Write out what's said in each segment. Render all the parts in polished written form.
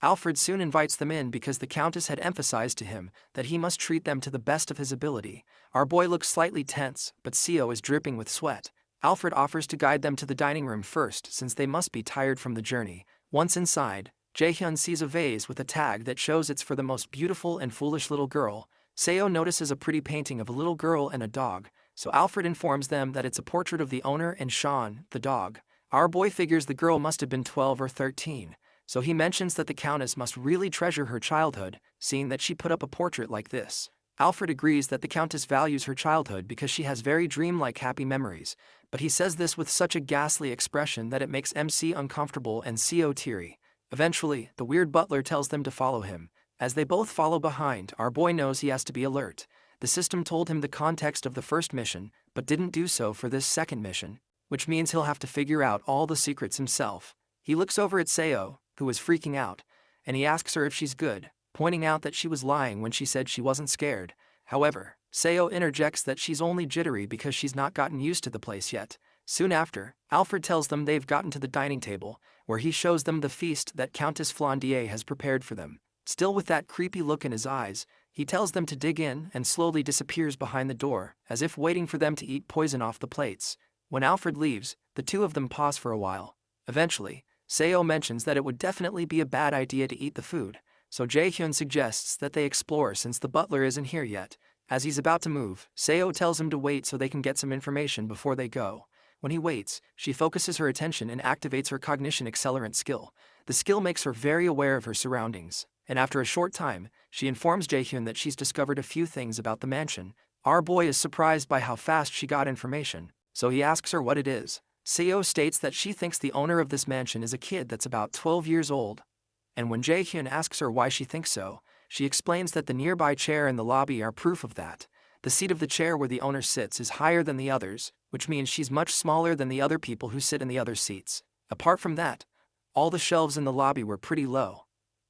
Alfred soon invites them in because the Countess had emphasized to him that he must treat them to the best of his ability. Our boy looks slightly tense, but Seo is dripping with sweat. Alfred offers to guide them to the dining room first since they must be tired from the journey. Once inside, Jaehyun sees a vase with a tag that shows it's for the most beautiful and foolish little girl. Seo notices a pretty painting of a little girl and a dog, so Alfred informs them that it's a portrait of the owner and Sean, the dog. Our boy figures the girl must have been 12 or 13. So he mentions that the Countess must really treasure her childhood, seeing that she put up a portrait like this. Alfred agrees that the Countess values her childhood because she has very dreamlike happy memories, but he says this with such a ghastly expression that it makes MC uncomfortable and Seo teary. Eventually, the weird butler tells them to follow him. As they both follow behind, our boy knows he has to be alert. The system told him the context of the first mission, but didn't do so for this second mission, which means he'll have to figure out all the secrets himself. He looks over at Seo, who is freaking out, and he asks her if she's good, pointing out that she was lying when she said she wasn't scared. However, Seo interjects that she's only jittery because she's not gotten used to the place yet. Soon after, Alfred tells them they've gotten to the dining table, where he shows them the feast that Countess Flandier has prepared for them. Still with that creepy look in his eyes, he tells them to dig in and slowly disappears behind the door, as if waiting for them to eat poison off the plates. When Alfred leaves, the two of them pause for a while. Eventually, Seo mentions that it would definitely be a bad idea to eat the food, so Jaehyun suggests that they explore since the butler isn't here yet. As he's about to move, Seo tells him to wait so they can get some information before they go. When he waits, she focuses her attention and activates her cognition accelerant skill. The skill makes her very aware of her surroundings, and after a short time, she informs Jaehyun that she's discovered a few things about the mansion. Our boy is surprised by how fast she got information, so he asks her what it is. Seo states that she thinks the owner of this mansion is a kid that's about 12 years old, and when Jaehyun asks her why she thinks so, she explains that the nearby chair in the lobby are proof of that. The seat of the chair where the owner sits is higher than the others, which means she's much smaller than the other people who sit in the other seats. Apart from that, all the shelves in the lobby were pretty low,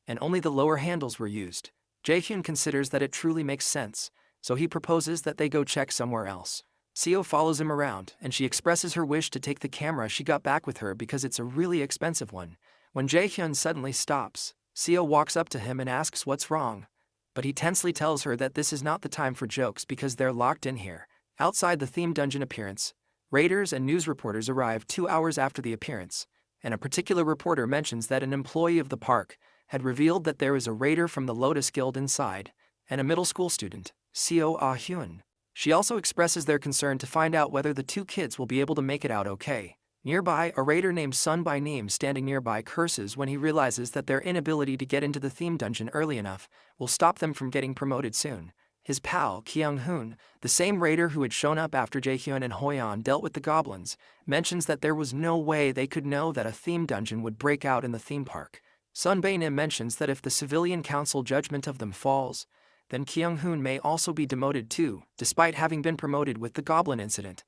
and only the lower handles were used. Jaehyun considers that it truly makes sense, so he proposes that they go check somewhere else. Seo follows him around, and she expresses her wish to take the camera she got back with her because it's a really expensive one. When Jaehyun suddenly stops, Seo walks up to him and asks what's wrong, but he tensely tells her that this is not the time for jokes because they're locked in here. Outside the theme dungeon appearance, raiders and news reporters arrive 2 hours after the appearance, and a particular reporter mentions that an employee of the park had revealed that there is a raider from the Lotus Guild inside, and a middle school student, Seo Ah-hyun. She also expresses their concern to find out whether the two kids will be able to make it out okay. Nearby, a raider named Sun by name standing nearby curses when he realizes that their inability to get into the theme dungeon early enough will stop them from getting promoted soon. His pal, Kyung-hoon, the same raider who had shown up after Jaehyun and Hoyeon dealt with the goblins, mentions that there was no way they could know that a theme dungeon would break out in the theme park. Sun Bae-nim mentions that if the civilian council judgment of them falls, then Kyung-hoon may also be demoted too, despite having been promoted with the goblin incident.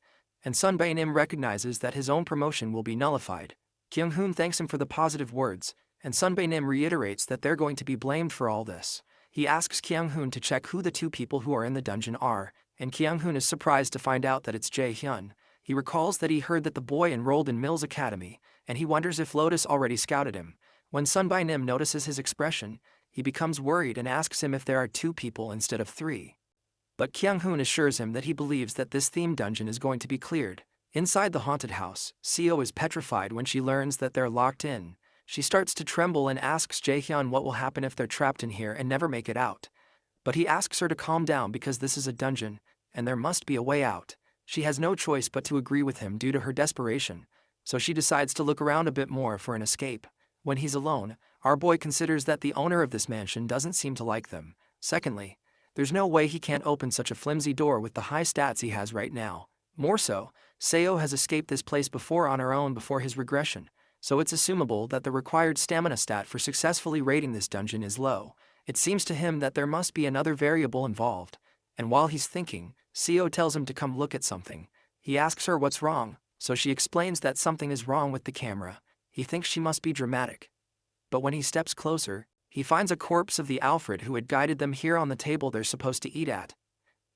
And Sun Bae-nim recognizes that his own promotion will be nullified. Kyung-hoon thanks him for the positive words, and Sun Bae-nim reiterates that they're going to be blamed for all this. He asks Kyung-hoon to check who the two people who are in the dungeon are, and Kyung-hoon is surprised to find out that it's Jae-hyun. He recalls that he heard that the boy enrolled in Mills Academy, and he wonders if Lotus already scouted him. When Sun Bae-nim notices his expression, he becomes worried and asks him if there are 2 people instead of 3. But Kyung-hoon assures him that he believes that this theme dungeon is going to be cleared. Inside the haunted house, Seo is petrified when she learns that they're locked in. She starts to tremble and asks Jaehyun what will happen if they're trapped in here and never make it out. But he asks her to calm down because this is a dungeon, and there must be a way out. She has no choice but to agree with him due to her desperation, so she decides to look around a bit more for an escape. When he's alone, our boy considers that the owner of this mansion doesn't seem to like them. Secondly, there's no way he can't open such a flimsy door with the high stats he has right now. More so, Seo has escaped this place before on her own before his regression, so it's assumable that the required stamina stat for successfully raiding this dungeon is low. It seems to him that there must be another variable involved, and while he's thinking, Seo tells him to come look at something. He asks her what's wrong, so she explains that something is wrong with the camera. He thinks she must be dramatic. But when he steps closer, he finds a corpse of the Alfred who had guided them here on the table they're supposed to eat at.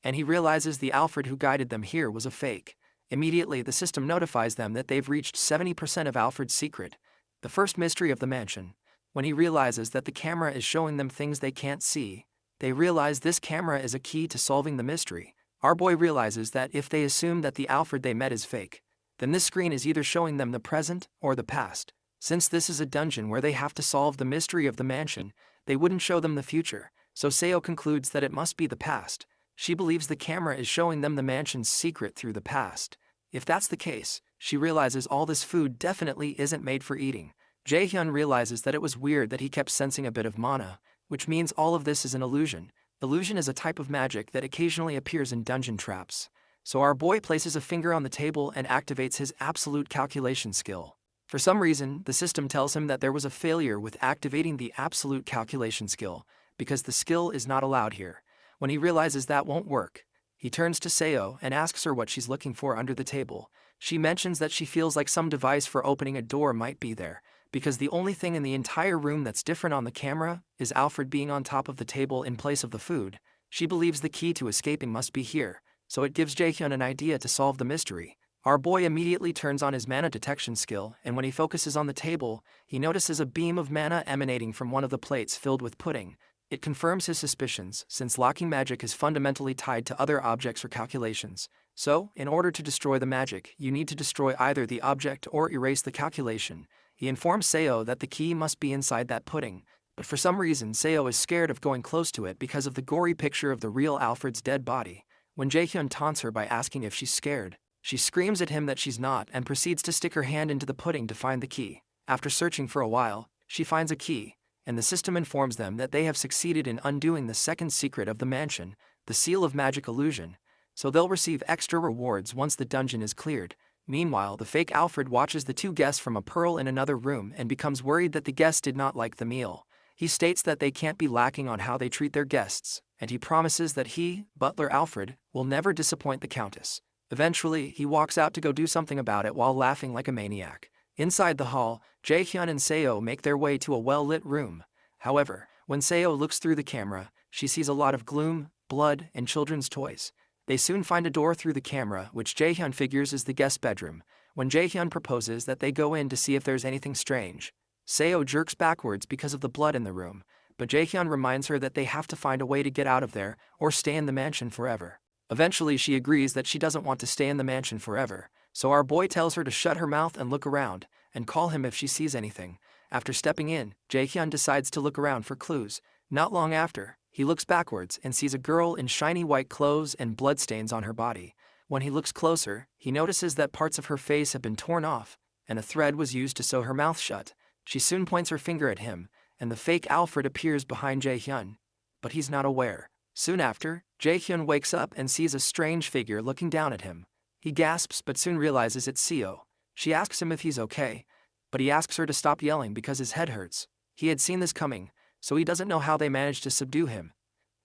And he realizes the Alfred who guided them here was a fake. Immediately, the system notifies them that they've reached 70% of Alfred's secret, the first mystery of the mansion. when he realizes that the camera is showing them things they can't see. They realize this camera is a key to solving the mystery. Our boy realizes that if they assume that the Alfred they met is fake, then this screen is either showing them the present or the past. Since this is a dungeon where they have to solve the mystery of the mansion, they wouldn't show them the future, so Seo concludes that it must be the past. She believes the camera is showing them the mansion's secret through the past. If that's the case, she realizes all this food definitely isn't made for eating. Jaehyun realizes that it was weird that he kept sensing a bit of mana, which means all of this is an illusion. Illusion is a type of magic that occasionally appears in dungeon traps. So our boy places a finger on the table and activates his absolute calculation skill. For some reason, the system tells him that there was a failure with activating the absolute calculation skill, because the skill is not allowed here. When he realizes that won't work, he turns to Seo and asks her what she's looking for under the table. She mentions that she feels like some device for opening a door might be there, because the only thing in the entire room that's different on the camera is Alfred being on top of the table in place of the food. She believes the key to escaping must be here, so it gives Jaehyun an idea to solve the mystery. Our boy immediately turns on his mana detection skill, and when he focuses on the table, he notices a beam of mana emanating from one of the plates filled with pudding. It confirms his suspicions, since locking magic is fundamentally tied to other objects or calculations. So, in order to destroy the magic, you need to destroy either the object or erase the calculation. He informs Seo that the key must be inside that pudding, but for some reason Seo is scared of going close to it because of the gory picture of the real Alfred's dead body. When Jaehyun taunts her by asking if she's scared, she screams at him that she's not and proceeds to stick her hand into the pudding to find the key. After searching for a while, she finds a key, and the system informs them that they have succeeded in undoing the second secret of the mansion, the seal of magic illusion, so they'll receive extra rewards once the dungeon is cleared. Meanwhile, the fake Alfred watches the two guests from a pearl in another room and becomes worried that the guests did not like the meal. He states that they can't be lacking on how they treat their guests, and he promises that he, butler Alfred, will never disappoint the Countess. Eventually, he walks out to go do something about it while laughing like a maniac. Inside the hall, Jaehyun and Seo make their way to a well-lit room. However, when Seo looks through the camera, she sees a lot of gloom, blood, and children's toys. They soon find a door through the camera, which Jaehyun figures is the guest bedroom. When Jaehyun proposes that they go in to see if there's anything strange, Seo jerks backwards because of the blood in the room, but Jaehyun reminds her that they have to find a way to get out of there or stay in the mansion forever. Eventually she agrees that she doesn't want to stay in the mansion forever, so our boy tells her to shut her mouth and look around, and call him if she sees anything. After stepping in, Jaehyun decides to look around for clues. Not long after, he looks backwards and sees a girl in shiny white clothes and bloodstains on her body. When he looks closer, he notices that parts of her face have been torn off, and a thread was used to sew her mouth shut. She soon points her finger at him, and the fake Alfred appears behind Jaehyun, but he's not aware. Soon after, Jaehyun wakes up and sees a strange figure looking down at him. He gasps but soon realizes it's Seo. She asks him if he's okay, but he asks her to stop yelling because his head hurts. He had seen this coming, so he doesn't know how they managed to subdue him,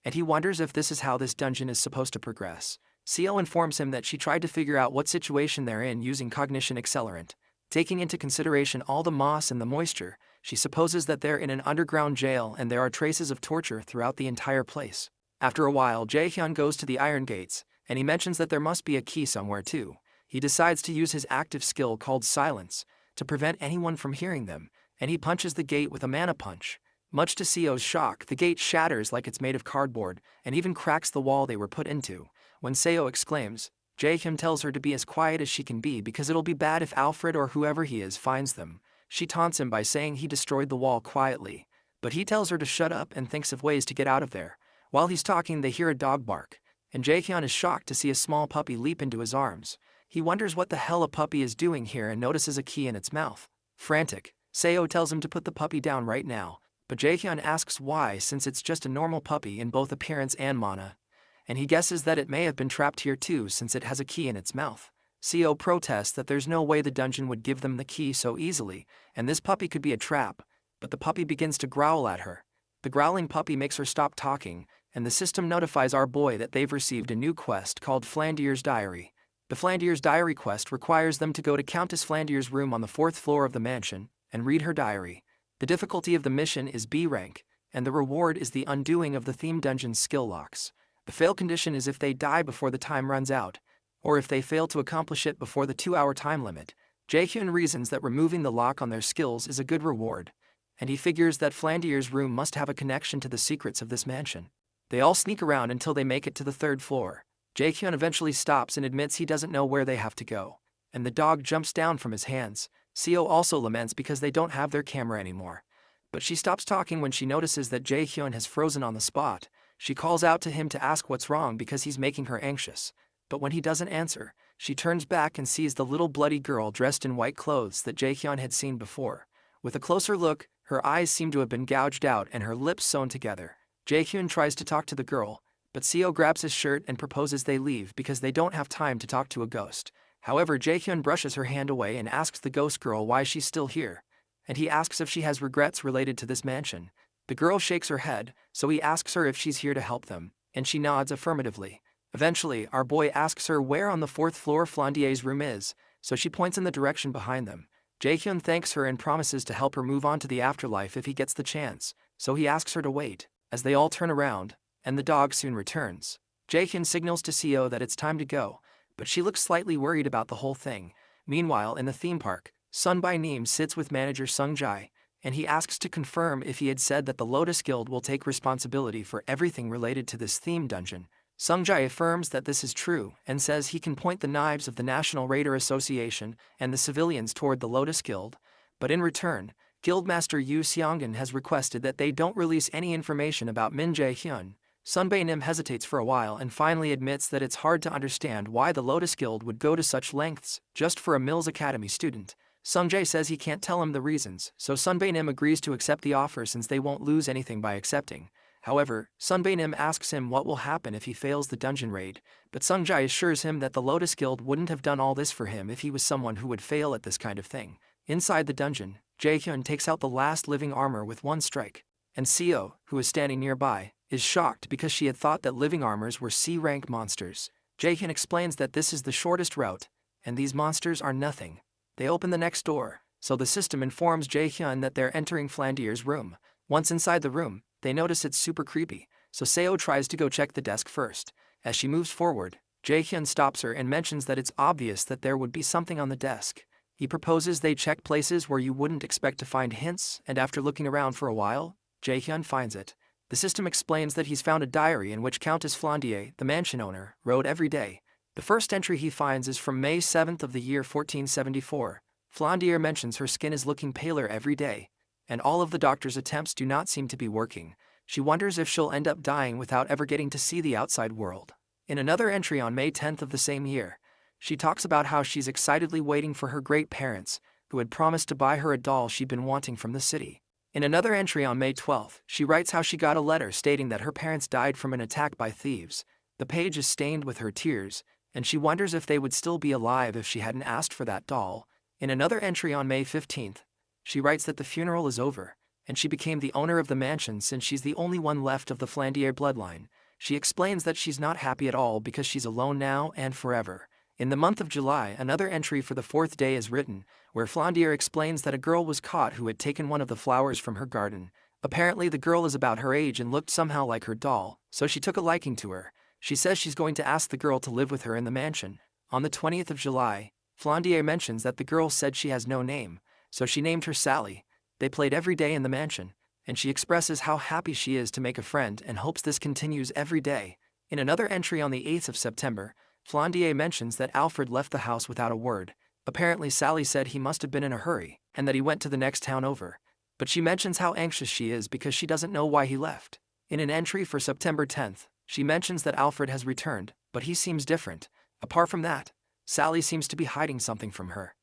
and he wonders if this is how this dungeon is supposed to progress. Seo informs him that she tried to figure out what situation they're in using cognition accelerant. Taking into consideration all the moss and the moisture, she supposes that they're in an underground jail and there are traces of torture throughout the entire place. After a while, Jaehyun goes to the iron gates, and he mentions that there must be a key somewhere too. He decides to use his active skill called silence to prevent anyone from hearing them, and he punches the gate with a mana punch. Much to Seo's shock, the gate shatters like it's made of cardboard, and even cracks the wall they were put into. When Seo exclaims, Jaehyun tells her to be as quiet as she can be because it'll be bad if Alfred or whoever he is finds them. She taunts him by saying he destroyed the wall quietly, but he tells her to shut up and thinks of ways to get out of there. While he's talking, they hear a dog bark, and Jaehyun is shocked to see a small puppy leap into his arms. He wonders what the hell a puppy is doing here and notices a key in its mouth. Frantic, Seo tells him to put the puppy down right now, but Jaehyun asks why since it's just a normal puppy in both appearance and mana, and he guesses that it may have been trapped here too since it has a key in its mouth. Seo protests that there's no way the dungeon would give them the key so easily, and this puppy could be a trap, but the puppy begins to growl at her. The growling puppy makes her stop talking, and the system notifies our boy that they've received a new quest called Flandier's Diary. The Flandier's Diary quest requires them to go to Countess Flandier's room on the 4th floor of the mansion and read her diary. The difficulty of the mission is B rank, and the reward is the undoing of the theme dungeon's skill locks. The fail condition is if they die before the time runs out, or if they fail to accomplish it before the 2-hour time limit. Jaehyun reasons that removing the lock on their skills is a good reward. and he figures that Flandier's room must have a connection to the secrets of this mansion. They all sneak around until they make it to the 3rd floor. Jaehyun eventually stops and admits he doesn't know where they have to go, and the dog jumps down from his hands. Seo also laments because they don't have their camera anymore. But she stops talking when she notices that Jaehyun has frozen on the spot. She calls out to him to ask what's wrong because he's making her anxious. But when he doesn't answer, she turns back and sees the little bloody girl dressed in white clothes that Jaehyun had seen before. With a closer look, her eyes seem to have been gouged out and her lips sewn together. Jaehyun tries to talk to the girl, but Seo grabs his shirt and proposes they leave because they don't have time to talk to a ghost. However, Jaehyun brushes her hand away and asks the ghost girl why she's still here, and he asks if she has regrets related to this mansion. The girl shakes her head, so he asks her if she's here to help them, and she nods affirmatively. Eventually, our boy asks her where on the 4th floor Flandier's room is, so she points in the direction behind them. Jaehyun thanks her and promises to help her move on to the afterlife if he gets the chance, so he asks her to wait, as they all turn around, and the dog soon returns. Jaehyun signals to Seo that it's time to go, but she looks slightly worried about the whole thing. Meanwhile, in the theme park, Sun by Neem sits with manager Sung Jae, and he asks to confirm if he had said that the Lotus Guild will take responsibility for everything related to this theme dungeon. Sung Jae affirms that this is true and says he can point the knives of the National Raider Association and the civilians toward the Lotus Guild, but in return, Guildmaster Yu Seongan has requested that they don't release any information about Min Jae-hyun. Sun Bae-nim hesitates for a while and finally admits that it's hard to understand why the Lotus Guild would go to such lengths just for a Mills Academy student. Sung Jae says he can't tell him the reasons, so Sun Bae-nim agrees to accept the offer since they won't lose anything by accepting. However, Sun Bae-nim asks him what will happen if he fails the dungeon raid, but Sung Jae assures him that the Lotus Guild wouldn't have done all this for him if he was someone who would fail at this kind of thing. Inside the dungeon, Jae-hyun takes out the last living armor with one strike, and Seo, who is standing nearby, is shocked because she had thought that living armors were C-rank monsters. Jae-hyun explains that this is the shortest route, and these monsters are nothing. They open the next door, so the system informs Jae-hyun that they're entering Flandier's room. Once inside the room, they notice it's super creepy, so Seo tries to go check the desk first. As she moves forward, Jae-hyun stops her and mentions that it's obvious that there would be something on the desk. He proposes they check places where you wouldn't expect to find hints, and after looking around for a while, Jae-hyun finds it. The system explains that he's found a diary in which Countess Flandier, the mansion owner, wrote every day. The first entry he finds is from May 7th of the year 1474. Flandier mentions her skin is looking paler every day, and all of the doctor's attempts do not seem to be working. She wonders if she'll end up dying without ever getting to see the outside world. In another entry on May 10th of the same year, she talks about how she's excitedly waiting for her great-parents, who had promised to buy her a doll she'd been wanting from the city. In another entry on May 12th, she writes how she got a letter stating that her parents died from an attack by thieves. The page is stained with her tears, and she wonders if they would still be alive if she hadn't asked for that doll. In another entry on May 15th, she writes that the funeral is over, and she became the owner of the mansion since she's the only one left of the Flandier bloodline. She explains that she's not happy at all because she's alone now and forever. In the month of July, another entry for the 4th day is written, where Flandier explains that a girl was caught who had taken one of the flowers from her garden. Apparently the girl is about her age and looked somehow like her doll, so she took a liking to her. She says she's going to ask the girl to live with her in the mansion. On the 20th of July, Flandier mentions that the girl said she has no name, so she named her Sally. They played every day in the mansion, and she expresses how happy she is to make a friend and hopes this continues every day. In another entry on the 8th of September, Flandier mentions that Alfred left the house without a word. Apparently Sally said he must have been in a hurry, and that he went to the next town over. But she mentions how anxious she is because she doesn't know why he left. In an entry for September 10th, she mentions that Alfred has returned, but he seems different. Apart from that, Sally seems to be hiding something from her,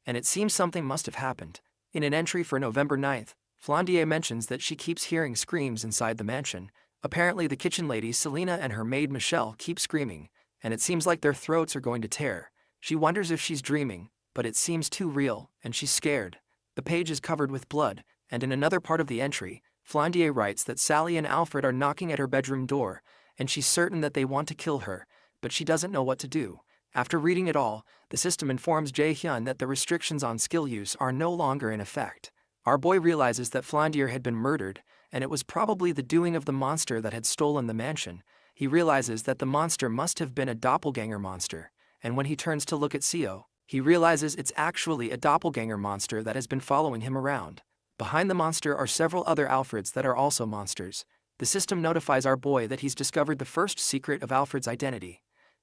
and it seems something must have happened. In an entry for November 9th, Flandier mentions that she keeps hearing screams inside the mansion. Apparently the kitchen lady Selena and her maid Michelle keep screaming, and it seems like their throats are going to tear. She wonders if she's dreaming, but it seems too real, and she's scared. The page is covered with blood, and in another part of the entry, Flandier writes that Sally and Alfred are knocking at her bedroom door, and she's certain that they want to kill her, but she doesn't know what to do. After reading it all, the system informs Jae-hyun that the restrictions on skill use are no longer in effect. Our boy realizes that Flandier had been murdered, and it was probably the doing of the monster that had stolen the mansion. He realizes that the monster must have been a doppelganger monster, and when he turns to look at Seo, he realizes it's actually a doppelganger monster that has been following him around. Behind the monster are several other Alfreds that are also monsters. The system notifies our boy that he's discovered the first secret of Alfred's identity,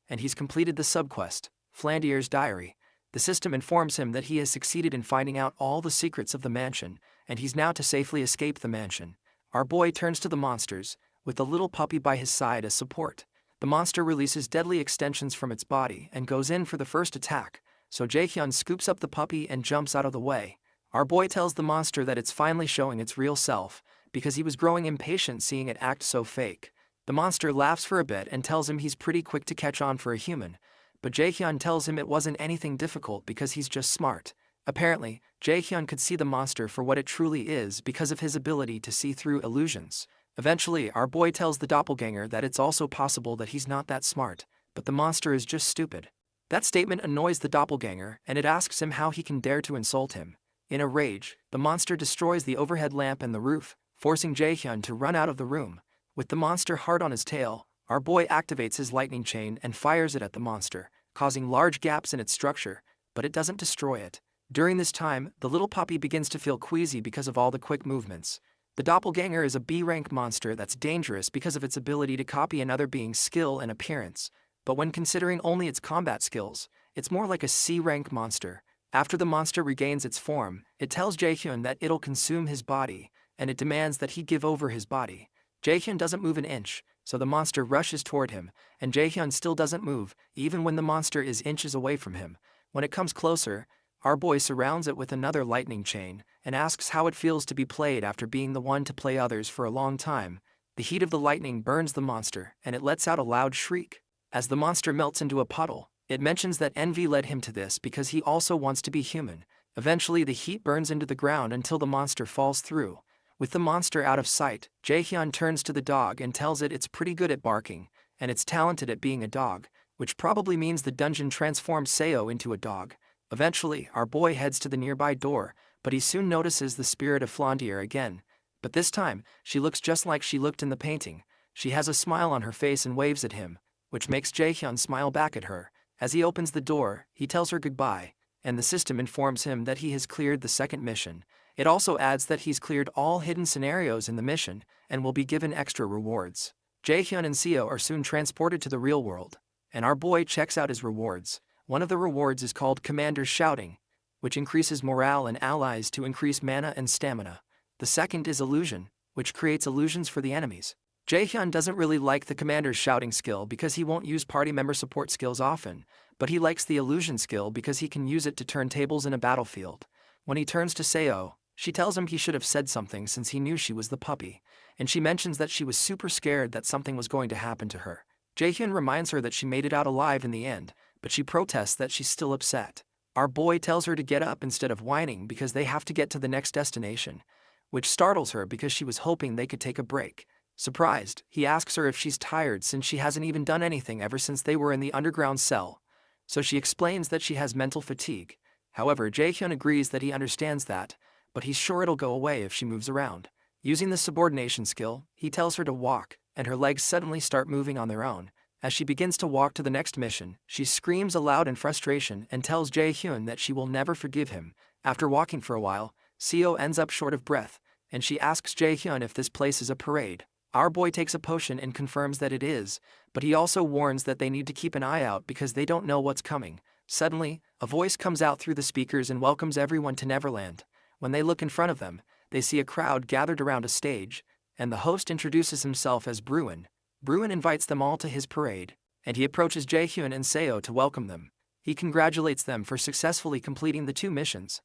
and he's completed the subquest, Flandier's Diary. The system informs him that he has succeeded in finding out all the secrets of the mansion, and he's now to safely escape the mansion. Our boy turns to the monsters, with the little puppy by his side as support. The monster releases deadly extensions from its body and goes in for the first attack, so Jaehyun scoops up the puppy and jumps out of the way. Our boy tells the monster that it's finally showing its real self, because he was growing impatient seeing it act so fake. The monster laughs for a bit and tells him he's pretty quick to catch on for a human, but Jaehyun tells him it wasn't anything difficult because he's just smart. Apparently, Jaehyun could see the monster for what it truly is because of his ability to see through illusions. Eventually, our boy tells the doppelganger that it's also possible that he's not that smart, but the monster is just stupid. That statement annoys the doppelganger, and it asks him how he can dare to insult him. In a rage, the monster destroys the overhead lamp and the roof, forcing Jaehyun to run out of the room. With the monster hard on his tail, our boy activates his lightning chain and fires it at the monster, causing large gaps in its structure, but it doesn't destroy it. During this time, the little puppy begins to feel queasy because of all the quick movements. The doppelganger is a B-rank monster that's dangerous because of its ability to copy another being's skill and appearance, but when considering only its combat skills, it's more like a C-rank monster. After the monster regains its form, it tells Jaehyun that it'll consume his body, and it demands that he give over his body. Jaehyun doesn't move an inch, so the monster rushes toward him, and Jaehyun still doesn't move, even when the monster is inches away from him. When it comes closer, our boy surrounds it with another lightning chain, and asks how it feels to be played after being the one to play others for a long time. The heat of the lightning burns the monster, and it lets out a loud shriek. As the monster melts into a puddle, it mentions that envy led him to this because he also wants to be human. Eventually the heat burns into the ground until the monster falls through. With the monster out of sight, Jaehyun turns to the dog and tells it it's pretty good at barking, and it's talented at being a dog, which probably means the dungeon transformed Seo into a dog. Eventually, our boy heads to the nearby door, but he soon notices the spirit of Flandier again. But this time, she looks just like she looked in the painting. She has a smile on her face and waves at him, which makes Jaehyun smile back at her. As he opens the door, he tells her goodbye, and the system informs him that he has cleared the second mission. It also adds that he's cleared all hidden scenarios in the mission, and will be given extra rewards. Jaehyun and Seo are soon transported to the real world, and our boy checks out his rewards. One of the rewards is called Commander's Shouting, which increases morale and allies to increase mana and stamina. The second is Illusion, which creates illusions for the enemies. Jaehyun doesn't really like the Commander's Shouting skill because he won't use party member support skills often, but he likes the Illusion skill because he can use it to turn tables in a battlefield. When he turns to Seo, she tells him he should have said something since he knew she was the puppy, and she mentions that she was super scared that something was going to happen to her. Jaehyun reminds her that she made it out alive in the end, but she protests that she's still upset. Our boy tells her to get up instead of whining because they have to get to the next destination, which startles her because she was hoping they could take a break. Surprised, he asks her if she's tired since she hasn't even done anything ever since they were in the underground cell, so she explains that she has mental fatigue. However, Jaehyun agrees that he understands that, but he's sure it'll go away if she moves around. Using the subordination skill, he tells her to walk, and her legs suddenly start moving on their own. As she begins to walk to the next mission, she screams aloud in frustration and tells Jaehyun that she will never forgive him. After walking for a while, Seo ends up short of breath, and she asks Jaehyun if this place is a parade. Our boy takes a potion and confirms that it is, but he also warns that they need to keep an eye out because they don't know what's coming. Suddenly, a voice comes out through the speakers and welcomes everyone to Neverland. When they look in front of them, they see a crowd gathered around a stage, and the host introduces himself as Bruin. Bruin invites them all to his parade, and he approaches Jaehyun and Seo to welcome them. He congratulates them for successfully completing the 2 missions.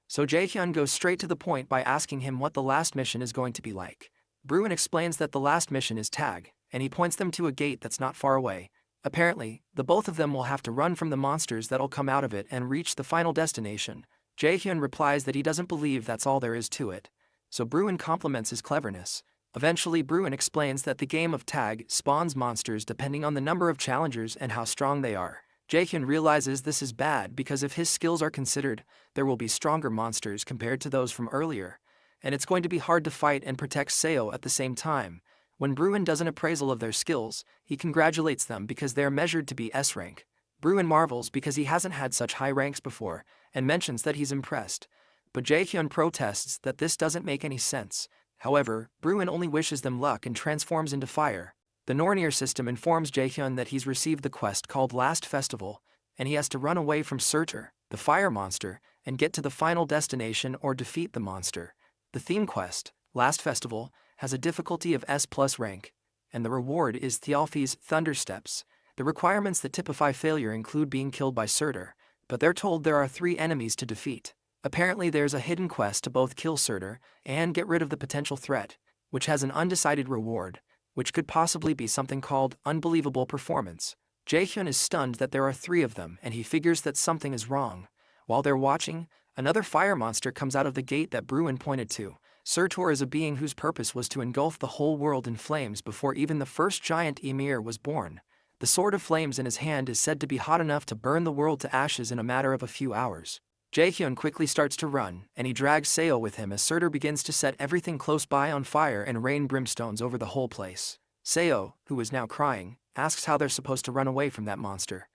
So Jaehyun goes straight to the point by asking him what the last mission is going to be like. Bruin explains that the last mission is tag, and he points them to a gate that's not far away. Apparently, the both of them will have to run from the monsters that'll come out of it and reach the final destination. Jaehyun replies that he doesn't believe that's all there is to it, so Bruin compliments his cleverness. Eventually, Bruin explains that the game of tag spawns monsters depending on the number of challengers and how strong they are. Jaehyun realizes this is bad because if his skills are considered, there will be stronger monsters compared to those from earlier, and it's going to be hard to fight and protect Seo at the same time. When Bruin does an appraisal of their skills, he congratulates them because they're measured to be S rank. Bruin marvels because he hasn't had such high ranks before, and mentions that he's impressed. but Jaehyun protests that this doesn't make any sense. However, Bruin only wishes them luck and transforms into fire. The Nornir system informs Jaehyun that he's received the quest called Last Festival, and he has to run away from Surtur, the fire monster, and get to the final destination or defeat the monster. The theme quest, Last Festival, has a difficulty of S+ rank, and the reward is Thialfi's Thunder Steps. The requirements that typify failure include being killed by Surtur, but they're told there are 3 enemies to defeat. Apparently there's a hidden quest to both kill Surtur and get rid of the potential threat, which has an undecided reward, which could possibly be something called Unbelievable Performance. Jaehyun is stunned that there are 3 of them and he figures that something is wrong. While they're watching, another fire monster comes out of the gate that Bruin pointed to. Surtur is a being whose purpose was to engulf the whole world in flames before even the first giant Ymir was born. The sword of flames in his hand is said to be hot enough to burn the world to ashes in a matter of a few hours. Jaehyun quickly starts to run, and he drags Seo with him as Surtur begins to set everything close by on fire and rain brimstones over the whole place. Seo, who is now crying, asks how they're supposed to run away from that monster.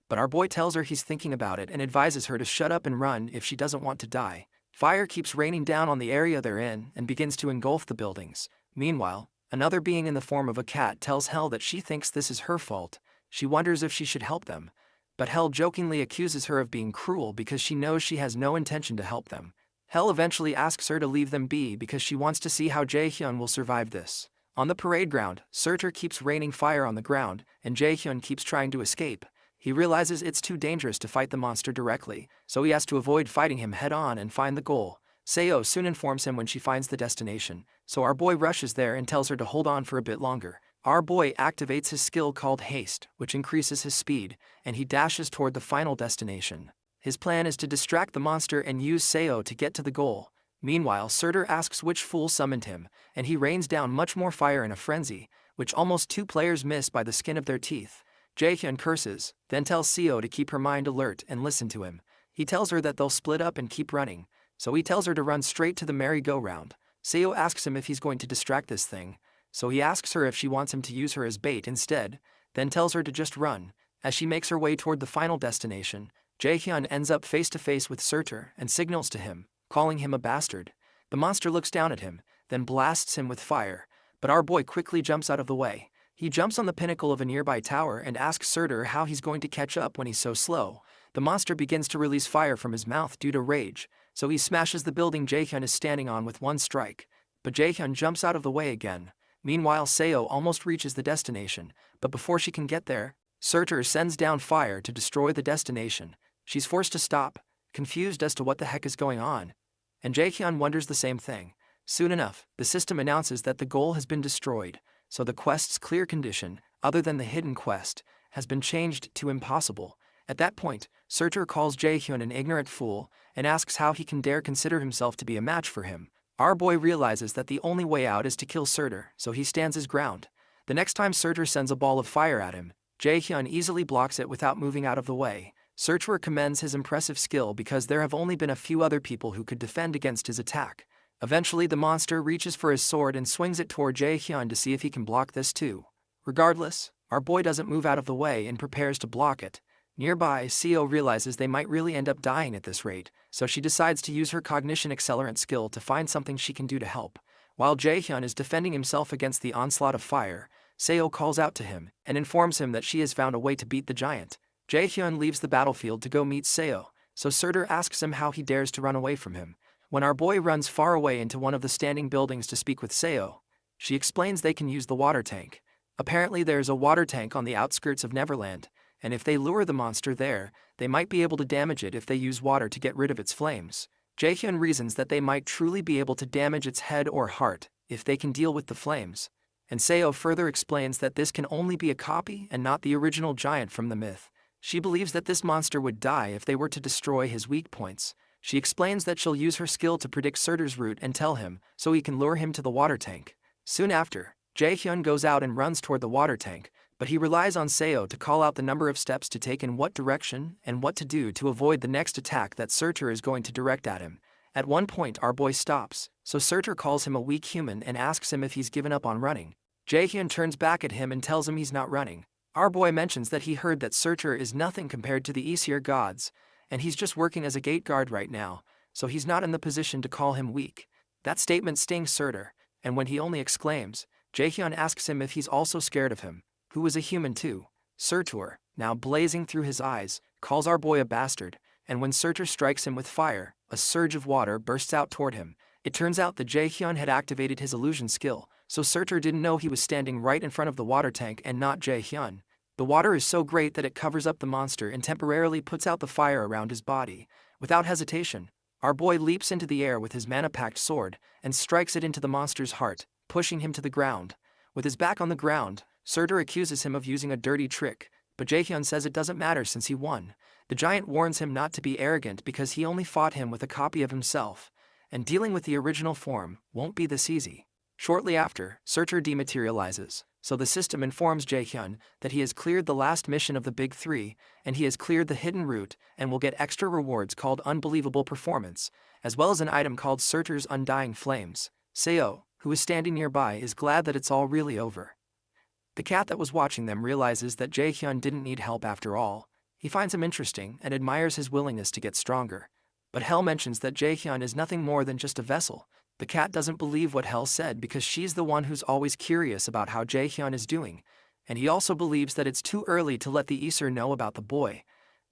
But our boy tells her he's thinking about it and advises her to shut up and run if she doesn't want to die. Fire keeps raining down on the area they're in and begins to engulf the buildings. Meanwhile, another being in the form of a cat tells Hel that she thinks this is her fault. She wonders if she should help them, but Hel jokingly accuses her of being cruel because she knows she has no intention to help them. Hel eventually asks her to leave them be because she wants to see how Jaehyun will survive this. On the parade ground, Surtur keeps raining fire on the ground, and Jaehyun keeps trying to escape. He realizes it's too dangerous to fight the monster directly, so he has to avoid fighting him head-on and find the goal. Seo soon informs him when she finds the destination, so our boy rushes there and tells her to hold on for a bit longer. Our boy activates his skill called Haste, which increases his speed, and he dashes toward the final destination. His plan is to distract the monster and use Seo to get to the goal. Meanwhile, Surtur asks which fool summoned him, and he rains down much more fire in a frenzy, which almost 2 players miss by the skin of their teeth. Jaehyun curses, then tells Seo to keep her mind alert and listen to him. He tells her that they'll split up and keep running, so he tells her to run straight to the merry-go-round. Seo asks him if he's going to distract this thing, so he asks her if she wants him to use her as bait instead, then tells her to just run. As she makes her way toward the final destination, Jaehyun ends up face to face with Surtur and signals to him, calling him a bastard. The monster looks down at him, then blasts him with fire, but our boy quickly jumps out of the way. He jumps on the pinnacle of a nearby tower and asks Surtur how he's going to catch up when he's so slow. The monster begins to release fire from his mouth due to rage, so he smashes the building Jaehyun is standing on with one strike. But Jaehyun jumps out of the way again. Meanwhile, Seo almost reaches the destination, but before she can get there, Surtur sends down fire to destroy the destination. She's forced to stop, confused as to what the heck is going on, and Jaehyun wonders the same thing. Soon enough, the system announces that the goal has been destroyed, so the quest's clear condition, other than the hidden quest, has been changed to impossible. At that point, Surtur calls Jaehyun an ignorant fool and asks how he can dare consider himself to be a match for him. Our boy realizes that the only way out is to kill Surtur, so he stands his ground. The next time Surtur sends a ball of fire at him, Jaehyun easily blocks it without moving out of the way. Surtur commends his impressive skill because there have only been a few other people who could defend against his attack. Eventually the monster reaches for his sword and swings it toward Jaehyun to see if he can block this too. Regardless, our boy doesn't move out of the way and prepares to block it. Nearby, Seo realizes they might really end up dying at this rate, so she decides to use her cognition accelerant skill to find something she can do to help. While Jaehyun is defending himself against the onslaught of fire, Seo calls out to him and informs him that she has found a way to beat the giant. Jaehyun leaves the battlefield to go meet Seo, so Surtur asks him how he dares to run away from him. When our boy runs far away into one of the standing buildings to speak with Seo, she explains they can use the water tank. Apparently there's a water tank on the outskirts of Neverland, and if they lure the monster there, they might be able to damage it if they use water to get rid of its flames. Jaehyun reasons that they might truly be able to damage its head or heart if they can deal with the flames, and Seo further explains that this can only be a copy and not the original giant from the myth. She believes that this monster would die if they were to destroy his weak points. She explains that she'll use her skill to predict Surtur's route and tell him, so he can lure him to the water tank. Soon after, Jaehyun goes out and runs toward the water tank, but he relies on Seo to call out the number of steps to take in what direction and what to do to avoid the next attack that Surtur is going to direct at him. At one point our boy stops, so Surtur calls him a weak human and asks him if he's given up on running. Jaehyun turns back at him and tells him he's not running. Our boy mentions that he heard that Surtur is nothing compared to the Aesir gods, and he's just working as a gate guard right now, so he's not in the position to call him weak. That statement stings Surtur, and when he only exclaims, Jaehyun asks him if he's also scared of him, who is a human too. Surtur, now blazing through his eyes, calls our boy a bastard, and when Surtur strikes him with fire, a surge of water bursts out toward him. It turns out that Jaehyun had activated his illusion skill, so Surtur didn't know he was standing right in front of the water tank and not Jaehyun. The water is so great that it covers up the monster and temporarily puts out the fire around his body. Without hesitation, our boy leaps into the air with his mana-packed sword and strikes it into the monster's heart, pushing him to the ground. With his back on the ground, Surtur accuses him of using a dirty trick, but Jaehyun says it doesn't matter since he won. The giant warns him not to be arrogant because he only fought him with a copy of himself, and dealing with the original form won't be this easy. Shortly after, Surtur dematerializes, so the system informs Jaehyun that he has cleared the last mission of the Big Three, and he has cleared the hidden route and will get extra rewards called Unbelievable Performance, as well as an item called Surtur's Undying Flames. Seo, who is standing nearby, is glad that it's all really over. The cat that was watching them realizes that Jaehyun didn't need help after all. He finds him interesting and admires his willingness to get stronger. But Hel mentions that Jaehyun is nothing more than just a vessel. The cat doesn't believe what Hel said because she's the one who's always curious about how Jaehyun is doing, and he also believes that it's too early to let the Aesir know about the boy.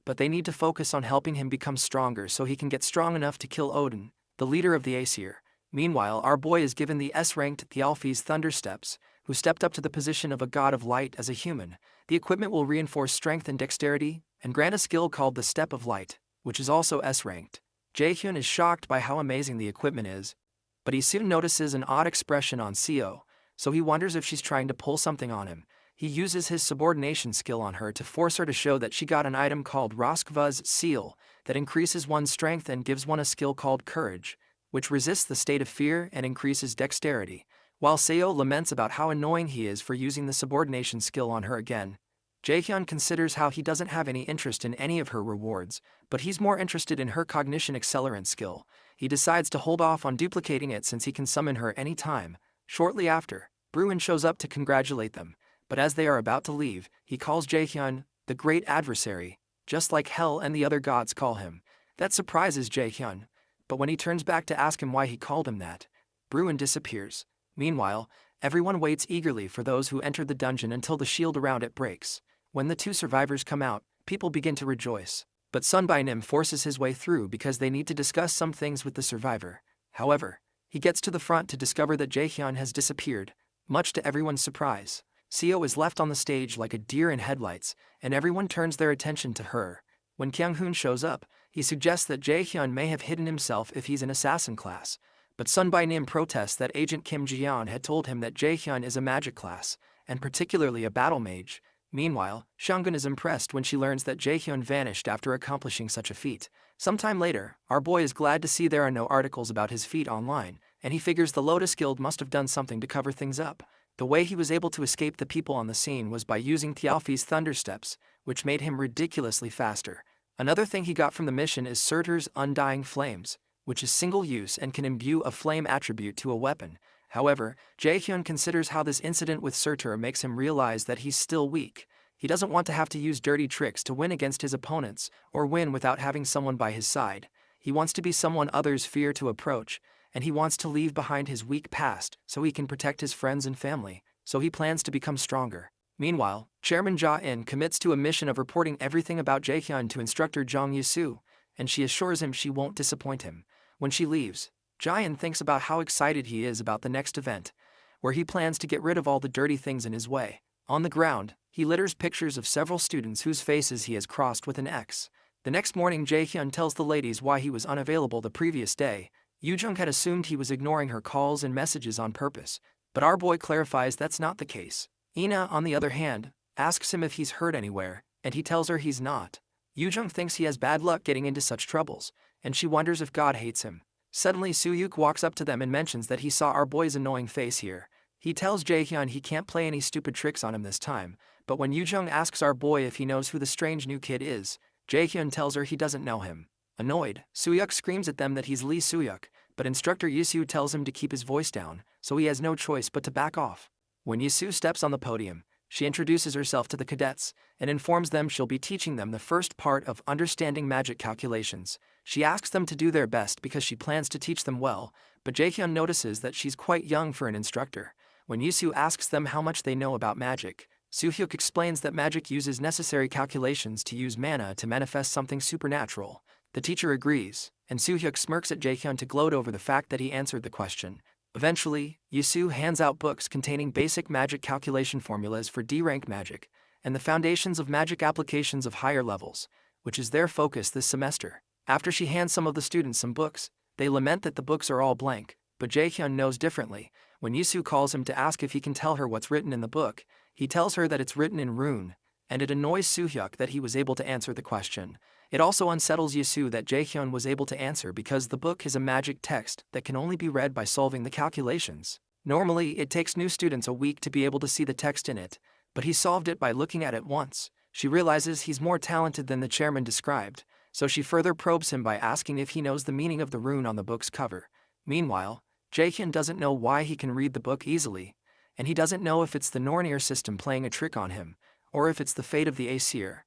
But they need to focus on helping him become stronger so he can get strong enough to kill Odin, the leader of the Aesir. Meanwhile, our boy is given the S-ranked Thialfi's Thundersteps, who stepped up to the position of a god of light as a human. The equipment will reinforce strength and dexterity, and grant a skill called the Step of Light, which is also S-ranked. Jaehyun is shocked by how amazing the equipment is, but he soon notices an odd expression on Seo, so he wonders if she's trying to pull something on him. He uses his subordination skill on her to force her to show that she got an item called Roskva's Seal that increases one's strength and gives one a skill called Courage, which resists the state of fear and increases dexterity. While Seo laments about how annoying he is for using the subordination skill on her again, Jaehyun considers how he doesn't have any interest in any of her rewards, but he's more interested in her cognition accelerant skill. He decides to hold off on duplicating it since he can summon her any time. Shortly after, Bruin shows up to congratulate them, but as they are about to leave, he calls Jaehyun the Great Adversary, just like Hel and the other gods call him. That surprises Jaehyun, but when he turns back to ask him why he called him that, Bruin disappears. Meanwhile, everyone waits eagerly for those who entered the dungeon until the shield around it breaks. When the two survivors come out, people begin to rejoice. But Sunbainim forces his way through because they need to discuss some things with the survivor. However, he gets to the front to discover that Jaehyun has disappeared, much to everyone's surprise. Seo is left on the stage like a deer in headlights, and everyone turns their attention to her. When Kyung-hoon shows up, he suggests that Jaehyun may have hidden himself if he's an assassin class. But Sunbainim protests that Agent Kim Ji-yeon had told him that Jaehyun is a magic class, and particularly a battle mage. Meanwhile, Shungun is impressed when she learns that Jaehyun vanished after accomplishing such a feat. Sometime later, our boy is glad to see there are no articles about his feat online, and he figures the Lotus Guild must have done something to cover things up. The way he was able to escape the people on the scene was by using Thialfi's Thundersteps, which made him ridiculously faster. Another thing he got from the mission is Surtur's Undying Flames, which is single-use and can imbue a flame attribute to a weapon. However, Jaehyun considers how this incident with Surtur makes him realize that he's still weak. He doesn't want to have to use dirty tricks to win against his opponents, or win without having someone by his side. He wants to be someone others fear to approach, and he wants to leave behind his weak past so he can protect his friends and family, so he plans to become stronger. Meanwhile, Chairman Ja-in commits to a mission of reporting everything about Jaehyun to instructor Jong Yisu, and she assures him she won't disappoint him. When she leaves, Ja-in thinks about how excited he is about the next event, where he plans to get rid of all the dirty things in his way. On the ground, he litters pictures of several students whose faces he has crossed with an X. The next morning, Jaehyun tells the ladies why he was unavailable the previous day. Yoo-jung had assumed he was ignoring her calls and messages on purpose, but our boy clarifies that's not the case. Ina, on the other hand, asks him if he's hurt anywhere, and he tells her he's not. Yoo-jung thinks he has bad luck getting into such troubles, and she wonders if God hates him. Suddenly, Soo-yuk walks up to them and mentions that he saw our boy's annoying face here. He tells Jaehyun he can't play any stupid tricks on him this time, but when Yoo-jung asks our boy if he knows who the strange new kid is, Jaehyun tells her he doesn't know him. Annoyed, Soo-yuk screams at them that he's Lee Soo-yuk, but instructor Yisu tells him to keep his voice down, so he has no choice but to back off. When Yisu steps on the podium, she introduces herself to the cadets and informs them she'll be teaching them the first part of understanding magic calculations. She asks them to do their best because she plans to teach them well, but Jaehyun notices that she's quite young for an instructor. When Yusu asks them how much they know about magic, Soohyuk explains that magic uses necessary calculations to use mana to manifest something supernatural. The teacher agrees, and Soohyuk smirks at Jaehyun to gloat over the fact that he answered the question. Eventually, Yusu hands out books containing basic magic calculation formulas for D-rank magic, and the foundations of magic applications of higher levels, which is their focus this semester. After she hands some of the students some books, they lament that the books are all blank, but Jaehyun knows differently. When Yusu calls him to ask if he can tell her what's written in the book, he tells her that it's written in rune, and it annoys Soohyuk that he was able to answer the question. It also unsettles Yusu that Jaehyun was able to answer because the book is a magic text that can only be read by solving the calculations. Normally, it takes new students a week to be able to see the text in it, but he solved it by looking at it once. She realizes he's more talented than the chairman described, so she further probes him by asking if he knows the meaning of the rune on the book's cover. Meanwhile, Jaehyun doesn't know why he can read the book easily, and he doesn't know if it's the Nornir system playing a trick on him, or if it's the fate of the Aesir.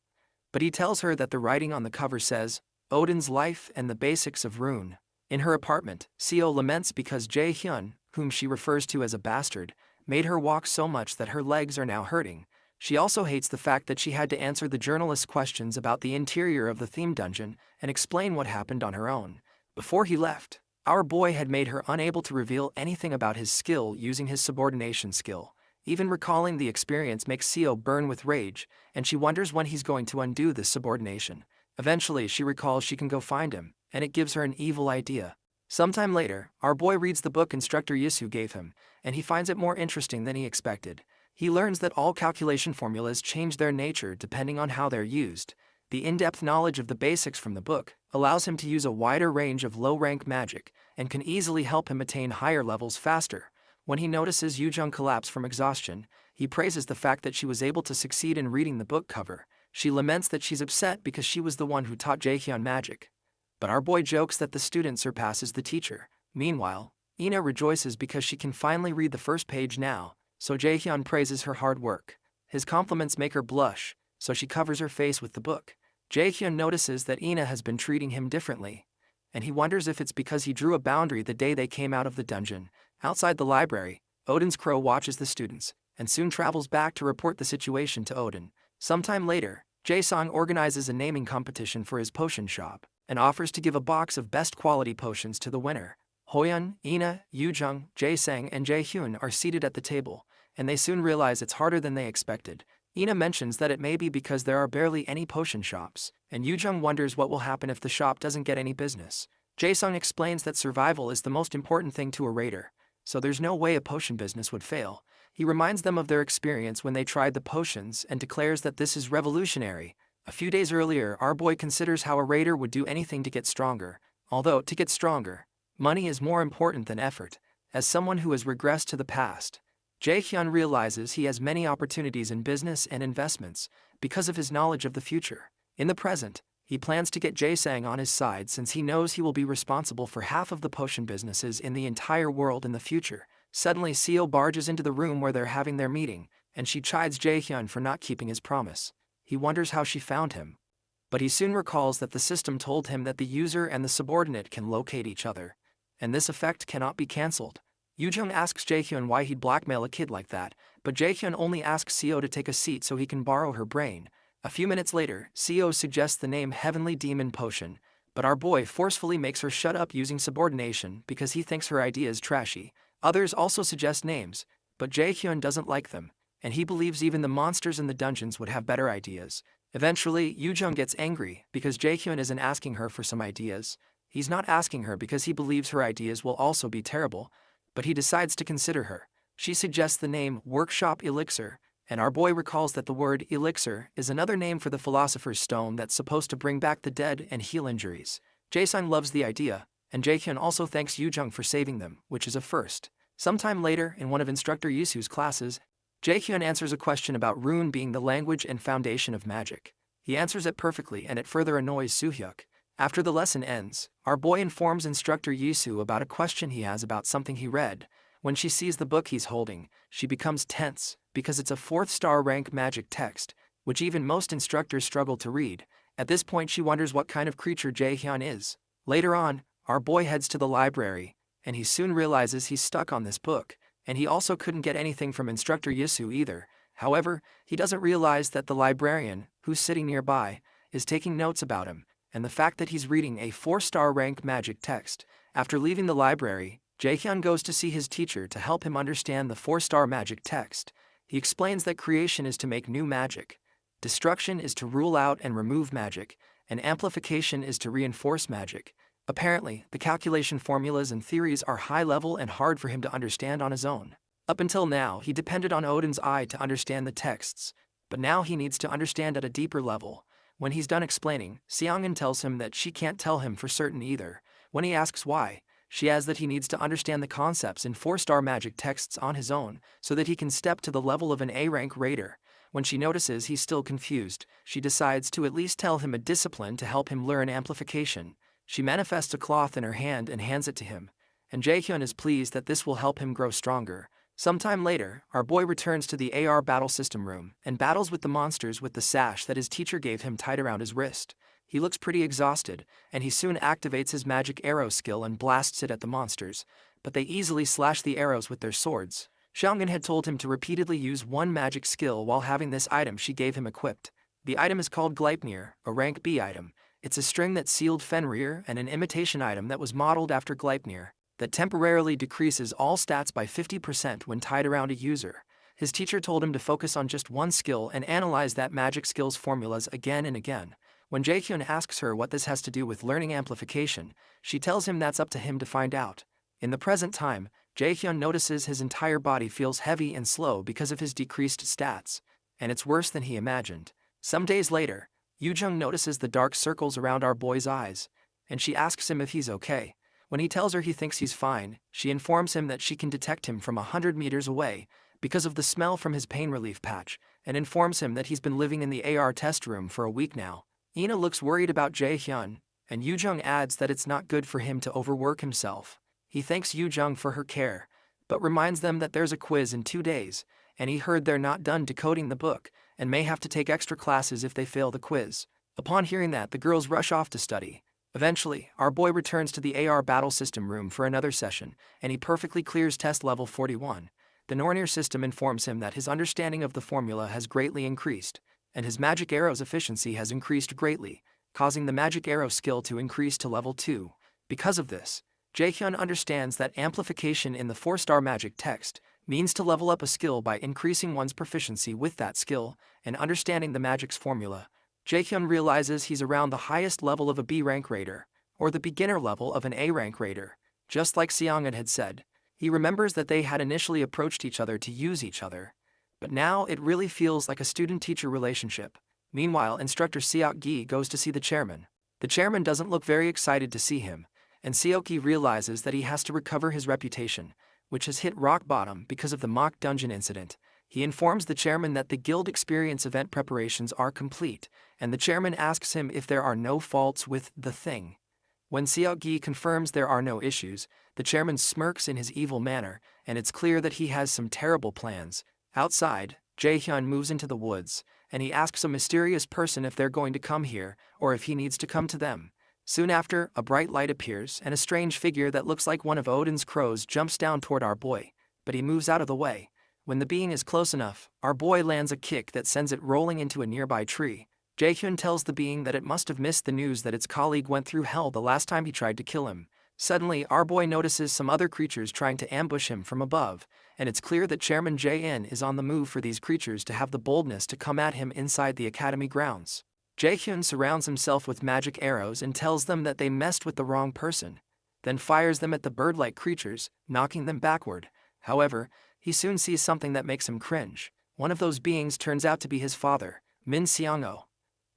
But he tells her that the writing on the cover says, Odin's life and the basics of rune. In her apartment, Seo laments because Jaehyun, whom she refers to as a bastard, made her walk so much that her legs are now hurting. She also hates the fact that she had to answer the journalist's questions about the interior of the theme dungeon and explain what happened on her own. Before he left, our boy had made her unable to reveal anything about his skill using his subordination skill. Even recalling the experience makes Seo burn with rage, and she wonders when he's going to undo this subordination. Eventually, she recalls she can go find him, and it gives her an evil idea. Sometime later, our boy reads the book instructor Yusu gave him, and he finds it more interesting than he expected. He learns that all calculation formulas change their nature depending on how they're used. The in-depth knowledge of the basics from the book allows him to use a wider range of low-rank magic and can easily help him attain higher levels faster. When he notices Yujung collapse from exhaustion, he praises the fact that she was able to succeed in reading the book cover. She laments that she's upset because she was the one who taught Jaehyun magic. But our boy jokes that the student surpasses the teacher. Meanwhile, Ina rejoices because she can finally read the first page now, so Jaehyun praises her hard work. His compliments make her blush, so she covers her face with the book. Jaehyun notices that Ina has been treating him differently, and he wonders if it's because he drew a boundary the day they came out of the dungeon. Outside the library, Odin's crow watches the students, and soon travels back to report the situation to Odin. Sometime later, Jae-sung organizes a naming competition for his potion shop, and offers to give a box of best quality potions to the winner. Hoyeon, Ina, Yujung, Jae-sang and Jae-hyun are seated at the table, and they soon realize it's harder than they expected. Ina mentions that it may be because there are barely any potion shops, and Yujung wonders what will happen if the shop doesn't get any business. Jae-sung explains that survival is the most important thing to a raider, so there's no way a potion business would fail. He reminds them of their experience when they tried the potions and declares that this is revolutionary. A few days earlier, our boy considers how a raider would do anything to get stronger. Although, to get stronger, money is more important than effort. As someone who has regressed to the past, Jae-hyun realizes he has many opportunities in business and investments because of his knowledge of the future. In the present, he plans to get Jae-sang on his side since he knows he will be responsible for half of the potion businesses in the entire world in the future. Suddenly, Seo barges into the room where they're having their meeting, and she chides Jae-hyun for not keeping his promise. He wonders how she found him, but he soon recalls that the system told him that the user and the subordinate can locate each other, and this effect cannot be cancelled. Yujung asks Jaehyun why he'd blackmail a kid like that, but Jaehyun only asks Seo to take a seat so he can borrow her brain. A few minutes later, Seo suggests the name Heavenly Demon Potion, but our boy forcefully makes her shut up using subordination because he thinks her idea is trashy. Others also suggest names, but Jaehyun doesn't like them, and he believes even the monsters in the dungeons would have better ideas. Eventually, Yujung gets angry because Jaehyun isn't asking her for some ideas. He's not asking her because he believes her ideas will also be terrible, but he decides to consider her. She suggests the name Workshop Elixir, and our boy recalls that the word elixir is another name for the philosopher's stone that's supposed to bring back the dead and heal injuries. Jae-sung loves the idea, and Jaehyun also thanks Yujung for saving them, which is a first. Sometime later, in one of Instructor Yusu's classes, Jaehyun answers a question about rune being the language and foundation of magic. He answers it perfectly and it further annoys Soohyuk. After the lesson ends, our boy informs Instructor Yusu about a question he has about something he read. When she sees the book he's holding, she becomes tense, because it's a 4th-star rank magic text, which even most instructors struggle to read. At this point she wonders what kind of creature Jaehyun is. Later on, our boy heads to the library, and he soon realizes he's stuck on this book, and he also couldn't get anything from Instructor Yisu either. However, he doesn't realize that the librarian, who's sitting nearby, is taking notes about him, and the fact that he's reading a 4-star rank magic text. After leaving the library, Jaehyun goes to see his teacher to help him understand the 4-star magic text. He explains that creation is to make new magic, destruction is to rule out and remove magic, and amplification is to reinforce magic. Apparently, the calculation formulas and theories are high level and hard for him to understand on his own. Up until now, he depended on Odin's eye to understand the texts, but now he needs to understand at a deeper level. When he's done explaining, Seongun tells him that she can't tell him for certain either. When he asks why, she adds that he needs to understand the concepts in 4-star magic texts on his own so that he can step to the level of an A-rank raider. When she notices he's still confused, she decides to at least tell him a discipline to help him learn amplification. She manifests a cloth in her hand and hands it to him, and Jaehyun is pleased that this will help him grow stronger. Sometime later, our boy returns to the AR battle system room and battles with the monsters with the sash that his teacher gave him tied around his wrist. He looks pretty exhausted, and he soon activates his magic arrow skill and blasts it at the monsters, but they easily slash the arrows with their swords. Seongun had told him to repeatedly use one magic skill while having this item she gave him equipped. The item is called Gleipnir, a rank B item. It's a string that sealed Fenrir and an imitation item that was modeled after Gleipnir, that temporarily decreases all stats by 50% when tied around a user. His teacher told him to focus on just one skill and analyze that magic skill's formulas again and again. When Jaehyun asks her what this has to do with learning amplification, she tells him that's up to him to find out. In the present time, Jaehyun notices his entire body feels heavy and slow because of his decreased stats, and it's worse than he imagined. Some days later, Yoojung notices the dark circles around our boy's eyes, and she asks him if he's okay. When he tells her he thinks he's fine, she informs him that she can detect him from 100 meters away because of the smell from his pain relief patch, and informs him that he's been living in the AR test room for a week now. Ina looks worried about Jaehyun, and Yoojung adds that it's not good for him to overwork himself. He thanks Yoojung for her care, but reminds them that there's a quiz in 2 days, and he heard they're not done decoding the book, and may have to take extra classes if they fail the quiz. Upon hearing that, the girls rush off to study. Eventually, our boy returns to the AR battle system room for another session, and he perfectly clears test level 41. The Nornir system informs him that his understanding of the formula has greatly increased, and his magic arrow's efficiency has increased greatly, causing the magic arrow skill to increase to level 2. Because of this, Jaehyun understands that amplification in the 4-star magic text means to level up a skill by increasing one's proficiency with that skill and understanding the magic's formula. Jaehyun realizes he's around the highest level of a B-rank raider, or the beginner level of an A-rank raider. Just like Seongun had said, he remembers that they had initially approached each other to use each other, but now it really feels like a student-teacher relationship. Meanwhile, instructor Seok-gi goes to see the chairman. The chairman doesn't look very excited to see him, and Seok-gi realizes that he has to recover his reputation, which has hit rock bottom because of the mock dungeon incident. He informs the chairman that the guild experience event preparations are complete, and the chairman asks him if there are no faults with the thing. When Seok-gi confirms there are no issues, the chairman smirks in his evil manner, and it's clear that he has some terrible plans. Outside, Jaehyun moves into the woods, and he asks a mysterious person if they're going to come here, or if he needs to come to them. Soon after, a bright light appears, and a strange figure that looks like one of Odin's crows jumps down toward our boy, but he moves out of the way. When the being is close enough, our boy lands a kick that sends it rolling into a nearby tree. Jaehyun tells the being that it must have missed the news that its colleague went through hell the last time he tried to kill him. Suddenly, our boy notices some other creatures trying to ambush him from above, and it's clear that Chairman Jae-in is on the move for these creatures to have the boldness to come at him inside the academy grounds. Jaehyun surrounds himself with magic arrows and tells them that they messed with the wrong person, then fires them at the bird-like creatures, knocking them backward. However, he soon sees something that makes him cringe. One of those beings turns out to be his father, Min Seong-ho,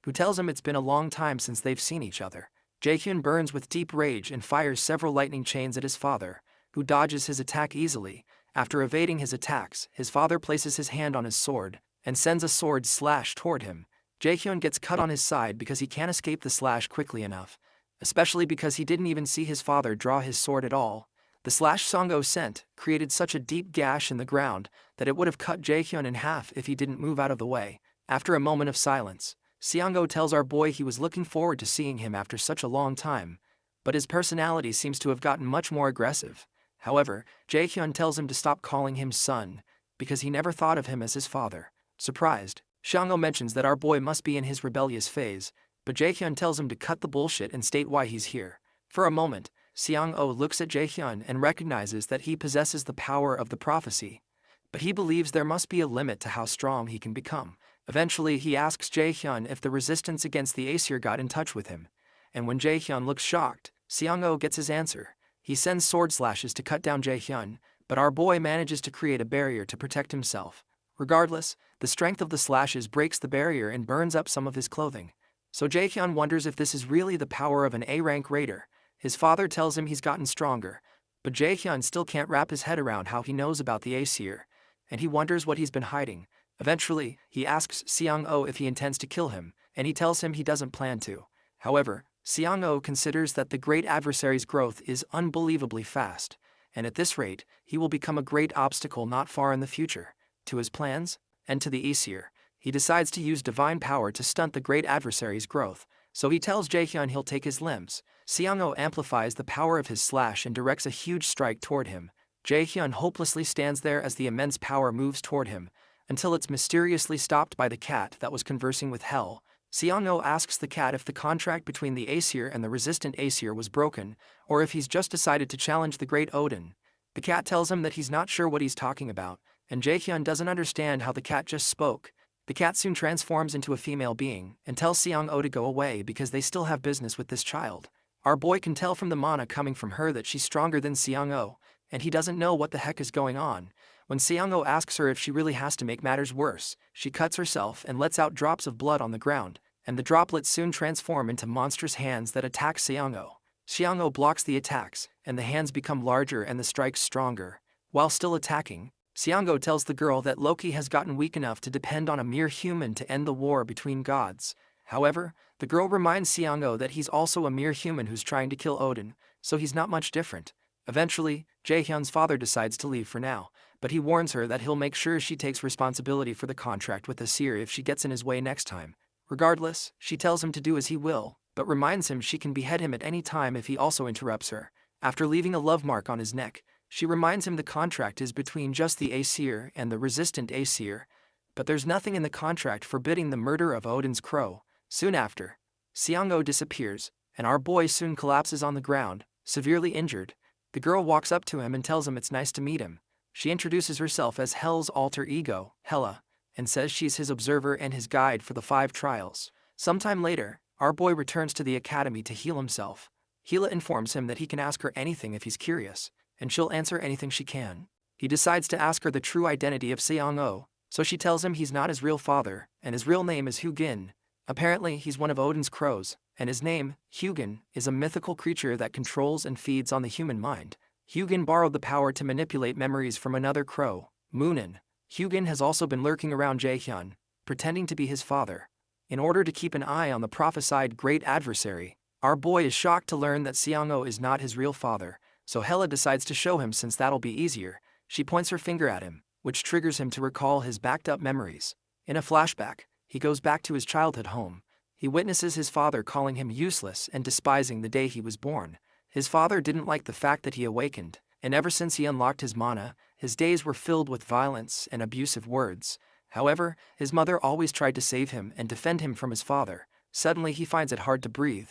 who tells him it's been a long time since they've seen each other. Jaehyun burns with deep rage and fires several lightning chains at his father, who dodges his attack easily. After evading his attacks, his father places his hand on his sword and sends a sword slash toward him. Jaehyun gets cut on his side because he can't escape the slash quickly enough, especially because he didn't even see his father draw his sword at all. The slash Songho sent created such a deep gash in the ground that it would have cut Jaehyun in half if he didn't move out of the way. After a moment of silence, Seong-ho tells our boy he was looking forward to seeing him after such a long time, but his personality seems to have gotten much more aggressive. However, Jaehyun tells him to stop calling him son, because he never thought of him as his father. Surprised, Xiang'o mentions that our boy must be in his rebellious phase, but Jaehyun tells him to cut the bullshit and state why he's here. For a moment, Xiang'o looks at Jaehyun and recognizes that he possesses the power of the prophecy, but he believes there must be a limit to how strong he can become. Eventually, he asks Jaehyun if the resistance against the Aesir got in touch with him, and when Jaehyun looks shocked, Xiang'o gets his answer. He sends sword slashes to cut down Jaehyun, but our boy manages to create a barrier to protect himself. Regardless, the strength of the slashes breaks the barrier and burns up some of his clothing. So Jaehyun wonders if this is really the power of an A-rank raider. His father tells him he's gotten stronger, but Jaehyun still can't wrap his head around how he knows about the Aesir, and he wonders what he's been hiding. Eventually, he asks Xiang'o if he intends to kill him, and he tells him he doesn't plan to. However, Xiang'o considers that the great adversary's growth is unbelievably fast, and at this rate, he will become a great obstacle not far in the future to his plans and to the Aesir. He decides to use divine power to stunt the great adversary's growth, so he tells Jaehyun he'll take his limbs. Xiang'o amplifies the power of his slash and directs a huge strike toward him. Jaehyun hopelessly stands there as the immense power moves toward him, until it's mysteriously stopped by the cat that was conversing with Hell. Xiang'o asks the cat if the contract between the Aesir and the resistant Aesir was broken, or if he's just decided to challenge the great Odin. The cat tells him that he's not sure what he's talking about, and Jaehyun doesn't understand how the cat just spoke. The cat soon transforms into a female being and tells Xiang'o to go away because they still have business with this child. Our boy can tell from the mana coming from her that she's stronger than Xiang'o, and he doesn't know what the heck is going on. When Xiang'o asks her if she really has to make matters worse, she cuts herself and lets out drops of blood on the ground, and the droplets soon transform into monstrous hands that attack Xiang'o. Xiang'o blocks the attacks, and the hands become larger and the strikes stronger. While still attacking, Xiang'o tells the girl that Loki has gotten weak enough to depend on a mere human to end the war between gods. However, the girl reminds Xiang'o that he's also a mere human who's trying to kill Odin, so he's not much different. Eventually, Jaehyun's father decides to leave for now, but he warns her that he'll make sure she takes responsibility for the contract with Asir if she gets in his way next time. Regardless, she tells him to do as he will, but reminds him she can behead him at any time if he also interrupts her. After leaving a love mark on his neck, she reminds him the contract is between just the Aesir and the resistant Aesir, but there's nothing in the contract forbidding the murder of Odin's crow. Soon after, Xiang'o disappears, and our boy soon collapses on the ground, severely injured. The girl walks up to him and tells him it's nice to meet him. She introduces herself as Hell's alter ego, Hela, and says she's his observer and his guide for the 5 trials. Sometime later, our boy returns to the academy to heal himself. Hela informs him that he can ask her anything if he's curious, and she'll answer anything she can. He decides to ask her the true identity of Xiang'o, so she tells him he's not his real father, and his real name is Hugin. Apparently, he's one of Odin's crows, and his name, Hugin, is a mythical creature that controls and feeds on the human mind. Hugin borrowed the power to manipulate memories from another crow, Moonin. Hugin has also been lurking around Jaehyun, pretending to be his father. In order to keep an eye on the prophesied great adversary, our boy is shocked to learn that Xiang'o is not his real father, so Hela decides to show him since that'll be easier. She points her finger at him, which triggers him to recall his backed-up memories. In a flashback, he goes back to his childhood home. He witnesses his father calling him useless and despising the day he was born. His father didn't like the fact that he awakened, and ever since he unlocked his mana, his days were filled with violence and abusive words. However, his mother always tried to save him and defend him from his father. Suddenly he finds it hard to breathe,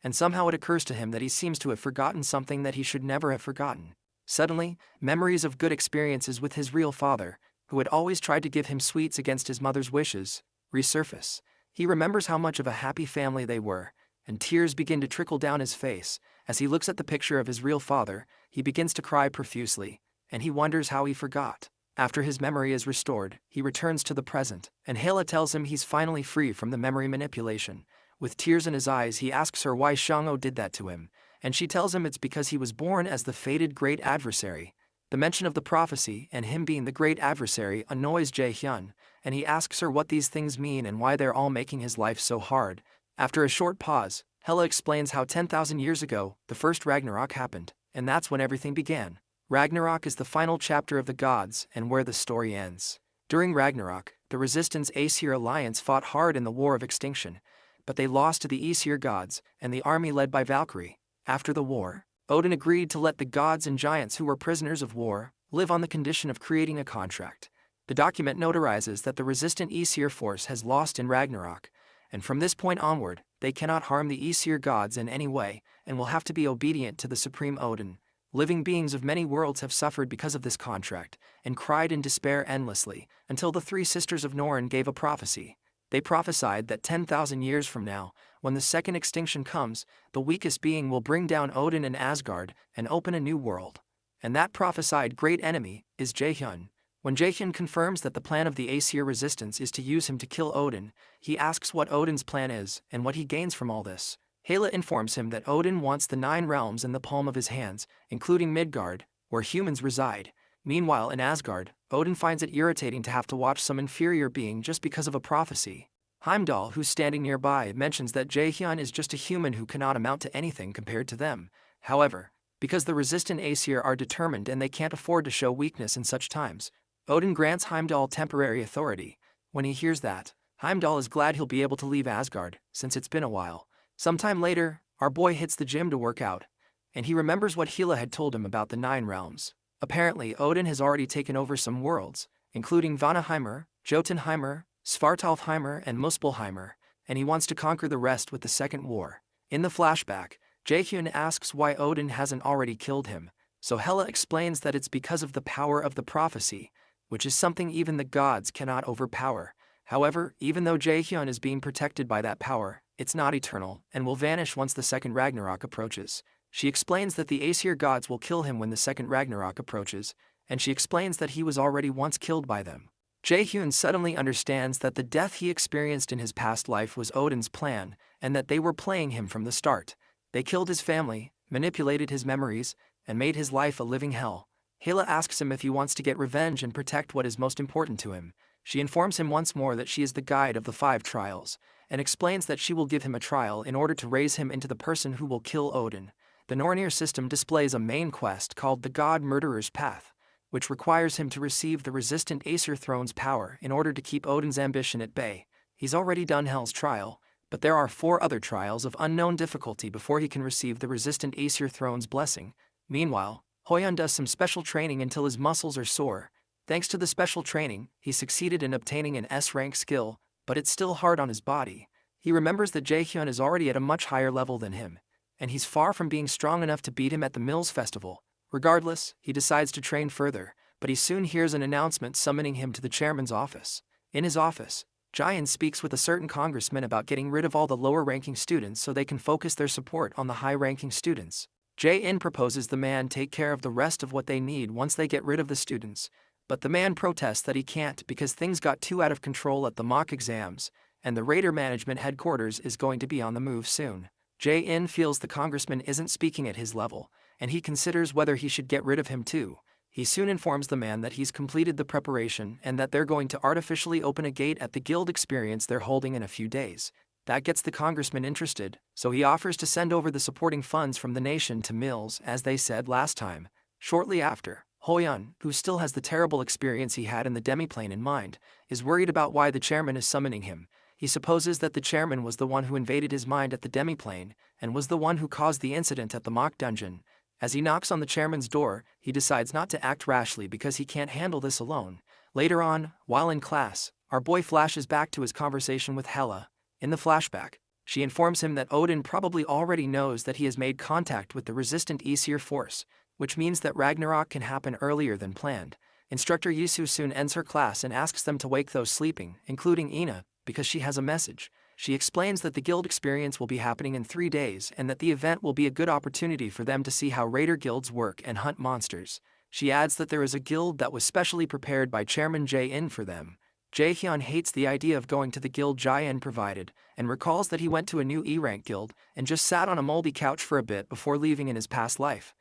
and somehow it occurs to him that he seems to have forgotten something that he should never have forgotten. Suddenly, memories of good experiences with his real father, who had always tried to give him sweets against his mother's wishes, resurface. He remembers how much of a happy family they were, and tears begin to trickle down his face. As he looks at the picture of his real father, he begins to cry profusely, and he wonders how he forgot. After his memory is restored, he returns to the present, and Hela tells him he's finally free from the memory manipulation. With tears in his eyes, he asks her why Xiang'o did that to him, and she tells him it's because he was born as the fated great adversary. The mention of the prophecy and him being the great adversary annoys Jaehyun, and he asks her what these things mean and why they're all making his life so hard. After a short pause, Hela explains how 10,000 years ago, the first Ragnarok happened, and that's when everything began. Ragnarok is the final chapter of the gods and where the story ends. During Ragnarok, the Resistance Aesir alliance fought hard in the War of Extinction, but they lost to the Aesir gods and the army led by Valkyrie. After the war, Odin agreed to let the gods and giants who were prisoners of war live on the condition of creating a contract. The document notarizes that the resistant Aesir force has lost in Ragnarok, and from this point onward, they cannot harm the Aesir gods in any way, and will have to be obedient to the supreme Odin. Living beings of many worlds have suffered because of this contract, and cried in despair endlessly, until the three sisters of Norn gave a prophecy. They prophesied that 10,000 years from now, when the second extinction comes, the weakest being will bring down Odin and Asgard, and open a new world. And that prophesied great enemy is Jaehyun. When Jaehyun confirms that the plan of the Aesir resistance is to use him to kill Odin, he asks what Odin's plan is, and what he gains from all this. Hela informs him that Odin wants the 9 realms in the palm of his hands, including Midgard, where humans reside. Meanwhile in Asgard, Odin finds it irritating to have to watch some inferior being just because of a prophecy. Heimdall, who's standing nearby, mentions that Jaehyun is just a human who cannot amount to anything compared to them. However, because the resistant Aesir are determined and they can't afford to show weakness in such times, Odin grants Heimdall temporary authority. When he hears that, Heimdall is glad he'll be able to leave Asgard, since it's been a while. Sometime later, our boy hits the gym to work out, and he remembers what Hela had told him about the 9 realms. Apparently, Odin has already taken over some worlds, including Vanaheimr, Jotunheimr, Svartalfheimr, and Muspelheimr, and he wants to conquer the rest with the Second War. In the flashback, Jaehyun asks why Odin hasn't already killed him, so Hela explains that it's because of the power of the prophecy, which is something even the gods cannot overpower. However, even though Jaehyun is being protected by that power, it's not eternal, and will vanish once the second Ragnarok approaches. She explains that the Aesir gods will kill him when the second Ragnarok approaches, and she explains that he was already once killed by them. Jaehyun suddenly understands that the death he experienced in his past life was Odin's plan, and that they were playing him from the start. They killed his family, manipulated his memories, and made his life a living hell. Hela asks him if he wants to get revenge and protect what is most important to him. She informs him once more that she is the guide of the 5 trials, and explains that she will give him a trial in order to raise him into the person who will kill Odin. The Nornir system displays a main quest called the God Murderer's Path, which requires him to receive the resistant Aesir throne's power in order to keep Odin's ambition at bay. He's already done Hel's trial, but there are 4 other trials of unknown difficulty before he can receive the resistant Aesir throne's blessing. Meanwhile, Hoyeon does some special training until his muscles are sore. Thanks to the special training, he succeeded in obtaining an S-rank skill, but it's still hard on his body. He remembers that Jaehyun is already at a much higher level than him, and he's far from being strong enough to beat him at the Mills Festival. Regardless, he decides to train further, but he soon hears an announcement summoning him to the chairman's office. In his office, Jaehyun speaks with a certain congressman about getting rid of all the lower-ranking students so they can focus their support on the high-ranking students. Jae-in proposes the man take care of the rest of what they need once they get rid of the students, but the man protests that he can't because things got too out of control at the mock exams, and the Raider Management Headquarters is going to be on the move soon. Jae-in feels the congressman isn't speaking at his level, and he considers whether he should get rid of him too. He soon informs the man that he's completed the preparation and that they're going to artificially open a gate at the guild experience they're holding in a few days. That gets the congressman interested, so he offers to send over the supporting funds from the nation to Mills as they said last time. Shortly after, Hoyeon, who still has the terrible experience he had in the demiplane in mind, is worried about why the chairman is summoning him. He supposes that the chairman was the one who invaded his mind at the demiplane, and was the one who caused the incident at the mock dungeon. As he knocks on the chairman's door, he decides not to act rashly because he can't handle this alone. Later on, while in class, our boy flashes back to his conversation with Hela. In the flashback, she informs him that Odin probably already knows that he has made contact with the resistant Aesir force, which means that Ragnarok can happen earlier than planned. Instructor Yusu soon ends her class and asks them to wake those sleeping, including Ina, because she has a message. She explains that the guild experience will be happening in 3 days and that the event will be a good opportunity for them to see how raider guilds work and hunt monsters. She adds that there is a guild that was specially prepared by Chairman Jae-in for them. Jaehyun hates the idea of going to the guild Jae-in provided, and recalls that he went to a new E-rank guild and just sat on a moldy couch for a bit before leaving in his past life.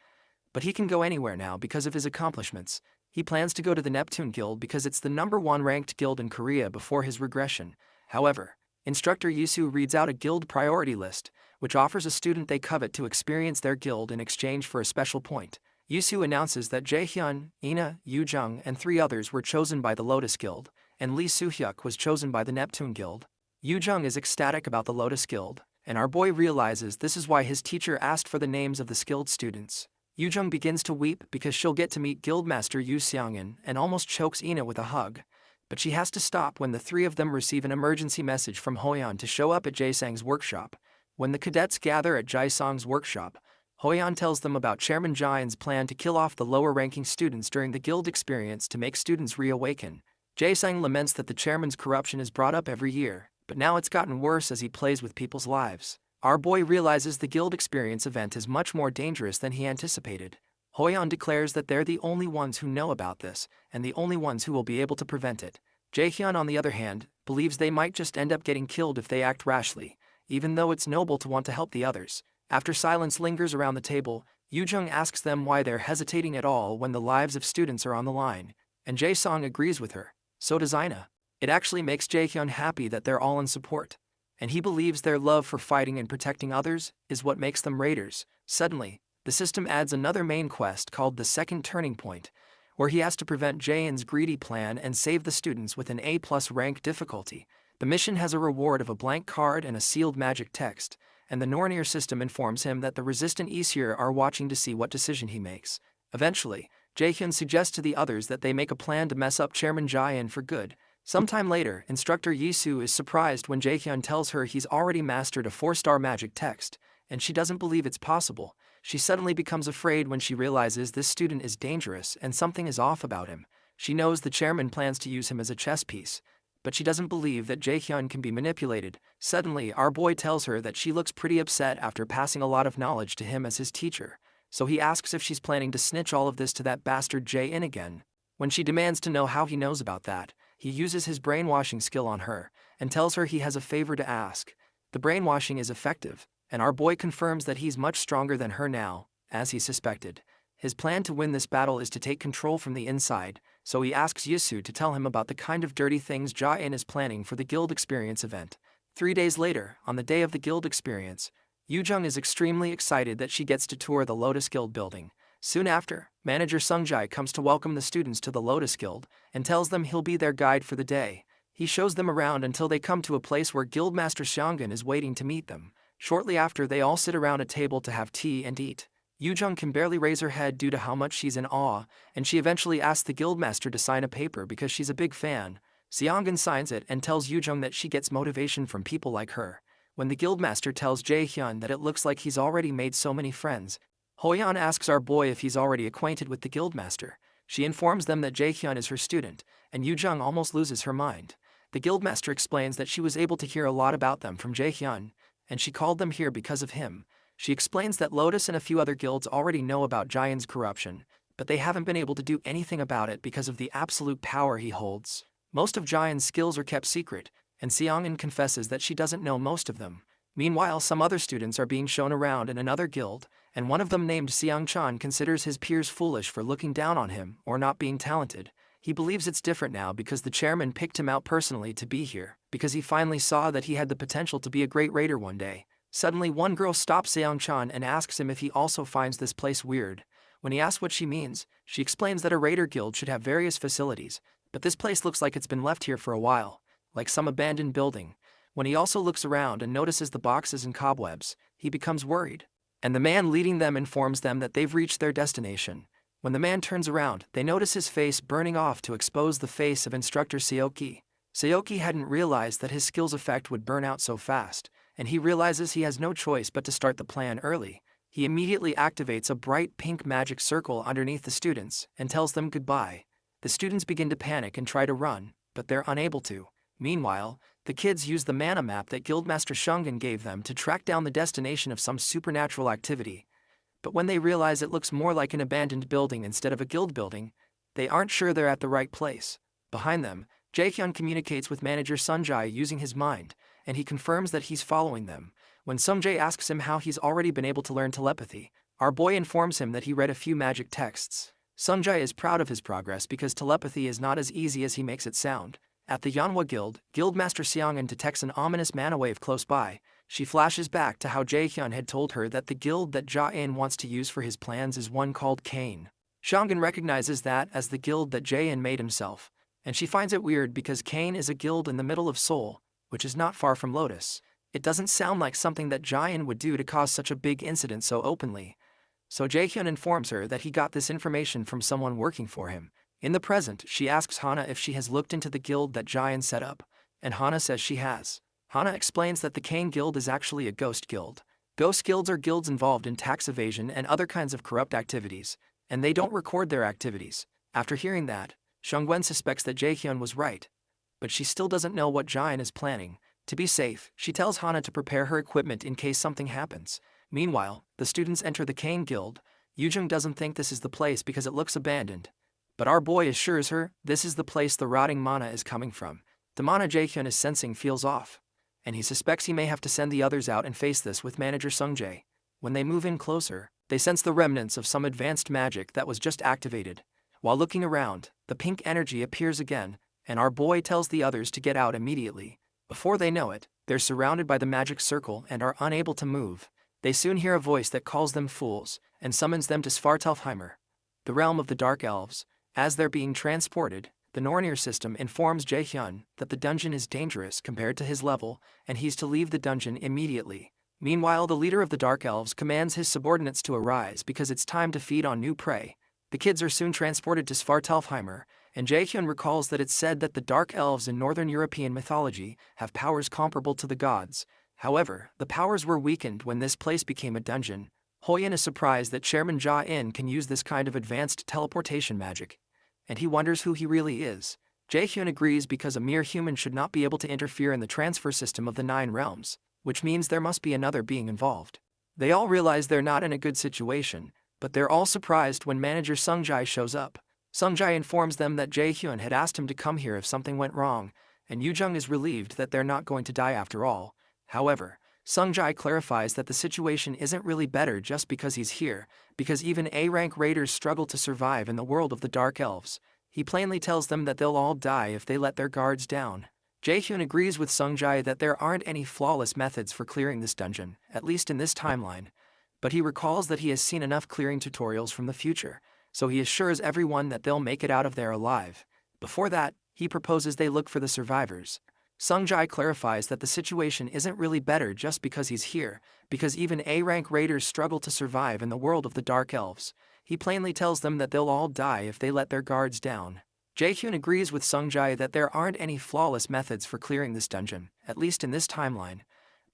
But he can go anywhere now because of his accomplishments. He plans to go to the Neptune Guild because it's the #1 ranked guild in Korea before his regression. However, Instructor Yusu reads out a guild priority list, which offers a student they covet to experience their guild in exchange for a special point. Yusu announces that Jaehyun, Ina, Yoo-jung, and 3 others were chosen by the Lotus Guild, and Lee Soo-hyuk was chosen by the Neptune Guild. Yoo-jung is ecstatic about the Lotus Guild, and our boy realizes this is why his teacher asked for the names of the skilled students. Yujung begins to weep because she'll get to meet Guildmaster Yu Xiangin and almost chokes Ina with a hug. But she has to stop when the three of them receive an emergency message from Hoyan to show up at Jaesang's workshop. When the cadets gather at Jaesang's workshop, Hoyan tells them about Chairman Jian's plan to kill off the lower-ranking students during the guild experience to make students reawaken. Jaesang laments that the chairman's corruption is brought up every year, but now it's gotten worse as he plays with people's lives. Our boy realizes the guild experience event is much more dangerous than he anticipated. Hoyan declares that they're the only ones who know about this, and the only ones who will be able to prevent it. Jaehyun, on the other hand, believes they might just end up getting killed if they act rashly, even though it's noble to want to help the others. After silence lingers around the table, Yujung asks them why they're hesitating at all when the lives of students are on the line, and Jaesong agrees with her. So does Ina. It actually makes Jaehyun happy that they're all in support, and he believes their love for fighting and protecting others is what makes them raiders. Suddenly, the system adds another main quest called the Second Turning Point, where he has to prevent Jaehyun's greedy plan and save the students with an A+ rank difficulty. The mission has a reward of a blank card and a sealed magic text, and the Nornir system informs him that the resistant Aesir are watching to see what decision he makes. Eventually, Jaehyun suggests to the others that they make a plan to mess up Chairman Jian for good. Sometime later, Instructor Yisu is surprised when Jaehyun tells her he's already mastered a 4-star magic text, and she doesn't believe it's possible. She suddenly becomes afraid when she realizes this student is dangerous and something is off about him. She knows the chairman plans to use him as a chess piece, but she doesn't believe that Jaehyun can be manipulated. Suddenly, our boy tells her that she looks pretty upset after passing a lot of knowledge to him as his teacher, so he asks if she's planning to snitch all of this to that bastard Jae-in again. When she demands to know how he knows about that, he uses his brainwashing skill on her and tells her he has a favor to ask. The brainwashing is effective, and our boy confirms that he's much stronger than her now, as he suspected. His plan to win this battle is to take control from the inside, so he asks Yisu to tell him about the kind of dirty things Jae-in is planning for the guild experience event. 3 days later, on the day of the guild experience, Yujung is extremely excited that she gets to tour the Lotus Guild building. Soon after, Manager Sungjai comes to welcome the students to the Lotus Guild and tells them he'll be their guide for the day. He shows them around until they come to a place where Guildmaster Xiangin is waiting to meet them. Shortly after, they all sit around a table to have tea and eat. Yujung can barely raise her head due to how much she's in awe, and she eventually asks the guildmaster to sign a paper because she's a big fan. Xiangin signs it and tells Yujung that she gets motivation from people like her. When the guildmaster tells Jaehyun that it looks like he's already made so many friends, Hoyan asks our boy if he's already acquainted with the guildmaster. She informs them that Jaehyun is her student, and Yujung almost loses her mind. The guildmaster explains that she was able to hear a lot about them from Jaehyun, and she called them here because of him. She explains that Lotus and a few other guilds already know about Jian's corruption, but they haven't been able to do anything about it because of the absolute power he holds. Most of Jian's skills are kept secret, and Xiangin confesses that she doesn't know most of them. Meanwhile, some other students are being shown around in another guild, and one of them named Xiang Chan considers his peers foolish for looking down on him or not being talented. He believes it's different now because the chairman picked him out personally to be here, because he finally saw that he had the potential to be a great raider one day. Suddenly, one girl stops Xiang Chan and asks him if he also finds this place weird. When he asks what she means, she explains that a raider guild should have various facilities, but this place looks like it's been left here for a while, like some abandoned building. When he also looks around and notices the boxes and cobwebs, he becomes worried, and the man leading them informs them that they've reached their destination. When the man turns around, they notice his face burning off to expose the face of Instructor Seoki. Seoki hadn't realized that his skill's effect would burn out so fast, and he realizes he has no choice but to start the plan early. He immediately activates a bright pink magic circle underneath the students and tells them goodbye. The students begin to panic and try to run, but they're unable to. Meanwhile, the kids use the mana map that Guildmaster Shungan gave them to track down the destination of some supernatural activity. But when they realize it looks more like an abandoned building instead of a guild building, they aren't sure they're at the right place. Behind them, Jaehyun communicates with Manager Sunjai using his mind, and he confirms that he's following them. When Sunjae asks him how he's already been able to learn telepathy, our boy informs him that he read a few magic texts. Sunjae is proud of his progress because telepathy is not as easy as he makes it sound. At the Yanhwa Guild, Guildmaster Xiangin detects an ominous mana wave close by. She flashes back to how Jaehyun had told her that the guild that Jae-in wants to use for his plans is one called Cain. Xiangin recognizes that as the guild that Jae-in made himself, and she finds it weird because Cain is a guild in the middle of Seoul, which is not far from Lotus. It doesn't sound like something that Jaehyun would do to cause such a big incident so openly. So Jaehyun informs her that he got this information from someone working for him. In the present, she asks Hana if she has looked into the guild that Jaehyun set up, and Hana says she has. Hana explains that the Kane Guild is actually a ghost guild. Ghost guilds are guilds involved in tax evasion and other kinds of corrupt activities, and they don't record their activities. After hearing that, Seungwon suspects that Jaehyun was right, but she still doesn't know what Jaehyun is planning. To be safe, she tells Hana to prepare her equipment in case something happens. Meanwhile, the students enter the Kane Guild. Yujung doesn't think this is the place because it looks abandoned, but our boy assures her this is the place the rotting mana is coming from. The mana Jaehyun is sensing feels off, and he suspects he may have to send the others out and face this with manager Sungjae. When they move in closer, they sense the remnants of some advanced magic that was just activated. While looking around, the pink energy appears again, and our boy tells the others to get out immediately. Before they know it, they're surrounded by the magic circle and are unable to move. They soon hear a voice that calls them fools and summons them to Svartalfheimer, the realm of the Dark Elves. As they're being transported, the Nornir system informs Jaehyun that the dungeon is dangerous compared to his level, and he's to leave the dungeon immediately. Meanwhile, the leader of the Dark Elves commands his subordinates to arise because it's time to feed on new prey. The kids are soon transported to Svartalfheimer, and Jaehyun recalls that it's said that the Dark Elves in Northern European mythology have powers comparable to the gods. However, the powers were weakened when this place became a dungeon. Hoyeon is surprised that Chairman Ja-in can use this kind of advanced teleportation magic, and he wonders who he really is. Jaehyun agrees because a mere human should not be able to interfere in the transfer system of the 9 realms, which means there must be another being involved. They all realize they're not in a good situation, but they're all surprised when manager Sungjae shows up. Sungjae informs them that Jaehyun had asked him to come here if something went wrong, and Yujung is relieved that they're not going to die after all. However, Sungjae clarifies that the situation isn't really better just because he's here, because even A-rank raiders struggle to survive in the world of the Dark Elves. He plainly tells them that they'll all die if they let their guards down. Jaehyun agrees with Sungjae that there aren't any flawless methods for clearing this dungeon, at least in this timeline, but he recalls that he has seen enough clearing tutorials from the future, so he assures everyone that they'll make it out of there alive. Before that, he proposes they look for the survivors. Sungjae clarifies that the situation isn't really better just because he's here, because even A-rank raiders struggle to survive in the world of the Dark Elves. He plainly tells them that they'll all die if they let their guards down. Jaehyun agrees with Sungjae that there aren't any flawless methods for clearing this dungeon, at least in this timeline,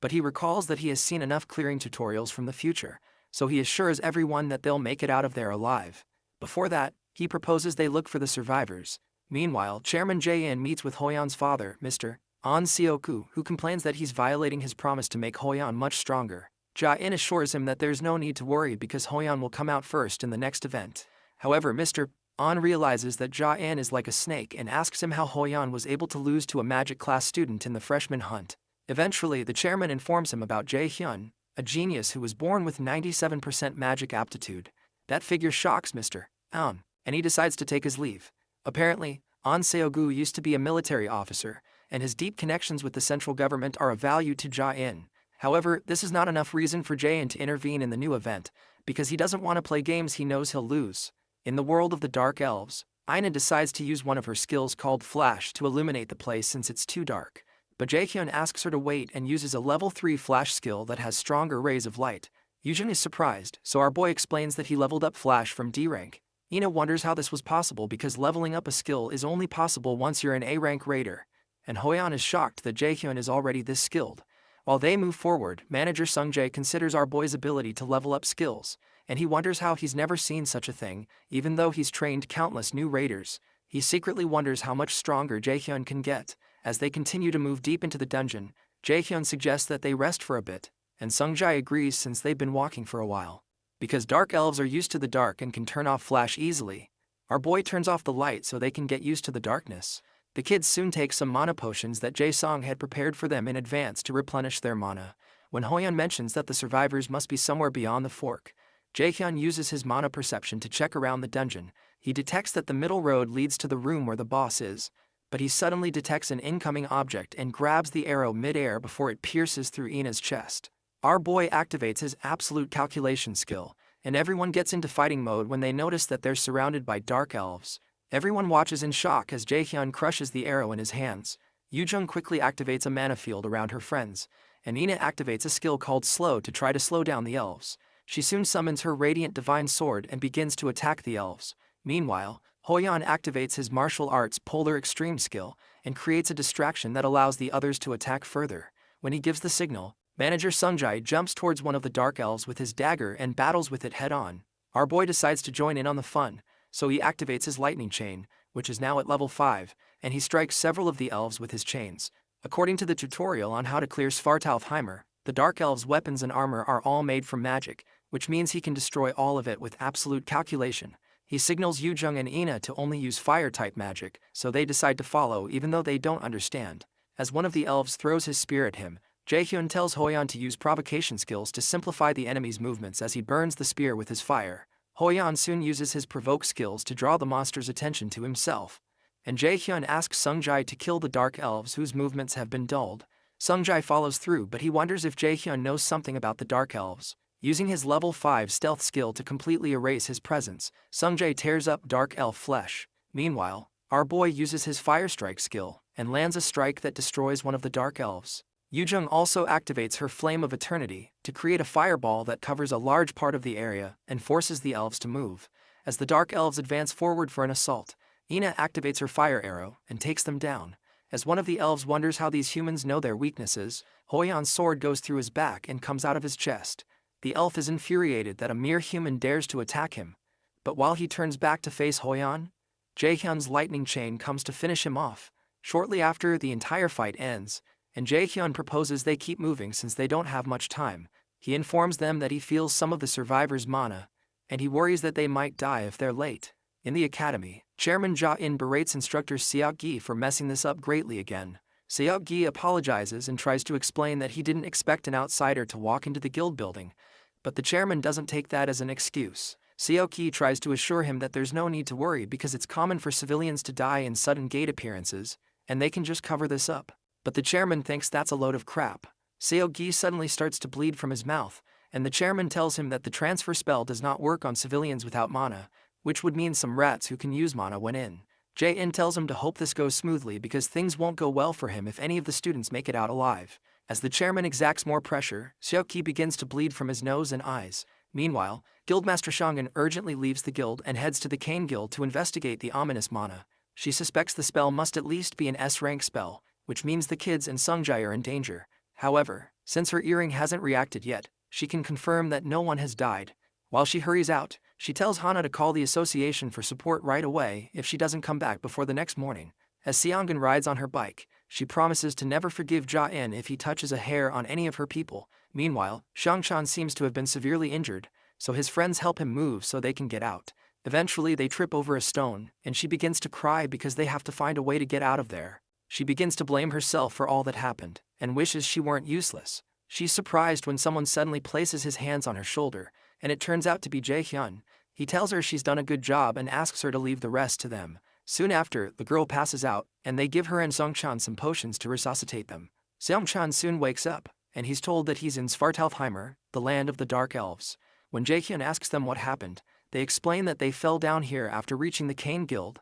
but he recalls that he has seen enough clearing tutorials from the future, so he assures everyone that they'll make it out of there alive. Before that, he proposes they look for the survivors. Meanwhile, Chairman Jae-in meets with Hoyeon's father, Mr. An Seoku, who complains that he's violating his promise to make Hoyeon much stronger. Ja-in assures him that there's no need to worry because Hoyeon will come out first in the next event. However, Mr. An realizes that Ja-in is like a snake and asks him how Hoyeon was able to lose to a magic class student in the freshman hunt. Eventually, the chairman informs him about Jaehyun, a genius who was born with 97% magic aptitude. That figure shocks Mr. An, and he decides to take his leave. Apparently, An Seogu used to be a military officer, and his deep connections with the central government are of value to Ja-in. However, this is not enough reason for Jae-in to intervene in the new event, because he doesn't want to play games he knows he'll lose. In the world of the Dark Elves, Aina decides to use one of her skills called Flash to illuminate the place since it's too dark. But Jaehyun asks her to wait and uses a level 3 Flash skill that has stronger rays of light. Yujin is surprised, so our boy explains that he leveled up Flash from D rank. Ina wonders how this was possible because leveling up a skill is only possible once you're an A-rank raider, and Hoyeon is shocked that Jaehyun is already this skilled. While they move forward, manager Sungjae considers our boy's ability to level up skills, and he wonders how he's never seen such a thing, even though he's trained countless new raiders. He secretly wonders how much stronger Jaehyun can get. As they continue to move deep into the dungeon, Jaehyun suggests that they rest for a bit, and Sungjae agrees since they've been walking for a while. Because Dark Elves are used to the dark and can turn off Flash easily, our boy turns off the light so they can get used to the darkness. The kids soon take some mana potions that Jae-song had prepared for them in advance to replenish their mana. When Hoyeon mentions that the survivors must be somewhere beyond the fork, Jaehyun uses his mana perception to check around the dungeon. He detects that the middle road leads to the room where the boss is, but he suddenly detects an incoming object and grabs the arrow mid-air before it pierces through Ina's chest. Our boy activates his absolute calculation skill, and everyone gets into fighting mode when they notice that they're surrounded by Dark Elves. Everyone watches in shock as Jaehyun crushes the arrow in his hands. Yujung quickly activates a mana field around her friends, and Ina activates a skill called Slow to try to slow down the elves. She soon summons her Radiant Divine Sword and begins to attack the elves. Meanwhile, Hoyan activates his martial arts Polar Extreme skill and creates a distraction that allows the others to attack further. When he gives the signal, Manager Sungjai jumps towards one of the Dark Elves with his dagger and battles with it head-on. Our boy decides to join in on the fun, so he activates his lightning chain, which is now at level 5, and he strikes several of the elves with his chains. According to the tutorial on how to clear Svartalfheimer, the Dark Elves' weapons and armor are all made from magic, which means he can destroy all of it with absolute calculation. He signals Yujung and Ina to only use fire-type magic, so they decide to follow even though they don't understand. As one of the elves throws his spear at him, Jaehyun tells Hoyan to use provocation skills to simplify the enemy's movements as he burns the spear with his fire. Hoyan soon uses his provoke skills to draw the monster's attention to himself, and Jaehyun asks Sungjai to kill the Dark Elves whose movements have been dulled. Sungjai follows through, but he wonders if Jaehyun knows something about the Dark Elves. Using his level 5 stealth skill to completely erase his presence, Sungjai tears up Dark Elf flesh. Meanwhile, our boy uses his Fire Strike skill and lands a strike that destroys one of the Dark Elves. Yujung also activates her Flame of Eternity to create a fireball that covers a large part of the area and forces the elves to move. As the Dark Elves advance forward for an assault, Ina activates her Fire Arrow and takes them down. As one of the elves wonders how these humans know their weaknesses, Hoyan's sword goes through his back and comes out of his chest. The elf is infuriated that a mere human dares to attack him, but while he turns back to face Hoyan, Jaehyun's lightning chain comes to finish him off. Shortly after, the entire fight ends, and Jaehyun proposes they keep moving since they don't have much time. He informs them that he feels some of the survivors' mana, and he worries that they might die if they're late. In the academy, Chairman Ja-in berates instructor Seok-gi for messing this up greatly again. Seok-gi apologizes and tries to explain that he didn't expect an outsider to walk into the guild building, but the chairman doesn't take that as an excuse. Seok-gi tries to assure him that there's no need to worry because it's common for civilians to die in sudden gate appearances, and they can just cover this up. But the chairman thinks that's a load of crap. Seok-gi suddenly starts to bleed from his mouth, and the chairman tells him that the transfer spell does not work on civilians without mana, which would mean some rats who can use mana when in. Jae-in tells him to hope this goes smoothly because things won't go well for him if any of the students make it out alive. As the chairman exacts more pressure, Seok-gi begins to bleed from his nose and eyes. Meanwhile, Guildmaster Shangin urgently leaves the guild and heads to the Kane Guild to investigate the ominous mana. She suspects the spell must at least be an S-rank spell, which means the kids and Sungjai are in danger. However, since her earring hasn't reacted yet, she can confirm that no one has died. While she hurries out, she tells Hana to call the association for support right away if she doesn't come back before the next morning. As Seongan rides on her bike, she promises to never forgive Ja-in if he touches a hair on any of her people. Meanwhile, Shang-chan seems to have been severely injured, so his friends help him move so they can get out. Eventually they trip over a stone, and she begins to cry because they have to find a way to get out of there. She begins to blame herself for all that happened, and wishes she weren't useless. She's surprised when someone suddenly places his hands on her shoulder, and it turns out to be Jae-hyun. He tells her she's done a good job and asks her to leave the rest to them. Soon after, the girl passes out, and they give her and Seong-chan some potions to resuscitate them. Seong-chan soon wakes up, and he's told that he's in Svartalfheimer, the land of the Dark Elves. When Jae-hyun asks them what happened, they explain that they fell down here after reaching the Kane Guild.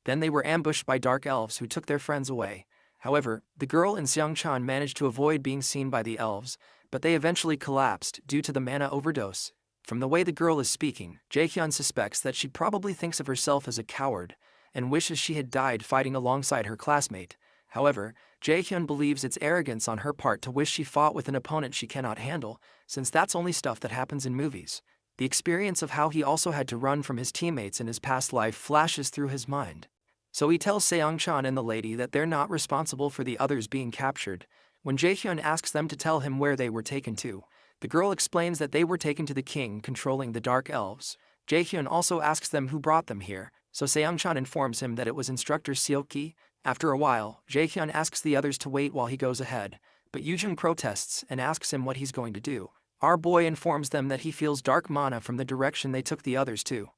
Then they were ambushed by Dark Elves who took their friends away. However, the girl and Seong-chan managed to avoid being seen by the elves, but they eventually collapsed due to the mana overdose. From the way the girl is speaking, Jae-hyun suspects that she probably thinks of herself as a coward, and wishes she had died fighting alongside her classmate. However, Jae-hyun believes it's arrogance on her part to wish she fought with an opponent she cannot handle, since that's only stuff that happens in movies. The experience of how he also had to run from his teammates in his past life flashes through his mind. So he tells Seong-chan and the lady that they're not responsible for the others being captured. When Jae-hyun asks them to tell him where they were taken to, the girl explains that they were taken to the king controlling the Dark Elves. Jae-hyun also asks them who brought them here, so Seong-chan informs him that it was instructor Seok-gi. After a while, Jae-hyun asks the others to wait while he goes ahead, but Yujung protests and asks him what he's going to do. Our boy informs them that he feels dark mana from the direction they took the others to,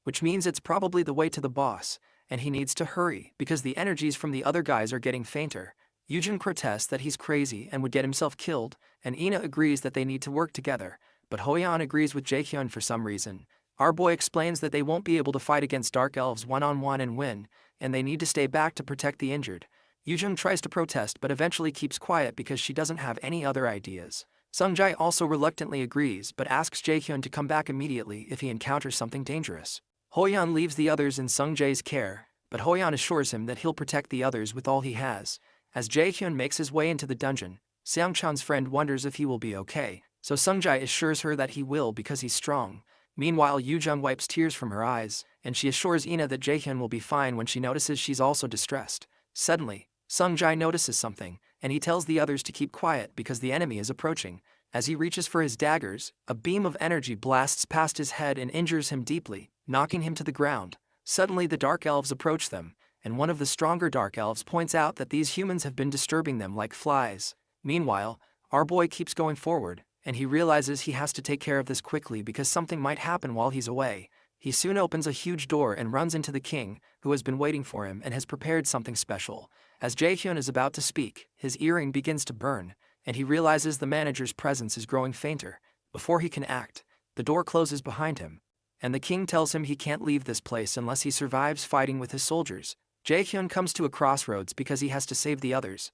which means it's probably the way to the boss, and he needs to hurry because the energies from the other guys are getting fainter. Yujung protests that he's crazy and would get himself killed, and Ina agrees that they need to work together, but Hoyan agrees with Jae-hyun for some reason. Our boy explains that they won't be able to fight against Dark Elves one-on-one and win, and they need to stay back to protect the injured. Yujung tries to protest but eventually keeps quiet because she doesn't have any other ideas. Sungjai also reluctantly agrees but asks Jaehyun to come back immediately if he encounters something dangerous. Hoyeon leaves the others in Sungjai's care, but Hoyeon assures him that he'll protect the others with all he has. As Jaehyun makes his way into the dungeon, Seongchan's friend wonders if he will be okay, so Sungjai assures her that he will because he's strong. Meanwhile, Yujung wipes tears from her eyes, and she assures Ina that Jaehyun will be fine when she notices she's also distressed. Suddenly, Sungjai notices something, and he tells the others to keep quiet because the enemy is approaching. As he reaches for his daggers, a beam of energy blasts past his head and injures him deeply, knocking him to the ground. Suddenly the Dark Elves approach them, and one of the stronger Dark Elves points out that these humans have been disturbing them like flies. Meanwhile, our boy keeps going forward, and he realizes he has to take care of this quickly because something might happen while he's away. He soon opens a huge door and runs into the king, who has been waiting for him and has prepared something special. As Jaehyun is about to speak, his earring begins to burn, and he realizes the manager's presence is growing fainter. Before he can act, the door closes behind him, and the king tells him he can't leave this place unless he survives fighting with his soldiers. Jaehyun comes to a crossroads because he has to save the others.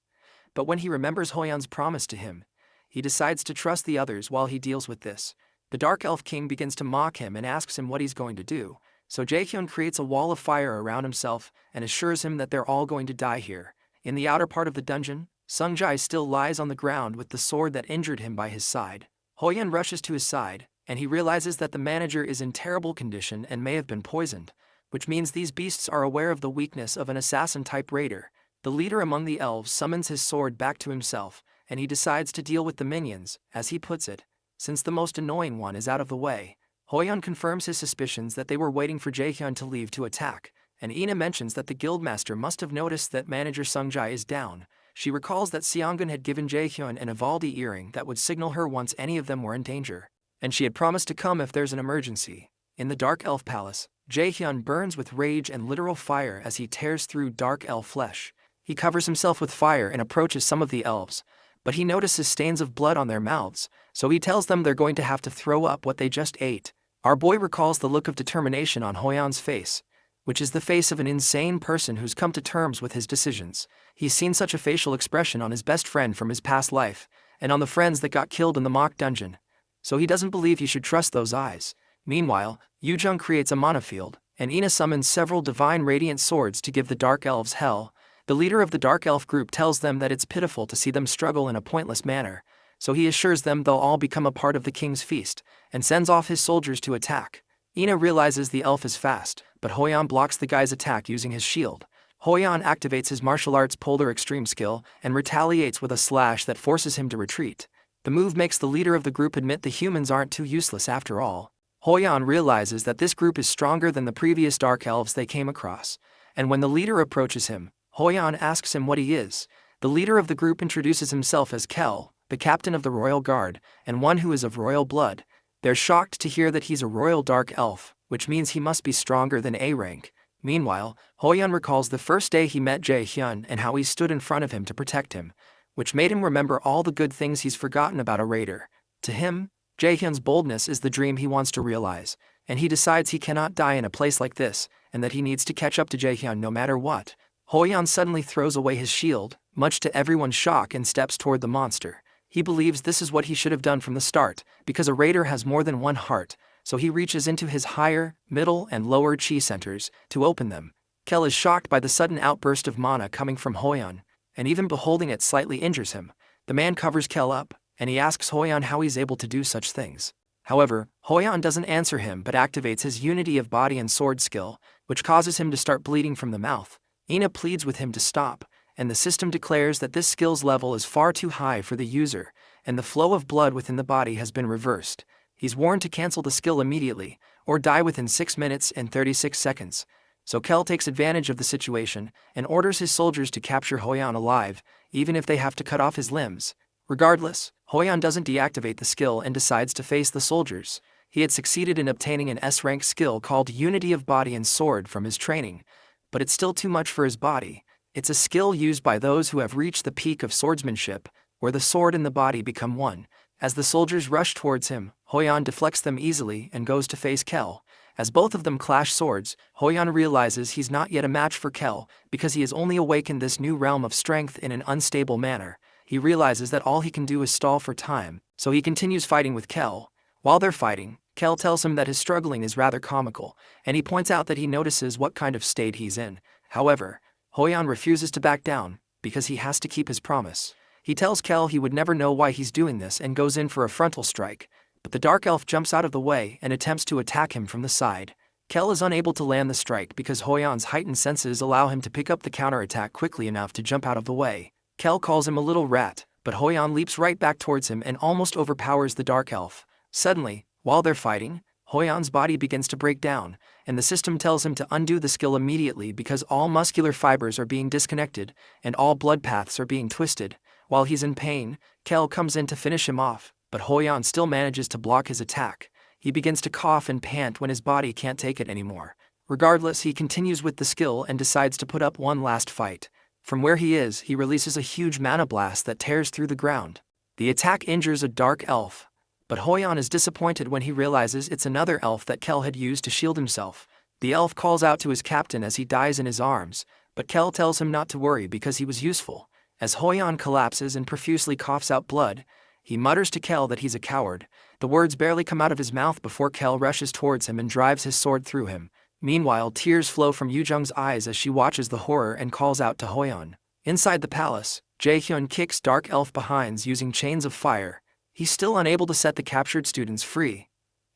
But when he remembers Hoyeon's promise to him, he decides to trust the others while he deals with this. The Dark Elf King begins to mock him and asks him what he's going to do, so Jaehyun creates a wall of fire around himself and assures him that they're all going to die here. In the outer part of the dungeon, Sungjai still lies on the ground with the sword that injured him by his side. Hoyeon rushes to his side, and he realizes that the manager is in terrible condition and may have been poisoned, which means these beasts are aware of the weakness of an assassin-type raider. The leader among the elves summons his sword back to himself, and he decides to deal with the minions, as he puts it, since the most annoying one is out of the way. Hoyeon confirms his suspicions that they were waiting for Jaehyun to leave to attack, and Ina mentions that the guildmaster must have noticed that manager Sungjai is down. She recalls that Seongun had given Jaehyun an Ivaldi earring that would signal her once any of them were in danger, and she had promised to come if there's an emergency. In the Dark Elf Palace, Jaehyun burns with rage and literal fire as he tears through Dark Elf flesh. He covers himself with fire and approaches some of the elves, but he notices stains of blood on their mouths, so he tells them they're going to have to throw up what they just ate. Our boy recalls the look of determination on Hoyeon's face, which is the face of an insane person who's come to terms with his decisions. He's seen such a facial expression on his best friend from his past life, and on the friends that got killed in the mock dungeon, so he doesn't believe he should trust those eyes. Meanwhile, Yujung creates a mana field, and Ina summons several divine radiant swords to give the Dark Elves hell. The leader of the Dark Elf group tells them that it's pitiful to see them struggle in a pointless manner, so he assures them they'll all become a part of the king's feast, and sends off his soldiers to attack. Ina realizes the elf is fast, but Hoyeon blocks the guy's attack using his shield. Hoyeon activates his martial arts Polar Extreme skill and retaliates with a slash that forces him to retreat. The move makes the leader of the group admit the humans aren't too useless after all. Hoyeon realizes that this group is stronger than the previous Dark Elves they came across, and when the leader approaches him, Hoyeon asks him what he is. The leader of the group introduces himself as Kel, the captain of the Royal Guard, and one who is of royal blood. They're shocked to hear that he's a royal dark elf, which means he must be stronger than A rank. Meanwhile, Hoyeon recalls the first day he met Jaehyun and how he stood in front of him to protect him, which made him remember all the good things he's forgotten about a raider. To him, Jaehyun's boldness is the dream he wants to realize, and he decides he cannot die in a place like this, and that he needs to catch up to Jaehyun no matter what. Hoyeon suddenly throws away his shield, much to everyone's shock, and steps toward the monster. He believes this is what he should have done from the start, because a raider has more than one heart, so he reaches into his higher, middle, and lower chi centers to open them. Kel is shocked by the sudden outburst of mana coming from Hoyeon, and even beholding it slightly injures him. The man covers Kel up, and he asks Hoyeon how he's able to do such things. However, Hoyeon doesn't answer him but activates his unity of body and sword skill, which causes him to start bleeding from the mouth. Ina pleads with him to stop, and the system declares that this skill's level is far too high for the user, and the flow of blood within the body has been reversed. He's warned to cancel the skill immediately, or die within 6 minutes and 36 seconds. So Kel takes advantage of the situation, and orders his soldiers to capture Hoyeon alive, even if they have to cut off his limbs. Regardless, Hoyeon doesn't deactivate the skill and decides to face the soldiers. He had succeeded in obtaining an S-rank skill called Unity of Body and Sword from his training, but it's still too much for his body. It's a skill used by those who have reached the peak of swordsmanship, where the sword and the body become one. As the soldiers rush towards him, Hoyeon deflects them easily and goes to face Kel. As both of them clash swords, Hoyan realizes he's not yet a match for Kel, because he has only awakened this new realm of strength in an unstable manner. He realizes that all he can do is stall for time, so he continues fighting with Kel. While they're fighting, Kel tells him that his struggling is rather comical, and he points out that he notices what kind of state he's in. However, Hoyan refuses to back down, because he has to keep his promise. He tells Kel he would never know why he's doing this and goes in for a frontal strike, but the dark elf jumps out of the way and attempts to attack him from the side. Kel is unable to land the strike because Hoyan's heightened senses allow him to pick up the counterattack quickly enough to jump out of the way. Kel calls him a little rat, but Hoyan leaps right back towards him and almost overpowers the dark elf. Suddenly, while they're fighting, Hoyan's body begins to break down, and the system tells him to undo the skill immediately because all muscular fibers are being disconnected and all blood paths are being twisted. While he's in pain, Kel comes in to finish him off, but Hoyan still manages to block his attack. He begins to cough and pant when his body can't take it anymore. Regardless, he continues with the skill and decides to put up one last fight. From where he is, he releases a huge mana blast that tears through the ground. The attack injures a dark elf, but Hoyan is disappointed when he realizes it's another elf that Kel had used to shield himself. The elf calls out to his captain as he dies in his arms, but Kel tells him not to worry because he was useful. As Hoyan collapses and profusely coughs out blood, he mutters to Kel that he's a coward. The words barely come out of his mouth before Kel rushes towards him and drives his sword through him. Meanwhile, tears flow from Yujung's eyes as she watches the horror and calls out to Hoyan. Inside the palace, Jaehyun kicks Dark Elf behinds using chains of fire. He's still unable to set the captured students free.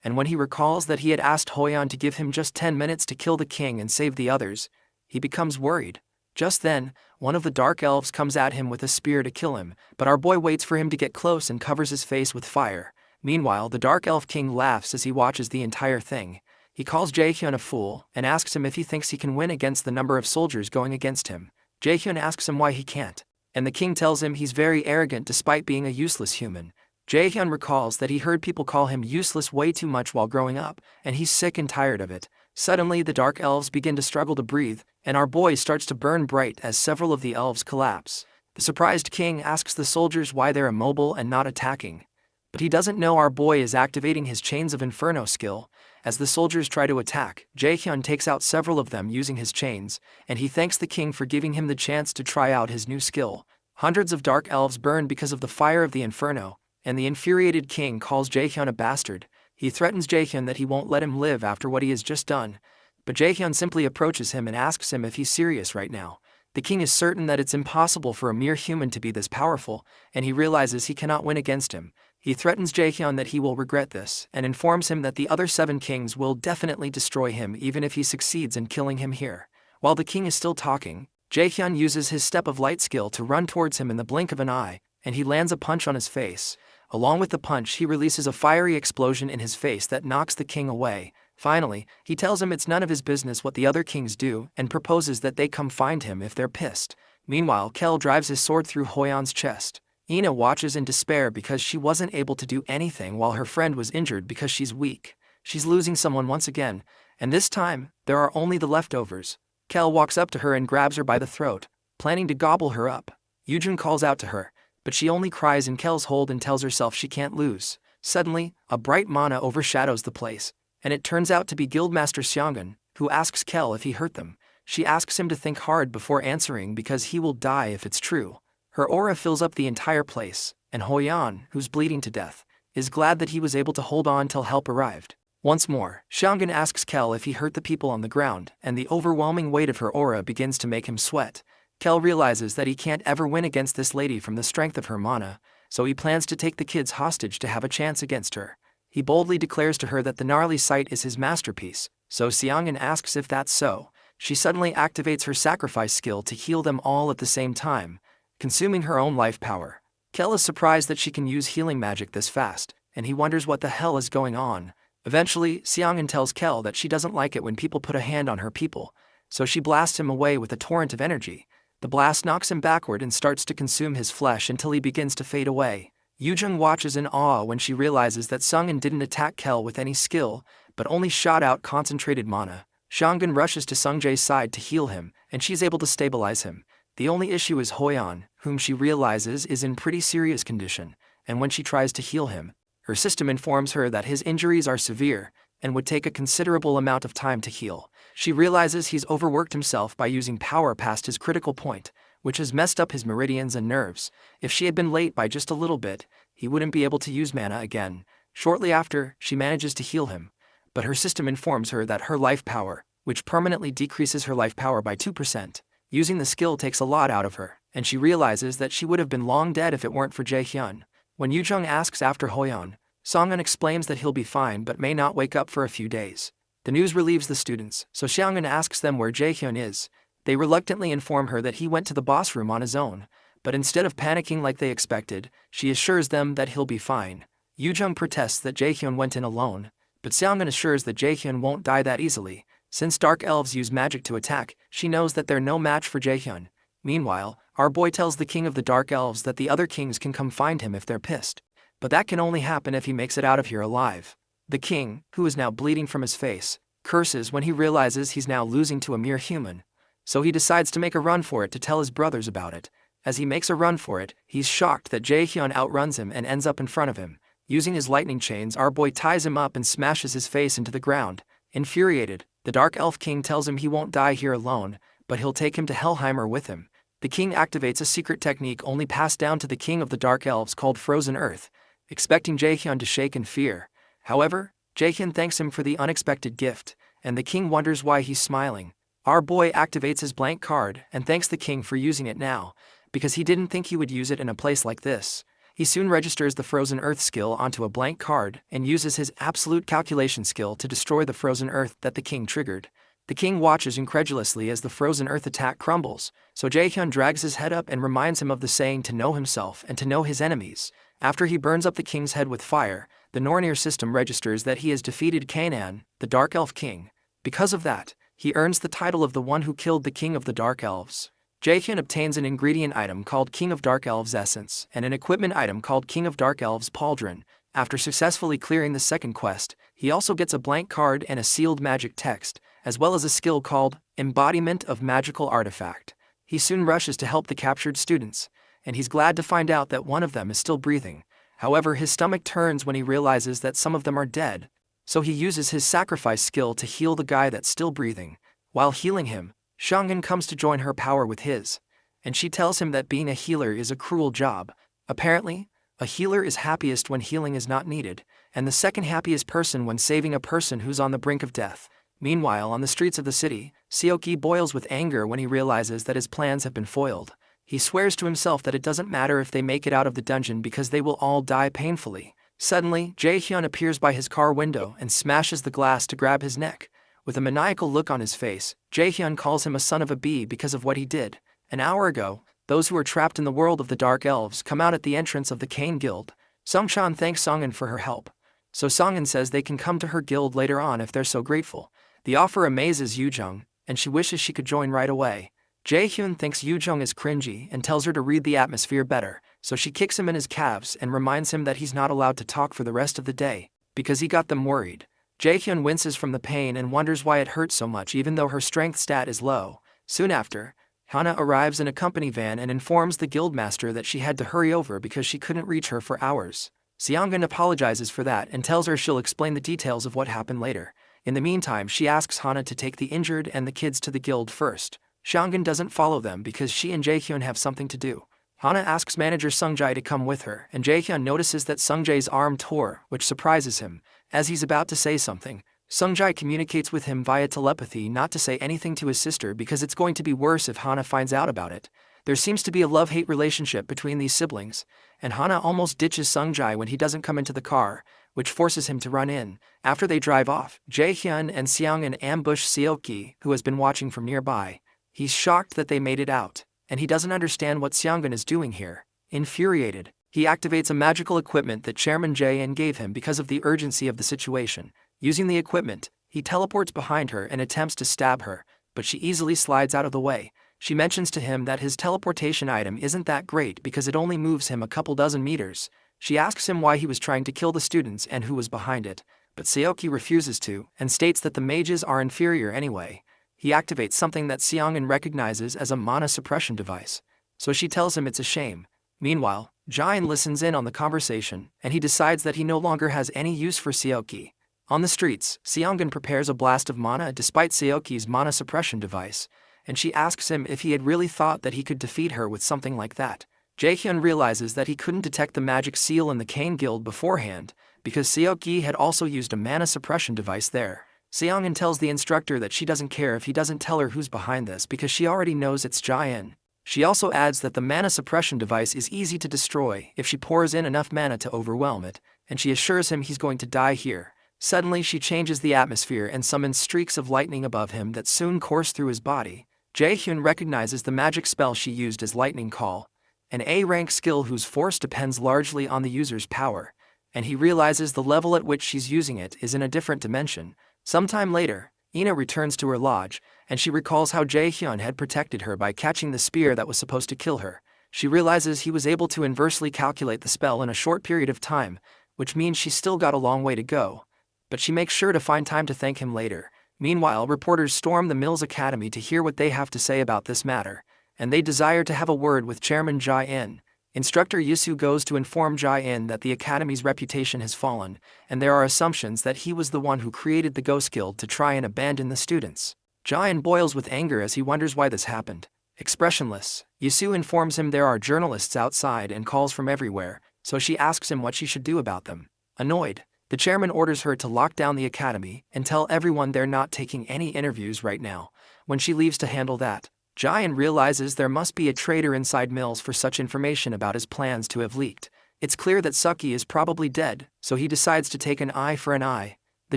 And when he recalls that he had asked Hoyan to give him just 10 minutes to kill the king and save the others, he becomes worried. Just then, one of the Dark Elves comes at him with a spear to kill him, but our boy waits for him to get close and covers his face with fire. Meanwhile, the Dark Elf King laughs as he watches the entire thing. He calls Jaehyun a fool and asks him if he thinks he can win against the number of soldiers going against him. Jaehyun asks him why he can't, and the king tells him he's very arrogant despite being a useless human. Jaehyun recalls that he heard people call him useless way too much while growing up, and he's sick and tired of it. Suddenly, the Dark Elves begin to struggle to breathe, and our boy starts to burn bright as several of the elves collapse. The surprised king asks the soldiers why they're immobile and not attacking. But he doesn't know our boy is activating his Chains of Inferno skill. As the soldiers try to attack, Jaehyun takes out several of them using his chains, and he thanks the king for giving him the chance to try out his new skill. Hundreds of dark elves burn because of the fire of the Inferno, and the infuriated king calls Jaehyun a bastard. He threatens Jaehyun that he won't let him live after what he has just done. But Jaehyun simply approaches him and asks him if he's serious right now. The king is certain that it's impossible for a mere human to be this powerful, and he realizes he cannot win against him. He threatens Jaehyun that he will regret this, and informs him that the other 7 kings will definitely destroy him even if he succeeds in killing him here. While the king is still talking, Jaehyun uses his Step of Light skill to run towards him in the blink of an eye, and he lands a punch on his face. Along with the punch, he releases a fiery explosion in his face that knocks the king away. Finally, he tells him it's none of his business what the other kings do and proposes that they come find him if they're pissed. Meanwhile, Kel drives his sword through Hoyan's chest. Ina watches in despair because she wasn't able to do anything while her friend was injured because she's weak. She's losing someone once again, and this time, there are only the leftovers. Kel walks up to her and grabs her by the throat, planning to gobble her up. Yujun calls out to her, but she only cries in Kel's hold and tells herself she can't lose. Suddenly, a bright mana overshadows the place, and it turns out to be Guildmaster Seongun, who asks Kel if he hurt them. She asks him to think hard before answering because he will die if it's true. Her aura fills up the entire place, and Hoyan, who's bleeding to death, is glad that he was able to hold on till help arrived. Once more, Seongun asks Kel if he hurt the people on the ground, and the overwhelming weight of her aura begins to make him sweat. Kel realizes that he can't ever win against this lady from the strength of her mana, so he plans to take the kids hostage to have a chance against her. He boldly declares to her that the gnarly sight is his masterpiece, so Seongun asks if that's so. She suddenly activates her sacrifice skill to heal them all at the same time, consuming her own life power. Kel is surprised that she can use healing magic this fast, and he wonders what the hell is going on. Eventually, Seongun tells Kel that she doesn't like it when people put a hand on her people, so she blasts him away with a torrent of energy. The blast knocks him backward and starts to consume his flesh until he begins to fade away. Yujung watches in awe when she realizes that Seongun didn't attack Kel with any skill, but only shot out concentrated mana. Seongun rushes to Sungjae's side to heal him, and she's able to stabilize him. The only issue is Hoyan, whom she realizes is in pretty serious condition, and when she tries to heal him, her system informs her that his injuries are severe, and would take a considerable amount of time to heal. She realizes he's overworked himself by using power past his critical point, which has messed up his meridians and nerves. If she had been late by just a little bit, he wouldn't be able to use mana again. Shortly after, she manages to heal him, but her system informs her that her life power, which permanently decreases her life power by 2%, using the skill takes a lot out of her, and she realizes that she would have been long dead if it weren't for Jaehyun. When Yujung asks after Hoyeon, Songun explains that he'll be fine but may not wake up for a few days. The news relieves the students, so Xiangun asks them where Jaehyun is. They reluctantly inform her that he went to the boss room on his own, but instead of panicking like they expected, she assures them that he'll be fine. Yujung protests that Jaehyun went in alone, but Xiangun assures that Jaehyun won't die that easily. Since dark elves use magic to attack, she knows that they're no match for Jaehyun. Meanwhile, our boy tells the king of the dark elves that the other kings can come find him if they're pissed. But that can only happen if he makes it out of here alive. The king, who is now bleeding from his face, curses when he realizes he's now losing to a mere human. So he decides to make a run for it to tell his brothers about it. As he makes a run for it, he's shocked that Jaehyun outruns him and ends up in front of him. Using his lightning chains, our boy ties him up and smashes his face into the ground. Infuriated, the Dark Elf King tells him he won't die here alone, but he'll take him to Helheimer with him. The king activates a secret technique only passed down to the king of the Dark Elves called Frozen Earth, expecting Jaehyun to shake in fear. However, Jaehyun thanks him for the unexpected gift, and the king wonders why he's smiling. Our boy activates his blank card and thanks the king for using it now, because he didn't think he would use it in a place like this. He soon registers the Frozen Earth skill onto a blank card and uses his absolute calculation skill to destroy the Frozen Earth that the king triggered. The king watches incredulously as the Frozen Earth attack crumbles, so Jaehyun drags his head up and reminds him of the saying to know himself and to know his enemies. After he burns up the king's head with fire, the Nornir system registers that he has defeated Canaan, the Dark Elf King. Because of that, he earns the title of the one who killed the king of the Dark Elves. Jaehyun obtains an ingredient item called King of Dark Elves Essence and an equipment item called King of Dark Elves Pauldron. After successfully clearing the second quest, he also gets a blank card and a sealed magic text, as well as a skill called Embodiment of Magical Artifact. He soon rushes to help the captured students, and he's glad to find out that one of them is still breathing. However, his stomach turns when he realizes that some of them are dead, so he uses his sacrifice skill to heal the guy that's still breathing. While healing him, Shangin comes to join her power with his, and she tells him that being a healer is a cruel job. Apparently, a healer is happiest when healing is not needed, and the second happiest person when saving a person who's on the brink of death. Meanwhile, on the streets of the city, Seoki boils with anger when he realizes that his plans have been foiled. He swears to himself that it doesn't matter if they make it out of the dungeon because they will all die painfully. Suddenly, Jaehyun appears by his car window and smashes the glass to grab his neck. With a maniacal look on his face, Jaehyun calls him a son of a bee because of what he did. An hour ago, those who are trapped in the world of the Dark Elves come out at the entrance of the Kane Guild. Sungchan thanks Songin for her help, so Songin says they can come to her guild later on if they're so grateful. The offer amazes Yujung, and she wishes she could join right away. Jaehyun thinks Yujung is cringy and tells her to read the atmosphere better, so she kicks him in his calves and reminds him that he's not allowed to talk for the rest of the day, because he got them worried. Jaehyun winces from the pain and wonders why it hurts so much even though her strength stat is low. Soon after, Hana arrives in a company van and informs the guildmaster that she had to hurry over because she couldn't reach her for hours. Seongun apologizes for that and tells her she'll explain the details of what happened later. In the meantime, she asks Hana to take the injured and the kids to the guild first. Shangin doesn't follow them because she and Jaehyun have something to do. Hana asks manager Sungjae to come with her, and Jaehyun notices that Sungjae's arm tore, which surprises him. As he's about to say something, Sungjae communicates with him via telepathy not to say anything to his sister because it's going to be worse if Hana finds out about it. There seems to be a love-hate relationship between these siblings, and Hana almost ditches Sungjae when he doesn't come into the car, which forces him to run in. After they drive off, Jaehyun and Seongun ambush Seoki, who has been watching from nearby. He's shocked that they made it out, and he doesn't understand what Seongun is doing here. Infuriated, he activates a magical equipment that Chairman Jae-in gave him because of the urgency of the situation. Using the equipment, he teleports behind her and attempts to stab her, but she easily slides out of the way. She mentions to him that his teleportation item isn't that great because it only moves him a couple dozen meters. She asks him why he was trying to kill the students and who was behind it, but Seoki refuses to and states that the mages are inferior anyway. He activates something that Seongun recognizes as a mana suppression device, so she tells him it's a shame. Meanwhile, Jae-in listens in on the conversation, and he decides that he no longer has any use for Seoki. On the streets, Seongun prepares a blast of mana despite Seoki's mana suppression device, and she asks him if he had really thought that he could defeat her with something like that. Jaehyun realizes that he couldn't detect the magic seal in the Kane Guild beforehand, because Seoki had also used a mana suppression device there. Seongun tells the instructor that she doesn't care if he doesn't tell her who's behind this because she already knows it's Jaehyun. She also adds that the mana suppression device is easy to destroy if she pours in enough mana to overwhelm it, and she assures him he's going to die here. Suddenly she changes the atmosphere and summons streaks of lightning above him that soon course through his body. Jaehyun recognizes the magic spell she used as Lightning Call, an A-rank skill whose force depends largely on the user's power, and he realizes the level at which she's using it is in a different dimension. Sometime later, Ina returns to her lodge, and she recalls how Jaehyun had protected her by catching the spear that was supposed to kill her. She realizes he was able to inversely calculate the spell in a short period of time, which means she's still got a long way to go. But she makes sure to find time to thank him later. Meanwhile, reporters storm the Mills Academy to hear what they have to say about this matter, and they desire to have a word with Chairman Jae-in. Instructor Yisu goes to inform Jae-in that the Academy's reputation has fallen, and there are assumptions that he was the one who created the Ghost Guild to try and abandon the students. Jae-in boils with anger as he wonders why this happened. Expressionless, Yisu informs him there are journalists outside and calls from everywhere, so she asks him what she should do about them. Annoyed, the chairman orders her to lock down the academy and tell everyone they're not taking any interviews right now. When she leaves to handle that, Jae-in realizes there must be a traitor inside Mills for such information about his plans to have leaked. It's clear that Suki is probably dead, so he decides to take an eye for an eye. The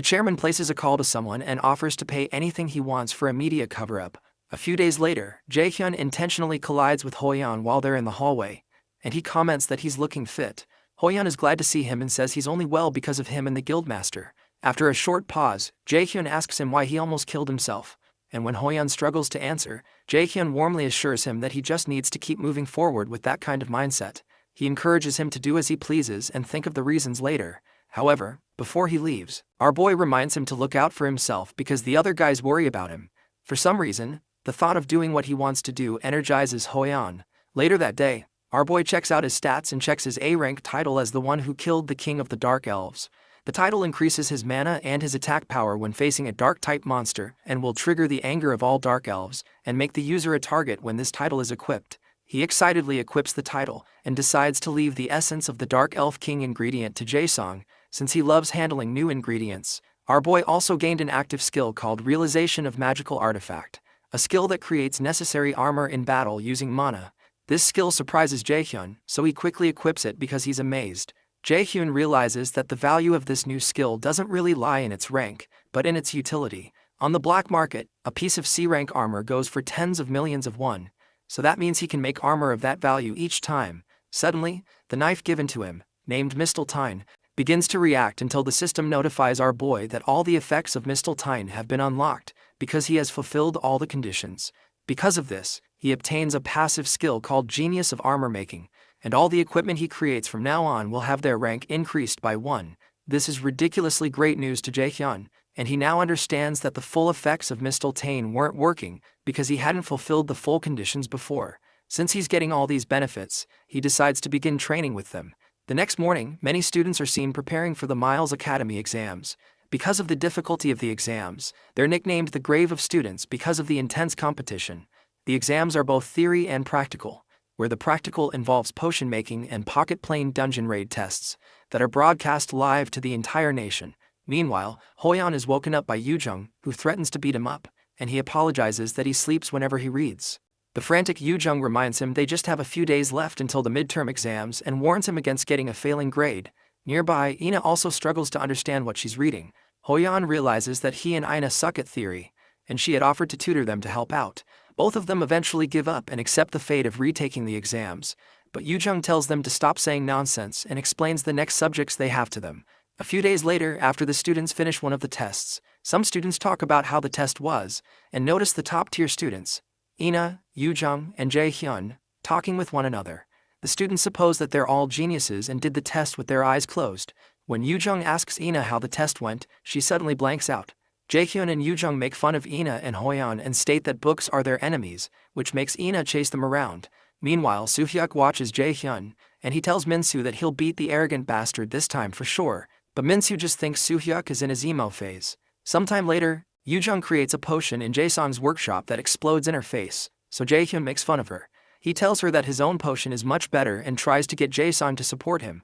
chairman places a call to someone and offers to pay anything he wants for a media cover-up. A few days later, Jaehyun intentionally collides with Hoyeon while they're in the hallway, and he comments that he's looking fit. Hoyeon is glad to see him and says he's only well because of him and the guildmaster. After a short pause, Jaehyun asks him why he almost killed himself, and when Hoyeon struggles to answer, Jaehyun warmly assures him that he just needs to keep moving forward with that kind of mindset. He encourages him to do as he pleases and think of the reasons later. However, before he leaves, our boy reminds him to look out for himself because the other guys worry about him. For some reason, the thought of doing what he wants to do energizes Hoyeon. Later that day, our boy checks out his stats and checks his A-rank title as the one who killed the king of the Dark Elves. The title increases his mana and his attack power when facing a dark-type monster and will trigger the anger of all Dark Elves and make the user a target when this title is equipped. He excitedly equips the title and decides to leave the essence of the Dark Elf King ingredient to Jaesong, since he loves handling new ingredients. Our boy also gained an active skill called Realization of Magical Artifact, a skill that creates necessary armor in battle using mana. This skill surprises Jaehyun, so he quickly equips it because he's amazed. Jaehyun realizes that the value of this new skill doesn't really lie in its rank, but in its utility. On the black market, a piece of C-rank armor goes for tens of millions of won, so that means he can make armor of that value each time. Suddenly, the knife given to him, named Misteltein, begins to react until the system notifies our boy that all the effects of Misteltein have been unlocked because he has fulfilled all the conditions. Because of this, he obtains a passive skill called Genius of Armor Making, and all the equipment he creates from now on will have their rank increased by 1. This is ridiculously great news to Jaehyun, and he now understands that the full effects of Misteltein weren't working because he hadn't fulfilled the full conditions before. Since he's getting all these benefits, he decides to begin training with them. The next morning, many students are seen preparing for the Miles Academy exams. Because of the difficulty of the exams, they're nicknamed the Grave of Students because of the intense competition. The exams are both theory and practical, where the practical involves potion making and pocket-plane dungeon raid tests that are broadcast live to the entire nation. Meanwhile, Hoyeon is woken up by Yoojung, who threatens to beat him up, and he apologizes that he sleeps whenever he reads. The frantic Yoojung reminds him they just have a few days left until the midterm exams and warns him against getting a failing grade. Nearby, Ina also struggles to understand what she's reading. Hoyeon realizes that he and Ina suck at theory, and she had offered to tutor them to help out. Both of them eventually give up and accept the fate of retaking the exams, but Yoojung tells them to stop saying nonsense and explains the next subjects they have to them. A few days later, after the students finish one of the tests, some students talk about how the test was, and notice the top-tier students, Ina, Yoojung, and Jaehyun, talking with one another. The students suppose that they're all geniuses and did the test with their eyes closed. When Yoojung asks Ina how the test went, she suddenly blanks out. Jaehyun and Yoojung make fun of Ina and Hoyeon and state that books are their enemies, which makes Ina chase them around. Meanwhile, Soohyuk watches Jaehyun, and he tells Minsu that he'll beat the arrogant bastard this time for sure, but Minsu just thinks Soohyuk is in his emo phase. Sometime later, Yoojung creates a potion in Jaesong's workshop that explodes in her face, so Jaehyun makes fun of her. He tells her that his own potion is much better and tries to get Jaesong to support him.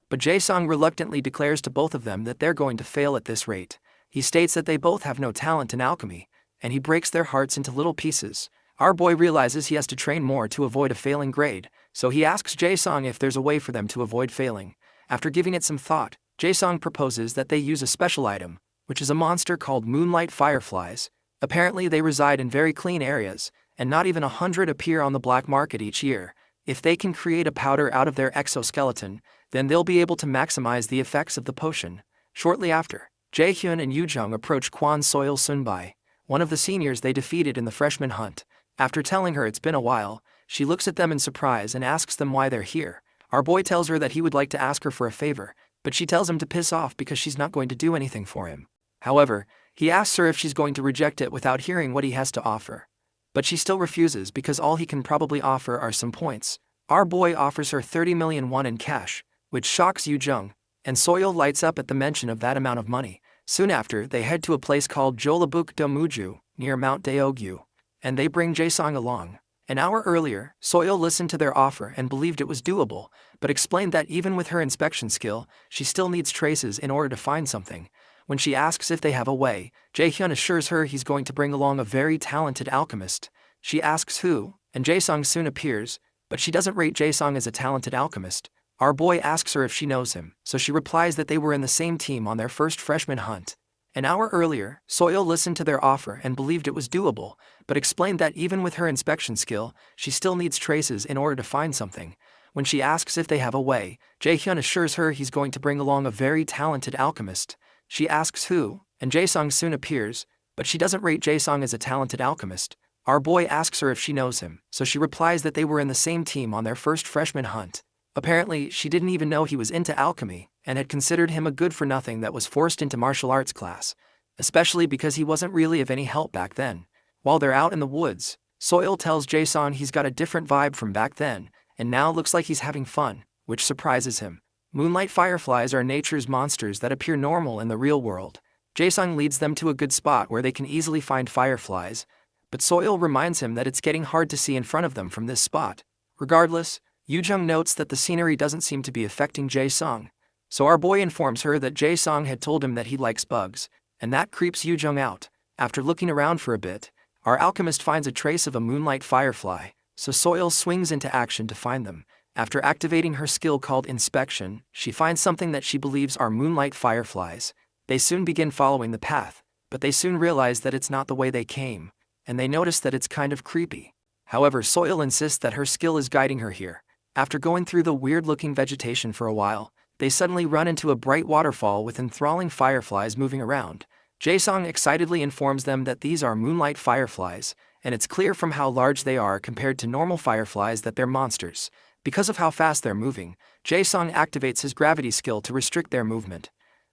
But Jaesong reluctantly declares to both of them that they're going to fail at this rate. He states that they both have no talent in alchemy, and he breaks their hearts into little pieces. Our boy realizes he has to train more to avoid a failing grade, so he asks Jaesong if there's a way for them to avoid failing. After giving it some thought, Jaesong proposes that they use a special item, which is a monster called moonlight fireflies. Apparently they reside in very clean areas, and not even 100 appear on the black market each year. If they can create a powder out of their exoskeleton, then they'll be able to maximize the effects of the potion. Shortly after, Jaehyun and Yoojung approach Kwon Soil Sunbai, one of the seniors they defeated in the freshman hunt. After telling her it's been a while, she looks at them in surprise and asks them why they're here. Our boy tells her that he would like to ask her for a favor, but she tells him to piss off because she's not going to do anything for him. However, he asks her if she's going to reject it without hearing what he has to offer. But she still refuses because all he can probably offer are some points. Our boy offers her 30 million won in cash, which shocks Yoojung, and Soil lights up at the mention of that amount of money. Soon after, they head to a place called Jolabuk do Muju, near Mount Daeogyu, and they bring Jaesong along. An hour earlier, Soil listened to their offer and believed it was doable, but explained that even with her inspection skill, she still needs traces in order to find something. When she asks if they have a way, Jaehyun assures her he's going to bring along a very talented alchemist. She asks who, and Jaesong soon appears, but she doesn't rate Jaesong as a talented alchemist. Our boy asks her if she knows him, so she replies that they were in the same team on their first freshman hunt. An hour earlier, Soil listened to their offer and believed it was doable, but explained that even with her inspection skill, she still needs traces in order to find something. When she asks if they have a way, Jaehyun assures her he's going to bring along a very talented alchemist. She asks who, and Jaesong soon appears, but she doesn't rate Jaesong as a talented alchemist. Our boy asks her if she knows him, so she replies that they were in the same team on their first freshman hunt. Apparently, she didn't even know he was into alchemy, and had considered him a good-for-nothing that was forced into martial arts class, especially because he wasn't really of any help back then. While they're out in the woods, Soil tells Jaesong he's got a different vibe from back then, and now looks like he's having fun, which surprises him. Moonlight fireflies are nature's monsters that appear normal in the real world. Jaesong leads them to a good spot where they can easily find fireflies, but Soil reminds him that it's getting hard to see in front of them from this spot. Regardless, Yoojung notes that the scenery doesn't seem to be affecting Jaesong, so our boy informs her that Jaesong had told him that he likes bugs, and that creeps Yoojung out. After looking around for a bit, our alchemist finds a trace of a moonlight firefly, so Soil swings into action to find them. After activating her skill called Inspection, she finds something that she believes are moonlight fireflies. They soon begin following the path, but they soon realize that it's not the way they came, and they notice that it's kind of creepy. However, Soil insists that her skill is guiding her here. After going through the weird-looking vegetation for a while, they suddenly run into a bright waterfall with enthralling fireflies moving around. Jaesong excitedly informs them that these are moonlight fireflies, and it's clear from how large they are compared to normal fireflies that they're monsters. Because of how fast they're moving, Jaesong activates his gravity skill to restrict their movement.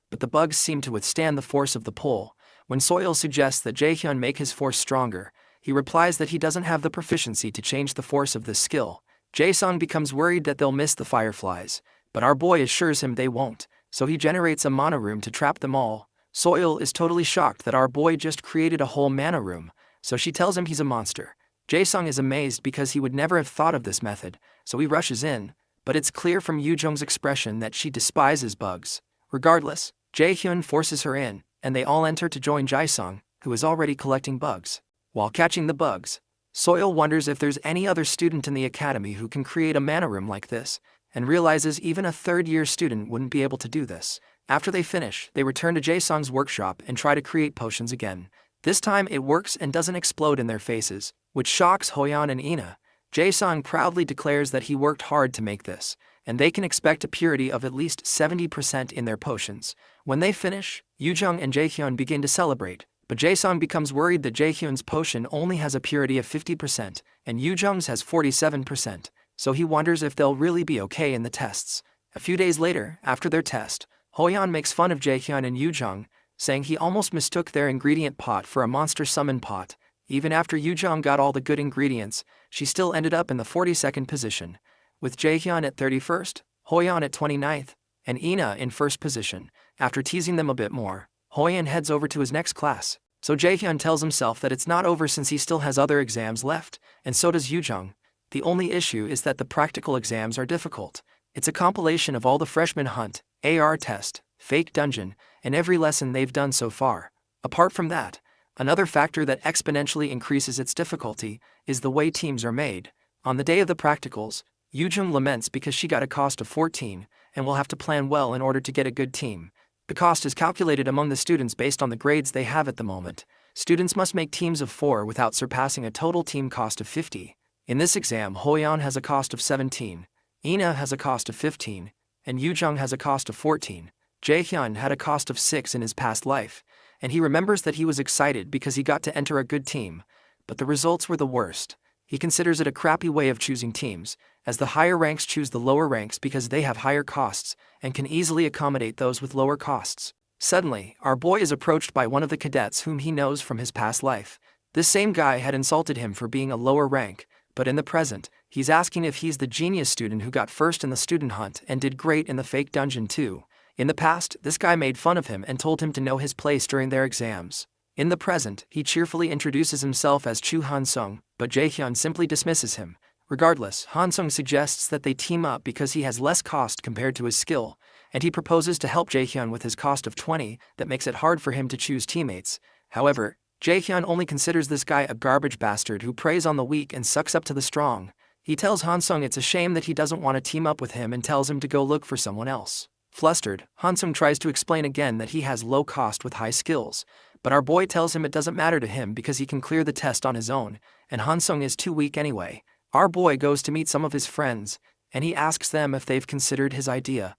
But the bugs seem to withstand the force of the pull. When Soil suggests that Jaehyun make his force stronger, he replies that he doesn't have the proficiency to change the force of this skill. Jaesong becomes worried that they'll miss the fireflies, but our boy assures him they won't, so he generates a mana room to trap them all. Soil is totally shocked that our boy just created a whole mana room, so she tells him he's a monster. Jaesong is amazed because he would never have thought of this method, so he rushes in, but it's clear from Yoojung's expression that she despises bugs. Regardless, Jaehyun forces her in, and they all enter to join Jaesong, who is already collecting bugs. While catching the bugs, Soil wonders if there's any other student in the academy who can create a mana room like this, and realizes even a third-year student wouldn't be able to do this. After they finish, they return to Jaesong's workshop and try to create potions again. This time it works and doesn't explode in their faces, which shocks Hoyeon and Ina. Jaesong proudly declares that he worked hard to make this, and they can expect a purity of at least 70% in their potions. When they finish, Yoojung and Jaehyun begin to celebrate, but Jaesong becomes worried that Jaehyun's potion only has a purity of 50%, and Yoojung's has 47%, so he wonders if they'll really be okay in the tests. A few days later, after their test, Hoyeon makes fun of Jaehyun and Yoojung, saying he almost mistook their ingredient pot for a monster summon pot. Even after Yoojung got all the good ingredients, she still ended up in the 42nd position, with Jaehyun at 31st, Hoyeon at 29th, and Ina in first position. After teasing them a bit more, Hoyan heads over to his next class. So Jaehyun tells himself that it's not over since he still has other exams left, and so does Yujung. The only issue is that the practical exams are difficult. It's a compilation of all the freshman hunt, AR test, fake dungeon, and every lesson they've done so far. Apart from that, another factor that exponentially increases its difficulty is the way teams are made. On the day of the practicals, Yujung laments because she got a cost of 14, and will have to plan well in order to get a good team. The cost is calculated among the students based on the grades they have at the moment. Students must make teams of 4 without surpassing a total team cost of 50. In this exam, Hoyan has a cost of 17, Ina has a cost of 15, and Yujung has a cost of 14. Jaehyun had a cost of 6 in his past life, and he remembers that he was excited because he got to enter a good team, but the results were the worst. He considers it a crappy way of choosing teams, as the higher ranks choose the lower ranks because they have higher costs and can easily accommodate those with lower costs. Suddenly, our boy is approached by one of the cadets whom he knows from his past life. This same guy had insulted him for being a lower rank, but in the present, he's asking if he's the genius student who got first in the student hunt and did great in the fake dungeon too. In the past, this guy made fun of him and told him to know his place during their exams. In the present, he cheerfully introduces himself as Chu Han-sung, but Jaehyun simply dismisses him. Regardless, Han-sung suggests that they team up because he has less cost compared to his skill, and he proposes to help Jaehyun with his cost of 20 that makes it hard for him to choose teammates. However, Jaehyun only considers this guy a garbage bastard who preys on the weak and sucks up to the strong. He tells Han-sung it's a shame that he doesn't want to team up with him and tells him to go look for someone else. Flustered, Han-sung tries to explain again that he has low cost with high skills, but our boy tells him it doesn't matter to him because he can clear the test on his own, and Han-sung is too weak anyway. Our boy goes to meet some of his friends, and he asks them if they've considered his idea,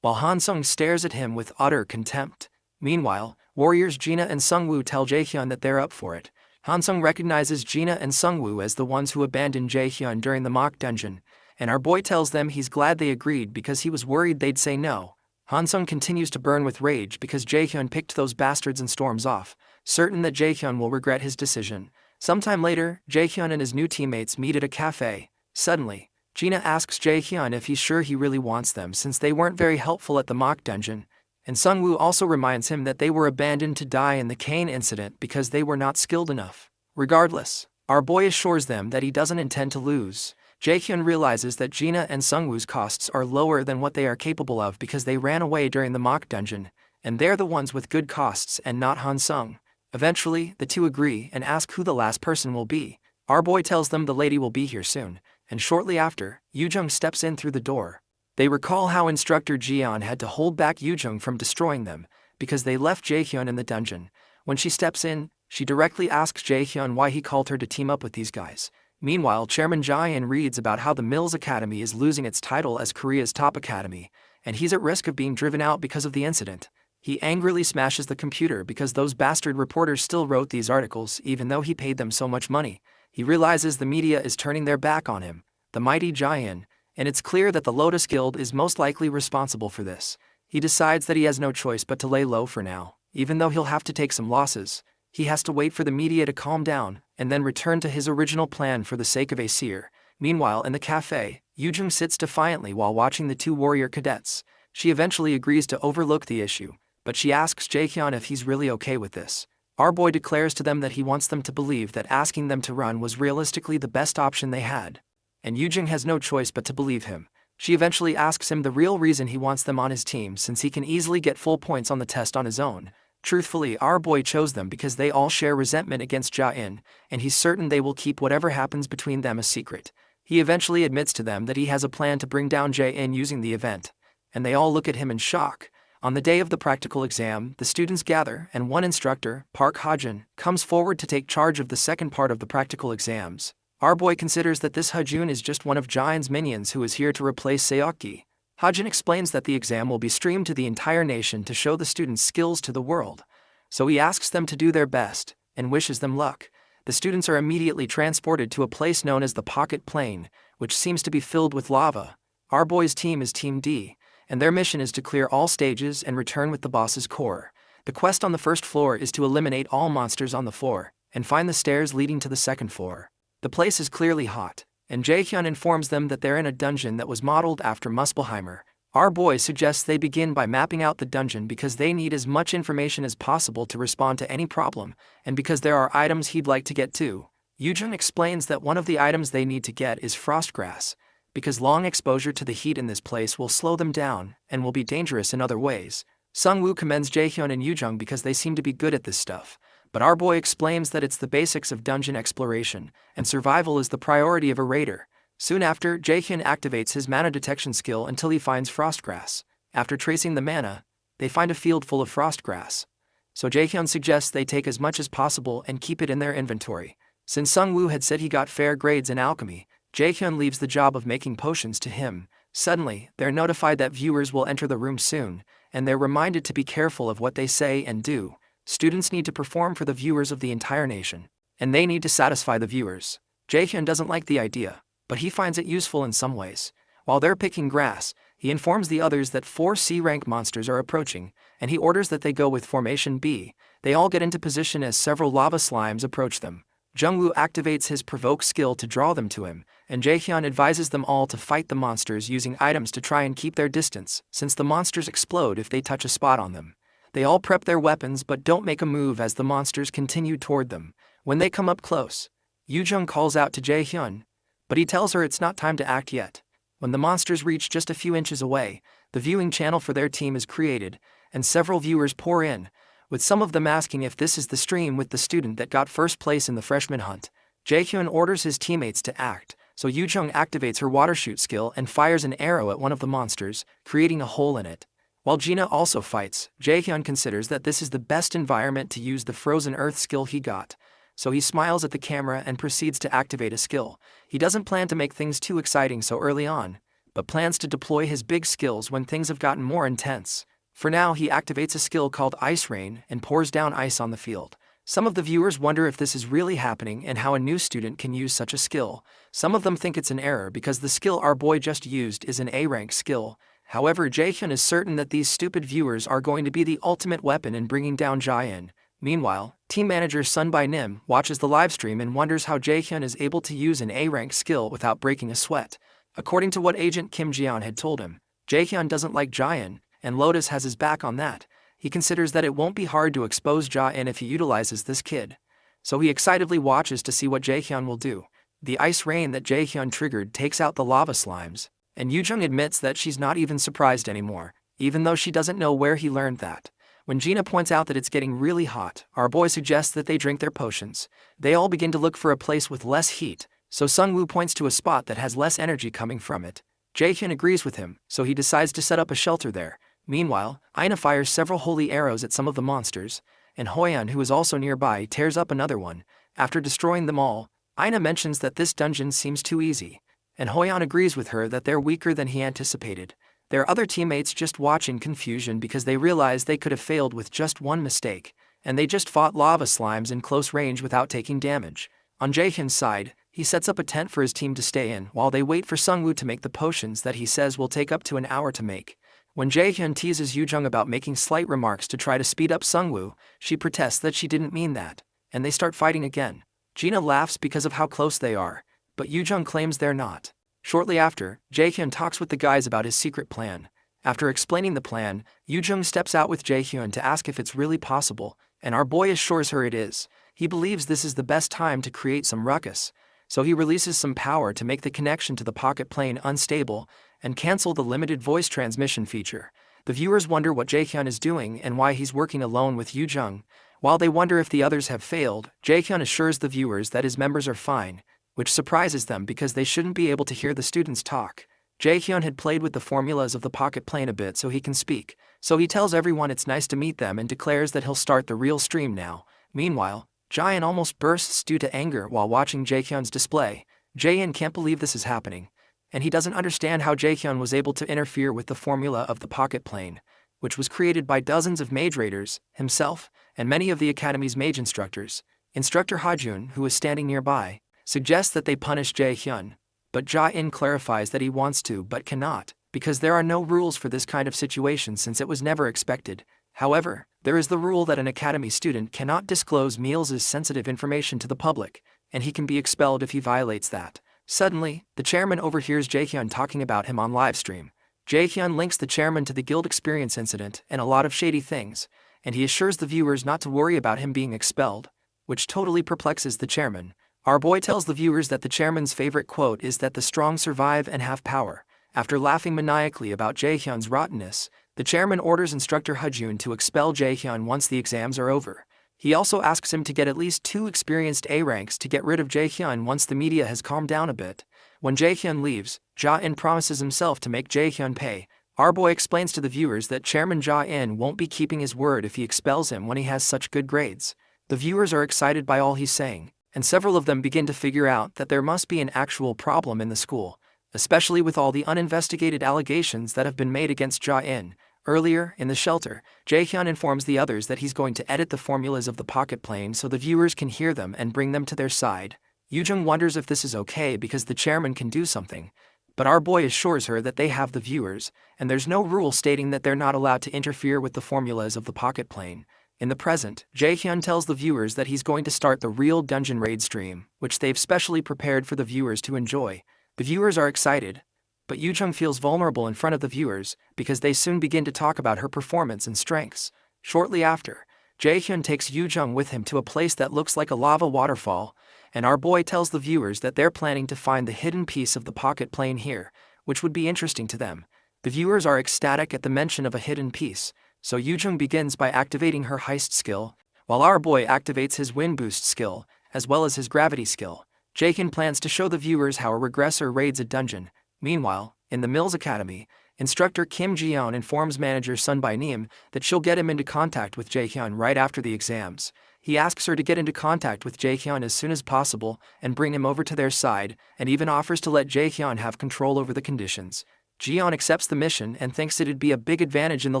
while Han-sung stares at him with utter contempt. Meanwhile, warriors Jina and Sungwoo tell Jaehyun that they're up for it. Han-sung recognizes Jina and Sungwoo as the ones who abandoned Jaehyun during the mock dungeon, and our boy tells them he's glad they agreed because he was worried they'd say no. Han-sung continues to burn with rage because Jaehyun picked those bastards and storms off, certain that Jaehyun will regret his decision. Sometime later, Jaehyun and his new teammates meet at a cafe. Suddenly, Jina asks Jaehyun if he's sure he really wants them since they weren't very helpful at the mock dungeon, and Sungwoo also reminds him that they were abandoned to die in the cane incident because they were not skilled enough. Regardless, our boy assures them that he doesn't intend to lose. Jaehyun realizes that Jina and Sungwoo's costs are lower than what they are capable of because they ran away during the mock dungeon, and they're the ones with good costs and not Han-sung. Eventually, the two agree and ask who the last person will be. Our boy tells them the lady will be here soon, and shortly after, Yujung steps in through the door. They recall how instructor Jian had to hold back Yujung from destroying them, because they left Jaehyun in the dungeon. When she steps in, she directly asks Jaehyun why he called her to team up with these guys. Meanwhile, Chairman Jae-in reads about how the Mills Academy is losing its title as Korea's top academy, and he's at risk of being driven out because of the incident. He angrily smashes the computer because those bastard reporters still wrote these articles even though he paid them so much money. He realizes the media is turning their back on him, the mighty Jae-in, and it's clear that the Lotus Guild is most likely responsible for this. He decides that he has no choice but to lay low for now, even though he'll have to take some losses. He has to wait for the media to calm down, and then return to his original plan for the sake of Asura. Meanwhile, in the cafe, Yujung sits defiantly while watching the two warrior cadets. She eventually agrees to overlook the issue, but she asks Jaehyun if he's really okay with this. Our boy declares to them that he wants them to believe that asking them to run was realistically the best option they had, and Yujung has no choice but to believe him. She eventually asks him the real reason he wants them on his team since he can easily get full points on the test on his own. Truthfully, our boy chose them because they all share resentment against Jae-in, and he's certain they will keep whatever happens between them a secret. He eventually admits to them that he has a plan to bring down Jae-in using the event, and they all look at him in shock. On the day of the practical exam, the students gather, and one instructor, Park Ha-jun, comes forward to take charge of the second part of the practical exams. Our boy considers that this Ha-jun is just one of Jae-in's minions who is here to replace Seokgi. Ha-jun explains that the exam will be streamed to the entire nation to show the students' skills to the world. So he asks them to do their best, and wishes them luck. The students are immediately transported to a place known as the Pocket Plain, which seems to be filled with lava. Our boy's team is Team D, and their mission is to clear all stages and return with the boss's core. The quest on the first floor is to eliminate all monsters on the floor, and find the stairs leading to the second floor. The place is clearly hot, and Jaehyun informs them that they're in a dungeon that was modeled after Muspelheimer. Our boy suggests they begin by mapping out the dungeon because they need as much information as possible to respond to any problem, and because there are items he'd like to get to. Yujung explains that one of the items they need to get is frostgrass, because long exposure to the heat in this place will slow them down and will be dangerous in other ways. Sungwoo commends Jaehyun and Yujung because they seem to be good at this stuff, but our boy explains that it's the basics of dungeon exploration, and survival is the priority of a raider. Soon after, Jaehyun activates his mana detection skill until he finds frostgrass. After tracing the mana, they find a field full of frostgrass. So Jaehyun suggests they take as much as possible and keep it in their inventory. Since Sungwoo had said he got fair grades in alchemy, Jaehyun leaves the job of making potions to him. Suddenly, they're notified that viewers will enter the room soon, and they're reminded to be careful of what they say and do. Students need to perform for the viewers of the entire nation, and they need to satisfy the viewers. Jaehyun doesn't like the idea, but he finds it useful in some ways. While they're picking grass, he informs the others that 4 C-rank monsters are approaching, and he orders that they go with Formation B. They all get into position as several lava slimes approach them. Jungwoo activates his provoke skill to draw them to him, and Jaehyun advises them all to fight the monsters using items to try and keep their distance, since the monsters explode if they touch a spot on them. They all prep their weapons but don't make a move as the monsters continue toward them. When they come up close, Yujung calls out to Jaehyun, but he tells her it's not time to act yet. When the monsters reach just a few inches away, the viewing channel for their team is created, and several viewers pour in, with some of them asking if this is the stream with the student that got first place in the freshman hunt. Jaehyun orders his teammates to act, so Yujung activates her water shoot skill and fires an arrow at one of the monsters, creating a hole in it. While Gina also fights, Jaehyun considers that this is the best environment to use the frozen earth skill he got, so he smiles at the camera and proceeds to activate a skill. He doesn't plan to make things too exciting so early on, but plans to deploy his big skills when things have gotten more intense. For now, he activates a skill called Ice Rain and pours down ice on the field. Some of the viewers wonder if this is really happening and how a new student can use such a skill. Some of them think it's an error because the skill our boy just used is an A-rank skill. However, Jaehyun is certain that these stupid viewers are going to be the ultimate weapon in bringing down Jaehyun. Meanwhile, team manager Sun By Nim watches the livestream and wonders how Jaehyun is able to use an A-rank skill without breaking a sweat. According to what Agent Kim Jian had told him, Jaehyun doesn't like Jaehyun, and Lotus has his back on that. He considers that it won't be hard to expose Jaehyun if he utilizes this kid. So he excitedly watches to see what Jaehyun will do. The ice rain that Jaehyun triggered takes out the lava slimes, and Yujung admits that she's not even surprised anymore, even though she doesn't know where he learned that. When Gina points out that it's getting really hot, our boy suggests that they drink their potions. They all begin to look for a place with less heat, so Sungwoo points to a spot that has less energy coming from it. Jaehyun agrees with him, so he decides to set up a shelter there. Meanwhile, Aina fires several holy arrows at some of the monsters, and Hoyan, who is also nearby, tears up another one. After destroying them all, Aina mentions that this dungeon seems too easy, and Hoyan agrees with her that they're weaker than he anticipated. Their other teammates just watch in confusion because they realize they could have failed with just one mistake, and they just fought lava slimes in close range without taking damage. On Jaehyun's side, he sets up a tent for his team to stay in while they wait for Sungwoo to make the potions that he says will take up to an hour to make. When Jaehyun teases Yujung about making slight remarks to try to speed up Sungwoo, she protests that she didn't mean that, and they start fighting again. Gina laughs because of how close they are, but Yujung claims they're not. Shortly after, Jaehyun talks with the guys about his secret plan. After explaining the plan, Yujung steps out with Jaehyun to ask if it's really possible, and our boy assures her it is. He believes this is the best time to create some ruckus, so he releases some power to make the connection to the pocket plane unstable and cancel the limited voice transmission feature. The viewers wonder what Jaehyun is doing and why he's working alone with Yujung. While they wonder if the others have failed, Jaehyun assures the viewers that his members are fine, which surprises them because they shouldn't be able to hear the students talk. Jaehyun had played with the formulas of the pocket plane a bit so he can speak, so he tells everyone it's nice to meet them and declares that he'll start the real stream now. Meanwhile, Jaehyun almost bursts due to anger while watching Jaehyun's display. Jaehyun can't believe this is happening, and he doesn't understand how Jaehyun was able to interfere with the formula of the pocket plane, which was created by dozens of mage raiders, himself, and many of the academy's mage instructors. Instructor Hajun, who is standing nearby, suggests that they punish Jaehyun, but Jaehyun clarifies that he wants to but cannot, because there are no rules for this kind of situation since it was never expected. However, there is the rule that an academy student cannot disclose Meals' sensitive information to the public, and he can be expelled if he violates that. Suddenly, the chairman overhears Jaehyun talking about him on livestream. Jaehyun links the chairman to the guild experience incident and a lot of shady things, and he assures the viewers not to worry about him being expelled, which totally perplexes the chairman. Our boy tells the viewers that the chairman's favorite quote is that the strong survive and have power. After laughing maniacally about Jaehyun's rottenness, the chairman orders instructor Hajun to expel Jaehyun once the exams are over. He also asks him to get at least 2 experienced A ranks to get rid of Jaehyun once the media has calmed down a bit. When Jaehyun leaves, Ja-in promises himself to make Jaehyun pay. Our boy explains to the viewers that Chairman Ja-in won't be keeping his word if he expels him when he has such good grades. The viewers are excited by all he's saying, and several of them begin to figure out that there must be an actual problem in the school, especially with all the uninvestigated allegations that have been made against Ja-in. Earlier, in the shelter, Jaehyun informs the others that he's going to edit the formulas of the pocket plane so the viewers can hear them and bring them to their side. Yoojung wonders if this is okay because the chairman can do something, but our boy assures her that they have the viewers, and there's no rule stating that they're not allowed to interfere with the formulas of the pocket plane. In the present, Jaehyun tells the viewers that he's going to start the real dungeon raid stream, which they've specially prepared for the viewers to enjoy. The viewers are excited, but Yoojung feels vulnerable in front of the viewers because they soon begin to talk about her performance and strengths. Shortly after, Jaehyun takes Yoojung with him to a place that looks like a lava waterfall, and our boy tells the viewers that they're planning to find the hidden piece of the pocket plane here, which would be interesting to them. The viewers are ecstatic at the mention of a hidden piece, so Yoojung begins by activating her heist skill, while our boy activates his wind boost skill, as well as his gravity skill. Jaehyun plans to show the viewers how a regressor raids a dungeon. Meanwhile, in the Mills Academy, instructor Kim Ji-yeon informs manager Sun By-nim that she'll get him into contact with Jaehyun right after the exams. He asks her to get into contact with Jaehyun as soon as possible and bring him over to their side, and even offers to let Jaehyun have control over the conditions. Ji-yeon accepts the mission and thinks it'd be a big advantage in the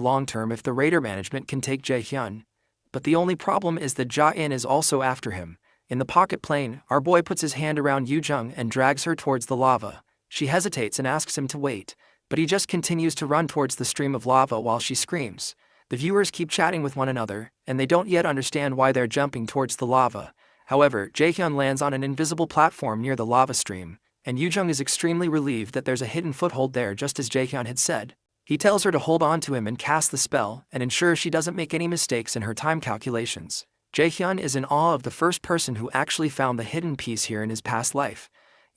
long term if the raider management can take Jaehyun. But the only problem is that Ja-in is also after him. In the pocket plane, our boy puts his hand around Yoojung and drags her towards the lava. She hesitates and asks him to wait, but he just continues to run towards the stream of lava while she screams. The viewers keep chatting with one another, and they don't yet understand why they're jumping towards the lava. However, Jaehyun lands on an invisible platform near the lava stream, and Yoojung is extremely relieved that there's a hidden foothold there just as Jaehyun had said. He tells her to hold on to him and cast the spell, and ensure she doesn't make any mistakes in her time calculations. Jaehyun is in awe of the first person who actually found the hidden piece here in his past life.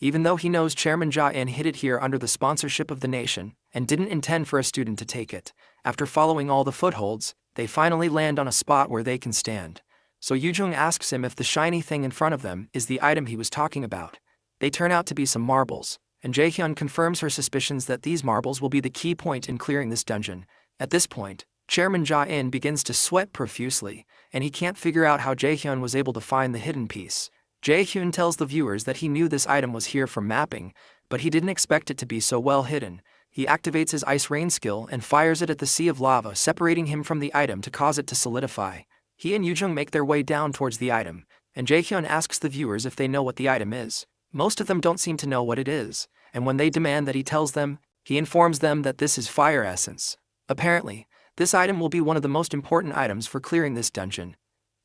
Even though he knows Chairman Ja-in hid it here under the sponsorship of the nation, and didn't intend for a student to take it, after following all the footholds, they finally land on a spot where they can stand. So Yoojung asks him if the shiny thing in front of them is the item he was talking about. They turn out to be some marbles, and Jaehyun confirms her suspicions that these marbles will be the key point in clearing this dungeon. At this point, Chairman Ja-in begins to sweat profusely, and he can't figure out how Jaehyun was able to find the hidden piece. Jaehyun tells the viewers that he knew this item was here from mapping, but he didn't expect it to be so well hidden. He activates his ice rain skill and fires it at the sea of lava, separating him from the item to cause it to solidify. He and Yoojung make their way down towards the item, and Jaehyun asks the viewers if they know what the item is. Most of them don't seem to know what it is, and when they demand that he tells them, he informs them that this is fire essence. Apparently, this item will be one of the most important items for clearing this dungeon.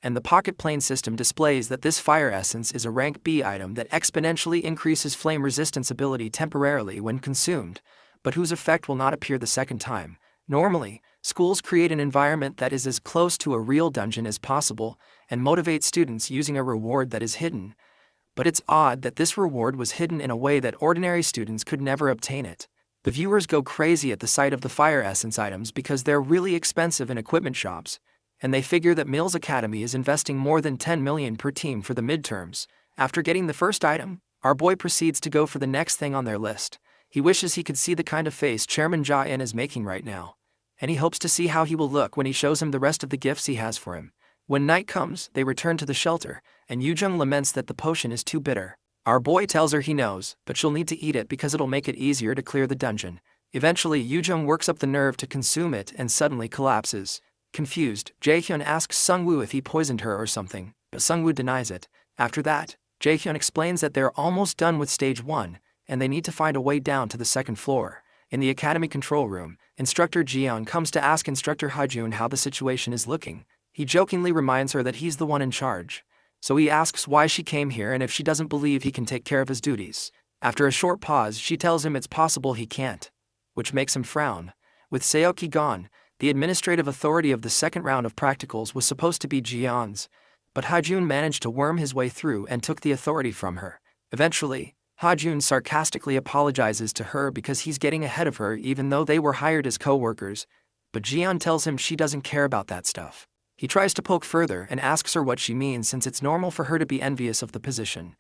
And the pocket plane system displays that this fire essence is a rank B item that exponentially increases flame resistance ability temporarily when consumed, but whose effect will not appear the second time. Normally, schools create an environment that is as close to a real dungeon as possible and motivate students using a reward that is hidden. But it's odd that this reward was hidden in a way that ordinary students could never obtain it. The viewers go crazy at the sight of the fire essence items because they're really expensive in equipment shops, and they figure that Mills Academy is investing more than 10 million per team for the midterms. After getting the first item, our boy proceeds to go for the next thing on their list. He wishes he could see the kind of face Chairman Ja-in is making right now, and he hopes to see how he will look when he shows him the rest of the gifts he has for him. When night comes, they return to the shelter, and Yoojung laments that the potion is too bitter. Our boy tells her he knows, but she'll need to eat it because it'll make it easier to clear the dungeon. Eventually, Yoojung works up the nerve to consume it and suddenly collapses. Confused, Jaehyun asks Sungwoo if he poisoned her or something, but Sungwoo denies it. After that, Jaehyun explains that they're almost done with stage 1, and they need to find a way down to the second floor. In the academy control room, instructor Ji-yeon comes to ask instructor Hajun how the situation is looking. He jokingly reminds her that he's the one in charge, so he asks why she came here and if she doesn't believe he can take care of his duties. After a short pause, she tells him it's possible he can't. which makes him frown. With Seoki gone, the administrative authority of the second round of practicals was supposed to be Jian's, but Hajun managed to worm his way through and took the authority from her. Eventually, Hajun sarcastically apologizes to her because he's getting ahead of her even though they were hired as co-workers, but Jian tells him she doesn't care about that stuff. He tries to poke further and asks her what she means since it's normal for her to be envious of the position,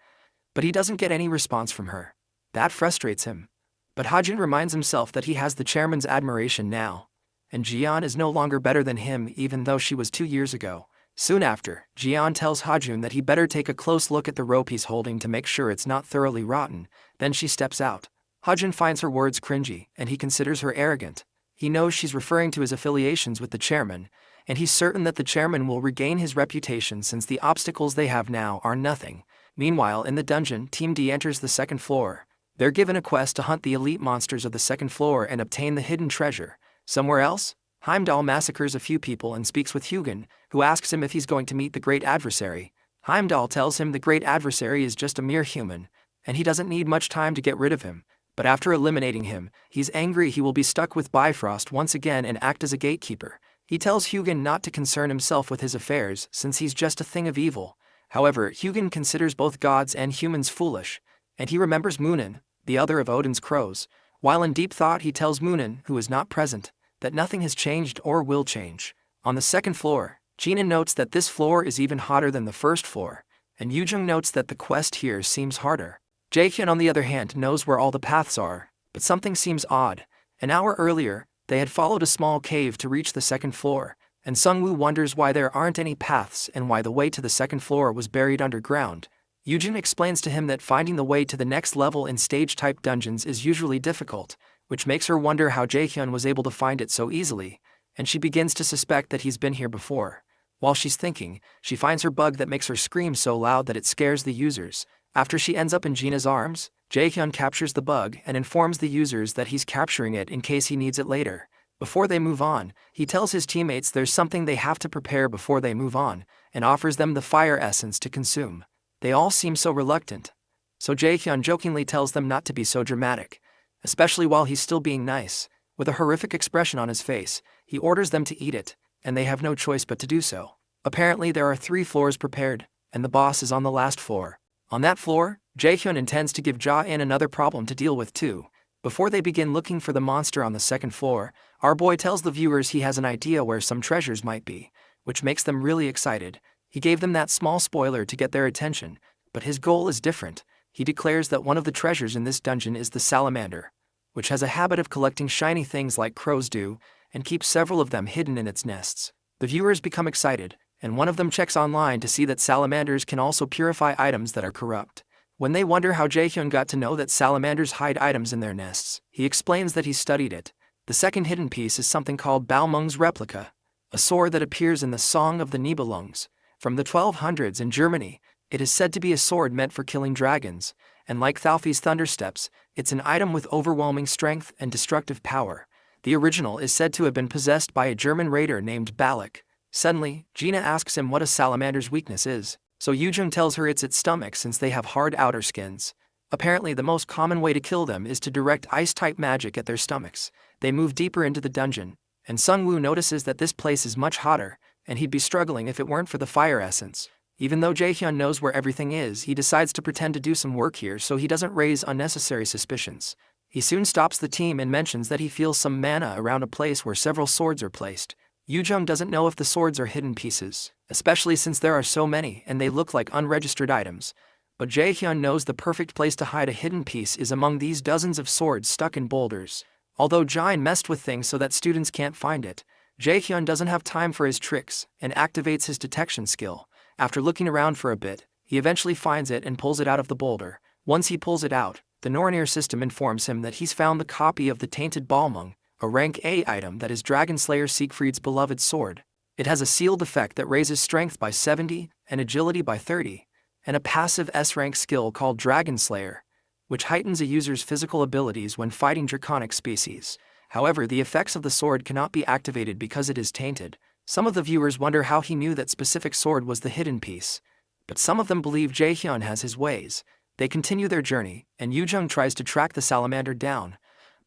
but he doesn't get any response from her. That frustrates him. But Hajun reminds himself that he has the chairman's admiration now, and Jian is no longer better than him even though she was 2 years ago. Soon after, Jian tells Hajun that he better take a close look at the rope he's holding to make sure it's not thoroughly rotten, then she steps out. Hajun finds her words cringy, and he considers her arrogant. He knows she's referring to his affiliations with the chairman, and he's certain that the chairman will regain his reputation since the obstacles they have now are nothing. Meanwhile, in the dungeon, Team D enters the second floor. They're given a quest to hunt the elite monsters of the second floor and obtain the hidden treasure. Somewhere else, Heimdall massacres a few people and speaks with Hugin, who asks him if he's going to meet the great adversary. Heimdall tells him the great adversary is just a mere human, and he doesn't need much time to get rid of him. But after eliminating him, he's angry he will be stuck with Bifrost once again and act as a gatekeeper. He tells Hugin not to concern himself with his affairs since he's just a thing of evil. However, Hugin considers both gods and humans foolish, and he remembers Munin, the other of Odin's crows. While in deep thought, he tells Munin, who is not present, that nothing has changed or will change. On the second floor, Jinan notes that this floor is even hotter than the first floor, and Yujung notes that the quest here seems harder. Jaehyun, on the other hand, knows where all the paths are, but something seems odd. An hour earlier, they had followed a small cave to reach the second floor, and Sungwoo wonders why there aren't any paths and why the way to the second floor was buried underground. Yujun explains to him that finding the way to the next level in stage-type dungeons is usually difficult, which makes her wonder how Jaehyun was able to find it so easily, and she begins to suspect that he's been here before. While she's thinking, she finds her bug that makes her scream so loud that it scares the users. After she ends up in Gina's arms, Jaehyun captures the bug and informs the users that he's capturing it in case he needs it later. Before they move on, he tells his teammates there's something they have to prepare before they move on, and offers them the fire essence to consume. They all seem so reluctant. So Jaehyun jokingly tells them not to be so dramatic, especially while he's still being nice. With a horrific expression on his face, he orders them to eat it, and they have no choice but to do so. Apparently there are 3 floors prepared, and the boss is on the last floor. On that floor, Jaehyun intends to give Ja-in another problem to deal with too. Before they begin looking for the monster on the second floor, our boy tells the viewers he has an idea where some treasures might be, which makes them really excited. He gave them that small spoiler to get their attention, but his goal is different. He declares that one of the treasures in this dungeon is the salamander, which has a habit of collecting shiny things like crows do, and keeps several of them hidden in its nests. The viewers become excited, and one of them checks online to see that salamanders can also purify items that are corrupt. When they wonder how Jaehyun got to know that salamanders hide items in their nests, he explains that he studied it. The second hidden piece is something called Balmung's replica, a sword that appears in the Song of the Nibelungs. From the 1200s in Germany, it is said to be a sword meant for killing dragons, and like Thalfi's Thundersteps, it's an item with overwhelming strength and destructive power. The original is said to have been possessed by a German raider named Balak. Suddenly, Gina asks him what a salamander's weakness is, so Yujung tells her it's its stomach since they have hard outer skins. Apparently the most common way to kill them is to direct ice-type magic at their stomachs. They move deeper into the dungeon, and Sungwoo notices that this place is much hotter, and he'd be struggling if it weren't for the fire essence. Even though Jaehyun knows where everything is, he decides to pretend to do some work here so he doesn't raise unnecessary suspicions. He soon stops the team and mentions that he feels some mana around a place where several swords are placed. Yujung doesn't know if the swords are hidden pieces, especially since there are so many and they look like unregistered items. But Jaehyun knows the perfect place to hide a hidden piece is among these dozens of swords stuck in boulders. Although Jain messed with things so that students can't find it, Jaehyun doesn't have time for his tricks and activates his detection skill. After looking around for a bit, he eventually finds it and pulls it out of the boulder. Once he pulls it out, the Nornir system informs him that he's found the copy of the Tainted Balmung, a rank A item that is Dragon Slayer Siegfried's beloved sword. It has a sealed effect that raises strength by 70 and agility by 30, and a passive S-rank skill called Dragon Slayer, which heightens a user's physical abilities when fighting draconic species. However, the effects of the sword cannot be activated because it is tainted. Some of the viewers wonder how he knew that specific sword was the hidden piece, but some of them believe Jaehyun has his ways. They continue their journey, and Yujung tries to track the salamander down,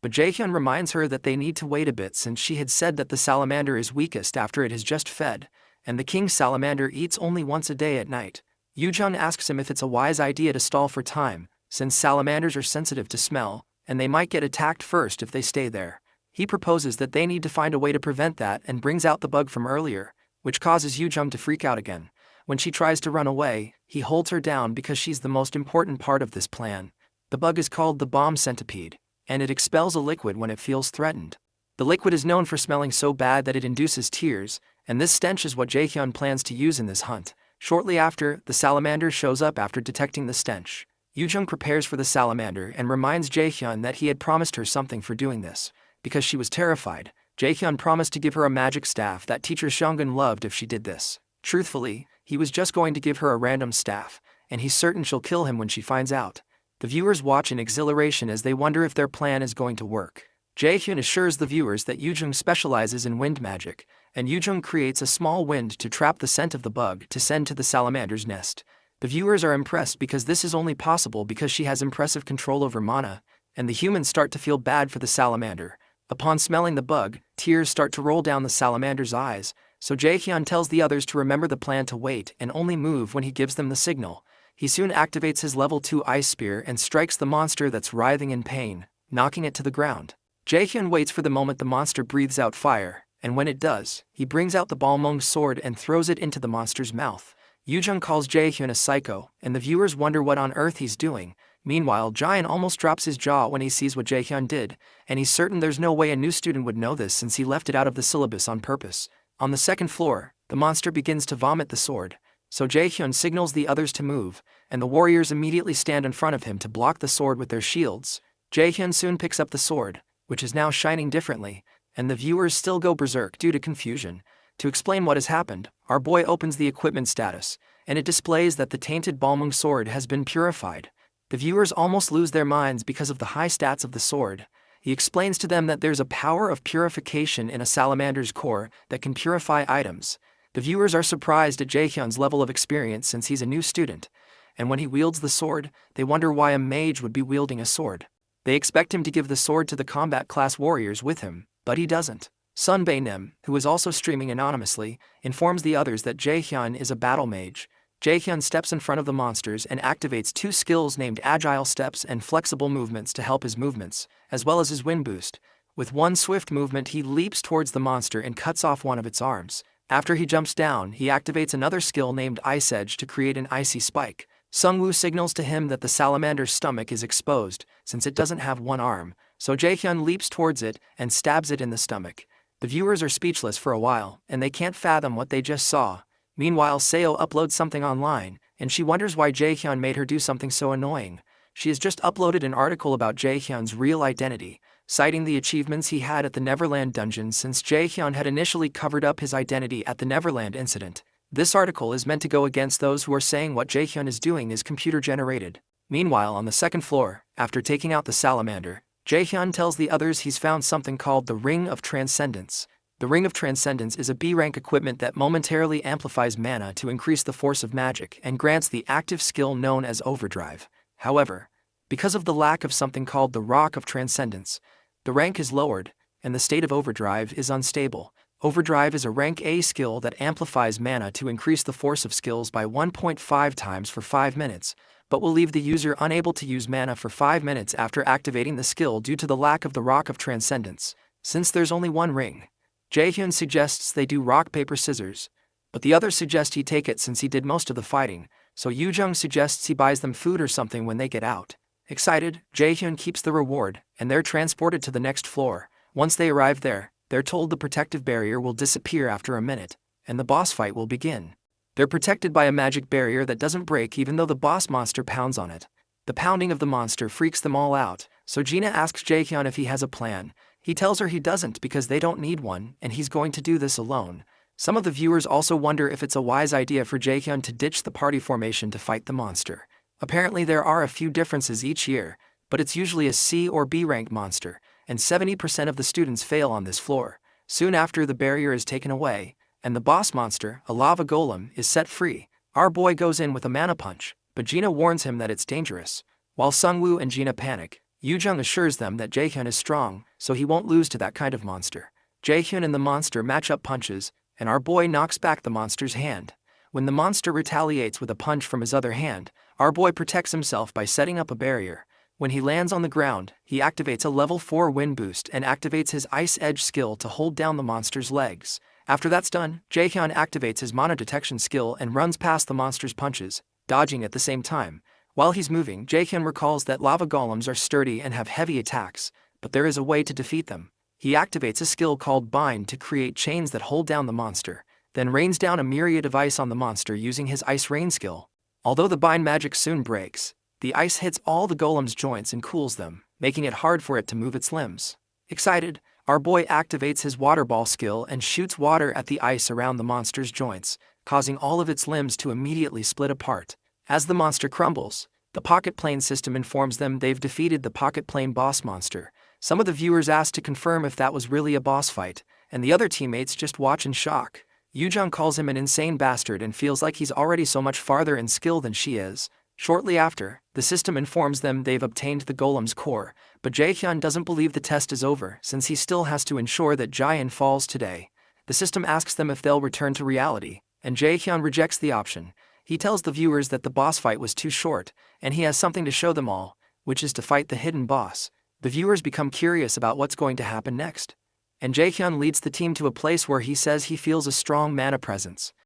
but Jaehyun reminds her that they need to wait a bit since she had said that the salamander is weakest after it has just fed, and the king's salamander eats only once a day at night. Yoo-jung asks him if it's a wise idea to stall for time, since salamanders are sensitive to smell, and they might get attacked first if they stay there. He proposes that they need to find a way to prevent that and brings out the bug from earlier, which causes Yoo-jung to freak out again. When she tries to run away, he holds her down because she's the most important part of this plan. The bug is called the bomb centipede, and it expels a liquid when it feels threatened. The liquid is known for smelling so bad that it induces tears, and this stench is what Jaehyun plans to use in this hunt. Shortly after, the salamander shows up after detecting the stench. Yoo-jung prepares for the salamander and reminds Jaehyun that he had promised her something for doing this. Because she was terrified, Jaehyun promised to give her a magic staff that teacher Seonggun loved if she did this. Truthfully, he was just going to give her a random staff, and he's certain she'll kill him when she finds out. The viewers watch in exhilaration as they wonder if their plan is going to work. Jaehyun assures the viewers that Yoo-jung specializes in wind magic, and Yoo-jung creates a small wind to trap the scent of the bug to send to the salamander's nest. The viewers are impressed because this is only possible because she has impressive control over mana, and the humans start to feel bad for the salamander. Upon smelling the bug, tears start to roll down the salamander's eyes, so Jaehyun tells the others to remember the plan to wait and only move when he gives them the signal. He soon activates his level 2 ice spear and strikes the monster that's writhing in pain, knocking it to the ground. Jaehyun waits for the moment the monster breathes out fire, and when it does, he brings out the Balmung sword and throws it into the monster's mouth. Yoo-jung calls Jaehyun a psycho, and the viewers wonder what on earth he's doing. Meanwhile, Jaehyun almost drops his jaw when he sees what Jaehyun did, and he's certain there's no way a new student would know this since he left it out of the syllabus on purpose. On the second floor, the monster begins to vomit the sword, so Jaehyun signals the others to move, and the warriors immediately stand in front of him to block the sword with their shields. Jaehyun soon picks up the sword, which is now shining differently, and the viewers still go berserk due to confusion. To explain what has happened, our boy opens the equipment status, and it displays that the tainted Balmung sword has been purified. The viewers almost lose their minds because of the high stats of the sword. He explains to them that there's a power of purification in a salamander's core that can purify items. The viewers are surprised at Jaehyun's level of experience since he's a new student, and when he wields the sword, they wonder why a mage would be wielding a sword. They expect him to give the sword to the combat class warriors with him, but he doesn't. Sunbae Nim, who is also streaming anonymously, informs the others that Jaehyun is a battle mage. Jaehyun steps in front of the monsters and activates 2 skills named Agile Steps and Flexible Movements to help his movements, as well as his wind boost. With one swift movement he leaps towards the monster and cuts off one of its arms. After he jumps down, he activates another skill named Ice Edge to create an icy spike. Sungwoo signals to him that the salamander's stomach is exposed, since it doesn't have one arm, so Jaehyun leaps towards it and stabs it in the stomach. The viewers are speechless for a while, and they can't fathom what they just saw. Meanwhile, Seo uploads something online, and she wonders why Jaehyun made her do something so annoying. She has just uploaded an article about Jaehyun's real identity, citing the achievements he had at the Neverland dungeon since Jaehyun had initially covered up his identity at the Neverland incident. This article is meant to go against those who are saying what Jaehyun is doing is computer-generated. Meanwhile, on the second floor, after taking out the salamander, Jaehyun tells the others he's found something called the Ring of Transcendence. The Ring of Transcendence is a B-rank equipment that momentarily amplifies mana to increase the force of magic and grants the active skill known as Overdrive. However, because of the lack of something called the Rock of Transcendence, the rank is lowered, and the state of Overdrive is unstable. Overdrive is a rank A skill that amplifies mana to increase the force of skills by 1.5 times for 5 minutes, but will leave the user unable to use mana for 5 minutes after activating the skill due to the lack of the Rock of Transcendence. Since there's only one ring, Jaehyun suggests they do rock, paper, scissors, but the others suggest he take it since he did most of the fighting, so Yoo-jung suggests he buys them food or something when they get out. Excited, Jaehyun keeps the reward, and they're transported to the next floor. Once they arrive there, they're told the protective barrier will disappear after a minute, and the boss fight will begin. They're protected by a magic barrier that doesn't break even though the boss monster pounds on it. The pounding of the monster freaks them all out, so Gina asks Jaehyun if he has a plan. He tells her he doesn't because they don't need one, and he's going to do this alone. Some of the viewers also wonder if it's a wise idea for Jaehyun to ditch the party formation to fight the monster. Apparently there are a few differences each year, but it's usually a C or B rank monster, and 70% of the students fail on this floor. Soon after, the barrier is taken away, and the boss monster, a lava golem, is set free. Our boy goes in with a mana punch, but Gina warns him that it's dangerous. While Sungwoo and Gina panic, Yoo-jung assures them that Jaehyun is strong, so he won't lose to that kind of monster. Jaehyun and the monster match up punches, and our boy knocks back the monster's hand. When the monster retaliates with a punch from his other hand, our boy protects himself by setting up a barrier. When he lands on the ground, he activates a level 4 wind boost and activates his Ice Edge skill to hold down the monster's legs. After that's done, Jaehyun activates his mana detection skill and runs past the monster's punches, dodging at the same time. While he's moving, Jaehyun recalls that lava golems are sturdy and have heavy attacks, but there is a way to defeat them. He activates a skill called Bind to create chains that hold down the monster, then rains down a myriad of ice on the monster using his Ice Rain skill. Although the bind magic soon breaks, the ice hits all the golem's joints and cools them, making it hard for it to move its limbs. Excited, our boy activates his water ball skill and shoots water at the ice around the monster's joints, causing all of its limbs to immediately split apart. As the monster crumbles, the pocket plane system informs them they've defeated the pocket plane boss monster. Some of the viewers ask to confirm if that was really a boss fight, and the other teammates just watch in shock. Yoo-jung calls him an insane bastard and feels like he's already so much farther in skill than she is. Shortly after, the system informs them they've obtained the golem's core, but Jaehyun doesn't believe the test is over since he still has to ensure that Jaehyun falls today. The system asks them if they'll return to reality, and Jaehyun rejects the option. He tells the viewers that the boss fight was too short, and he has something to show them all, which is to fight the hidden boss. The viewers become curious about what's going to happen next. And Jaehyun leads the team to a place where he says he feels a strong mana presence.